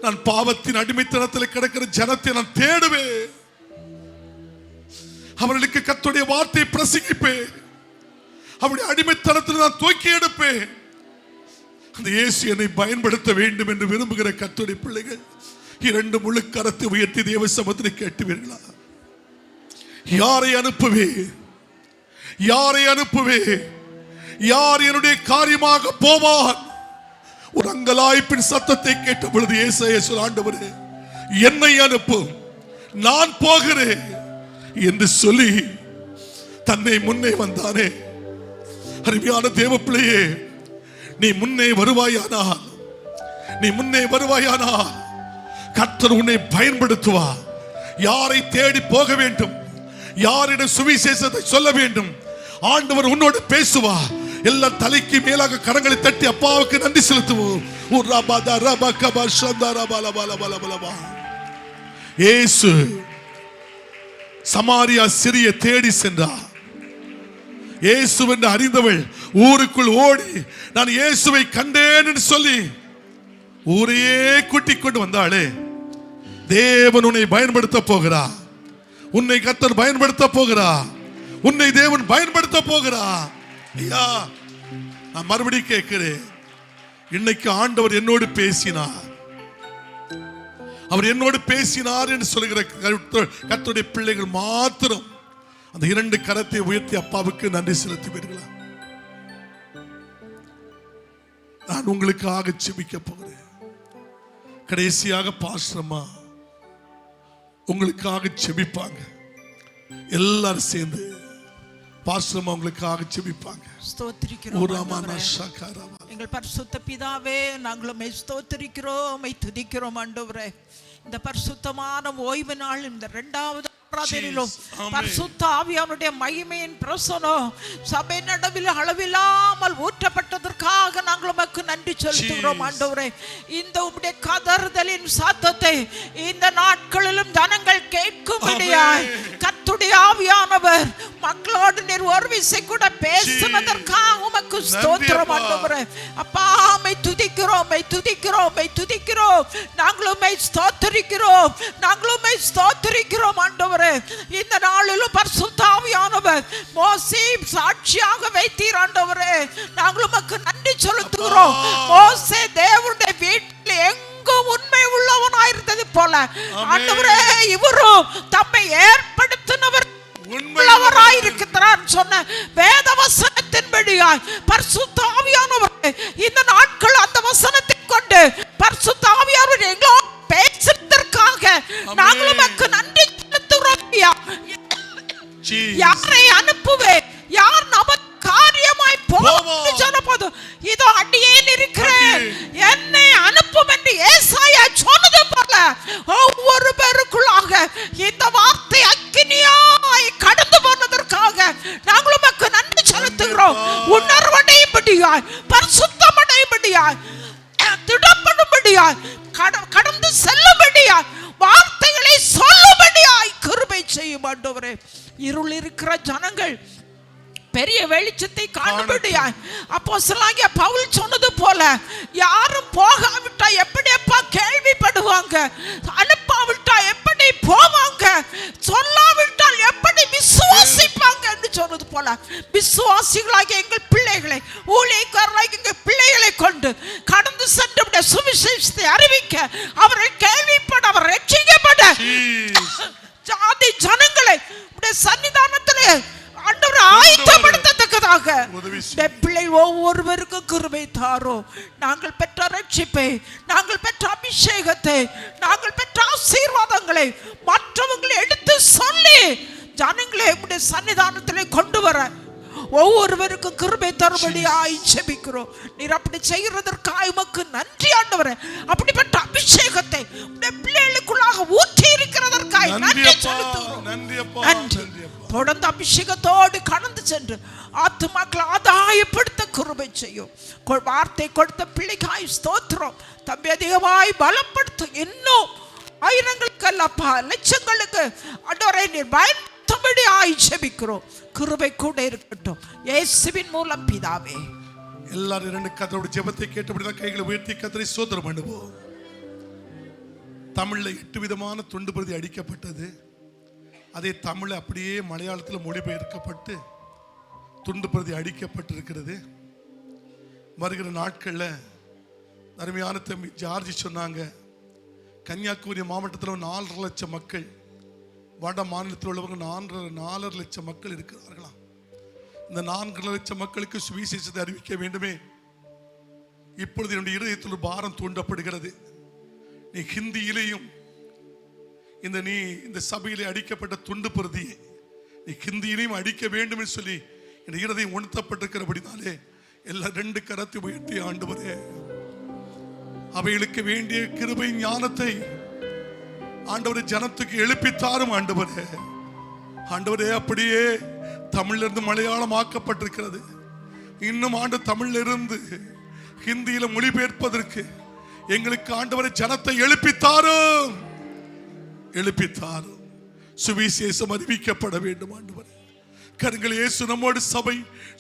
நான் பாவத்தின் அடிமைத்தனத்தில் கிடக்கிற ஜனத்தை நான் தேடுவேன். அவர்களுக்கு கர்த்தருடைய வார்த்தையை பிரசங்கிப்பேன். அவருடைய அடிமைத்தனத்தில் நான் தூக்கி எடுப்பேன். அந்த இயேசு என்னை பயன்படுத்த வேண்டும் என்று விரும்புகிற கர்த்தருடைய பிள்ளைகள் இரண்டு முழு கரத்தை உயர்த்தி தேவ சமூகத்தில் கேட்டுவீர்களா? யாரை அனுப்புவே? யாரை அனுப்புவே? யார் என்னுடைய காரியமாக போவான்? ஒரு அங்கலாய்ப்பின் சத்தத்தை கேட்ட பொழுது ஏசாயா ஆண்டவரே, என்னை அனுப்பும், நான் போகிறேன் என்று சொல்லி தன்னை முன்னே வந்தானே. அருமையான தேவ பிள்ளையே, நீ முன்னே வருவாயானால், நீ முன்னே வருவாயானால் கர்த்தர் உன்னை பயன்படுத்துவார். யாரை தேடி போக வேண்டும், யாரிடம் சுவிசேஷத்தை சொல்ல வேண்டும், ஆண்டவர் உன்னோடு பேசுவார். எல்லா தலைக்கு மேலாக கரங்களை தட்டி அப்பாவுக்கு நன்றி செலுத்துவோம். இயேசு சமாரியா சிறிய தேடி சென்றார். இயேசு என்று அறிந்தவள் ஊருக்குள் ஓடி நான் இயேசுவை கண்டேன் என்று சொல்லி ஊரையே கூட்டிக் கொண்டு வந்தாளே. தேவன் உன்னை பயன்படுத்த போகிறார். உன்னை கர்த்தர் பயன்படுத்த போகிறார். உன்னை தேவன் பயன்படுத்த போகிறார். ஐயா, நான் மறுபடியும் கேட்கிறேன். இன்னைக்கு ஆண்டவர் என்னோடு பேசினார். அவர் என்னோடு பேசினார் என்று சொல்லுகிற கர்த்தருடைய பிள்ளைகள் மாத்திரம் அந்த இரண்டு கரத்தை உயர்த்தி அப்பாவுக்கு நன்றி செலுத்துவீர்களா? நான் உங்களுக்காக ஜெபிக்க போகிறேன். கடைசியாக பாஸ்டர்மா உங்களுக்காக ஜெபிப்பாங்க. எல்லாரும் சேர்ந்து பாஸ்ரம் அவங்களுக்காக ஜெபிப்பாங்க. ஸ்தோத்திரிக்கிறோம் எங்கள் பரிசுத்த பிதாவே, நாங்களும் ஸ்தோத்திரிக்கிறோம், துதிக்கிறோம் ஆண்டவரே. இந்த பரிசுத்தமான ஓய்வு நாள், இந்த 2வது ஆராதனையிலும் பரிசுத்த ஆவியானுடைய மகிமையின் பிரசனம் சபை நடுவில் அளவில்லாமல் ஊற்றப்பட்டதற்காக நாங்கள் உமக்கு நன்றி செலுத்துகிறோம் ஆண்டவரே. இந்த உம்முடைய கதறுதலின் சத்தத்தை இந்த நாட்களிலும் ஜனங்கள் கேட்கும்படியாய் கர்த்தருடைய ஆவியானவர் மக்களோடு நீர் ஒரு விசை கூட பேசுவதற்காக உமக்கு ஸ்தோத்திரம் ஆண்டவரே. அப்பா, உம்மை துதிக்கிறோம், துதிக்கிறோம், துதிக்கிறோம். நாங்கள் உம்மை ஸ்தோத்திரிக்கிறோம், நாங்கள் உம்மை ஸ்தோத்திரிக்கிறோம் ஆண்டவரே. இந்த நாளிலும் பரிசுத்த ஆவியானவர் மோசே சாட்சியாக வைத்தீர் ஆண்டவரே. நாங்கள் உமக்கு நன்றி செலுத்துகிறோம். மோசே தேவனுடைய வீட்டில் எங்கும் உண்மை உள்ளவனாயிருந்தது போல ஆண்டவரே, இவரும் தம்மை ஏற்படுத்தினவர் உள்ளவராயிருக்கிறார் சொன்ன வேத வசனத்தின்படியாய் பரிசுத்த ஆவியானவர் இந்த நாட்கள் அந்த வசனத்தை கொண்டு பரிசுத்த ஆவியானவர் எங்களோடு பேசுவதற்காக நாங்கள் உமக்கு நன்றி செலுத்துகிறோம். யாரை அனுப்புவேன், யார் நமக்கு காரியமாய் போகும் சொன்னபோது இதோ அடியேன் இருக்கிறேன், என்னை அனுப்பும் என்று ஏசாயா சொன்னது போல ஒவ்வொரு பேருக்குள்ளாக இந்த வார்த்தை அக்கினியாய் கடந்து போனதற்காக நாங்கள் உமக்கு நன்றி செலுத்துகிறோம். உணர்வடையும்படியாய், பரிசுத்தமடையும்படியாய், திடப்படும்படியாய், கடந்து செல்லும்படியாய், வார்த்தைகளை சொல்லும்படியாய் கிருபை செய்யும் ஆண்டவரே. இருள் இருக்கிற ஜனங்கள் பெரிய வெளிச்சத்தை காணும்படியாய் அப்போஸ்தலனாகிய பவுல் சொன்னது போல யாரும் போகாவிட்டா எப்படியப்பா கேள்விப்படுவாங்க, அனுப்பாவிட்டா எப்படி போவாங்க, சொல்லாவிட்டால் எப்படி விசுவாசிப்பாங்க என்று சொன்னது போல விசுவாசிகளாகிய எங்கள் பிள்ளைகளை, ஊழியக்காரர்களாகிய எங்கள் பிள்ளைகளை கொண்டு கடந்து சென்று சுவிசேஷத்தை அறிவிக்க, அவர்கள் கேள்விப்பட, அவர் ரட்சிக்கப்பட ஜாதி ஜனங்களை சன்னிதானத்திலே ஆண்டவர் ஆயத்தப்படுத்தத்தக்கதாக பிள்ளை ஒவ்வொருவருக்கும் கிருபை தாரோ. நாங்கள் பெற்ற ரட்சிப்பை, நாங்கள் பெற்ற அபிஷேகத்தை, நாங்கள் பெற்ற ஆசீர்வாதங்களை மற்றவங்களை எடுத்து சொல்லி ஜனங்களை உடைய சன்னிதானத்திலே கொண்டு வர ஒவ்வொருவருக்கும் கிருபை தரும்படியாய் ஜெபிக்கிறோம். நீர் அப்படி செய்கிறதற்காக உமக்கு நன்றி ஆண்டவரே. அப்படிப்பட்ட அபிஷேகத்தை உடைய பிள்ளைகளுக்குள்ளாக ஊற்றி இருக்கிறதற்காக நன்றி செலுத்துகிறோம். நன்றி. தொடர்ந்து அபிஷேகத்தோடு கடந்து சென்று ஆத்துமாக்களை ஆதாயப்படுத்த கிருபை செய்யும். வார்த்தை கொடுத்த பிள்ளைக்காய் ஸ்தோத்திரம். தம்பி அதிகமாய் பலப்படுத்தும். இன்னும் ஆயிரங்களுக்கு அல்லப்பா, லட்சங்களுக்கு ஆண்டவரே நீர் பயன்படுத்தும்படியாய் ஜெபிக்கிறோம். கிருபை கூட இருக்கட்டும், இயேசுவின் மூலம் பிதாவே. எல்லாரும் 2 கர்த்தருடைய ஜெபத்தை கேட்டபடிதான் கைகளை உயர்த்தி கர்த்தரை ஸ்தோத்திரம் பண்ணுவோம். தமிழ்ல 8 விதமான துண்டு பிரதி அடிக்கப்பட்டது. அதே தமிழ் அப்படியே மலையாளத்தில் மொழிபெயர்க்கப்பட்டு துண்டு பிரதி அடிக்கப்பட்டிருக்கிறது. வருகிற நாட்களில் அருமையான தம்பி ஜார்ஜ் சொன்னாங்க, கன்னியாகுமரி மாவட்டத்தில் 4.5 லட்சம் மக்கள், வட மாநிலத்தில் உள்ளவங்க 4.5 லட்சம் மக்கள் இருக்கிறார்களாம். இந்த 4 லட்சம் மக்களுக்கு சுவிசேஷத்தை அறிவிக்க வேண்டுமே. இப்பொழுது என்னுடைய இதயத்தில் ஒரு பாரம் தூண்டப்படுகிறது. நீ ஹிந்தியிலேயும் இந்த சபையிலே அடிக்கப்பட்ட துண்டு பிரதியை நீ ஹிந்தியிலையும் அடிக்க வேண்டும் என்று சொல்லி என் இருதயம் உணர்த்தப்பட்டிருக்கிறபடினாலே எல்லா 2 கரத்தை உயர்த்தி ஆண்டவரே, அவைகளுக்கு வேண்டிய கிருபை ஞானத்தை ஆண்டவரே ஜனத்துக்கு எழுப்பித்தாரும் ஆண்டவரே. ஆண்டவரே, அப்படியே தமிழிலிருந்து மலையாளம் ஆக்கப்பட்டிருக்கிறது. இன்னும் ஆண்டு தமிழிலிருந்து ஹிந்தியில மொழிபெயர்ப்பதற்கு எங்களுக்கு ஆண்டவரே ஜனத்தை எழுப்பித்தாரும். சுவிசேஷம் அறிவிக்கப்பட வேண்டும் ஆண்டவரே. கருங்கள் இயேசு நம்மோடு சபை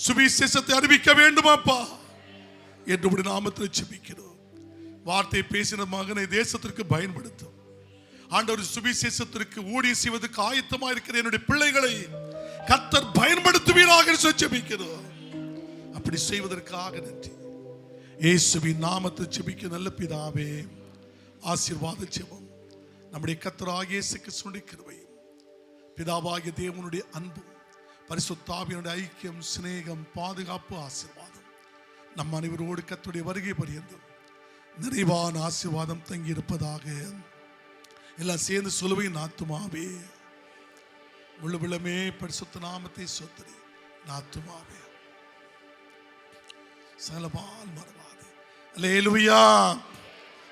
சுவிசேஷத்தை அறிவிக்க வேண்டுமாப்பா என்று நாமத்தில் ஜெபிக்கிறோம். வார்த்தையை பேசின மகனை தேசத்திற்கு பயன்படுத்தும் ஆண்டவர். சுவிசேஷத்திற்கு ஊழியம் செய்வதற்கு ஆயத்தமா இருக்கிற என்னுடைய பிள்ளைகளை கர்த்தர் பயன்படுத்துவீராக ஜெபிக்கிறோம். அப்படி செய்வதற்காக நன்றி. இயேசுவின் நாமத்தில் ஜெபிக்க நல்ல பிதாவே, ஆசீர்வாத ஜெபம். நம்முடைய கர்த்தராகிய இயேசு கிறிஸ்துவின் கிருபையும் பிதாவாகிய தேவனுடைய அன்பும் பரிசுத்த ஆவியினுடைய ஐக்கியம், சிநேகம், பாதுகாப்பு, ஆசீர்வாதம் நம் அனைவரோடு கர்த்தருடைய வருகை பரியந்தம் நிறைவான ஆசீர்வாதம் தங்கி இருப்பதாக. எல்லாம் சேர்ந்து சொல்லுவேன், ஆத்துமாவே முழு விளமே பரிசுத்த நாமத்தை சொத்தரி. ஆத்துமாவே சகலமால் மறவாதே. அல்லேலூயா.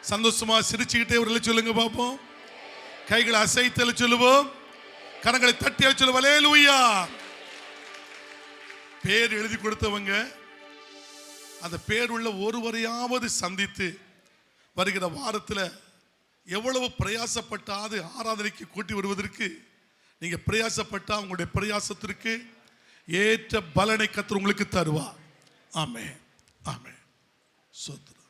சந்தோஷமா சிரிச்சுக்கிட்டே ஒரு சொல்லுங்க பாப்போம். கைகளை அசைத்தல சொல்லுவோம், கரங்களை தட்டி சொல்லுவோம். அல்லேலூயா. பேர் எழுதி கொடுத்தவங்க அந்த பேர் உள்ள ஒருவரையாவது சந்தித்து வருகிற வாரத்தில் எவ்வளவு பிரயாசப்பட்டாது ஆராதனைக்கு கூட்டி வருவதற்கு நீங்க பிரயாசப்பட்டா உங்களுடைய பிரயாசத்திற்கு ஏற்ற பலனை கர்த்தர் உங்களுக்கு தருவார். ஆமென், ஆமென். சோத்திரம்.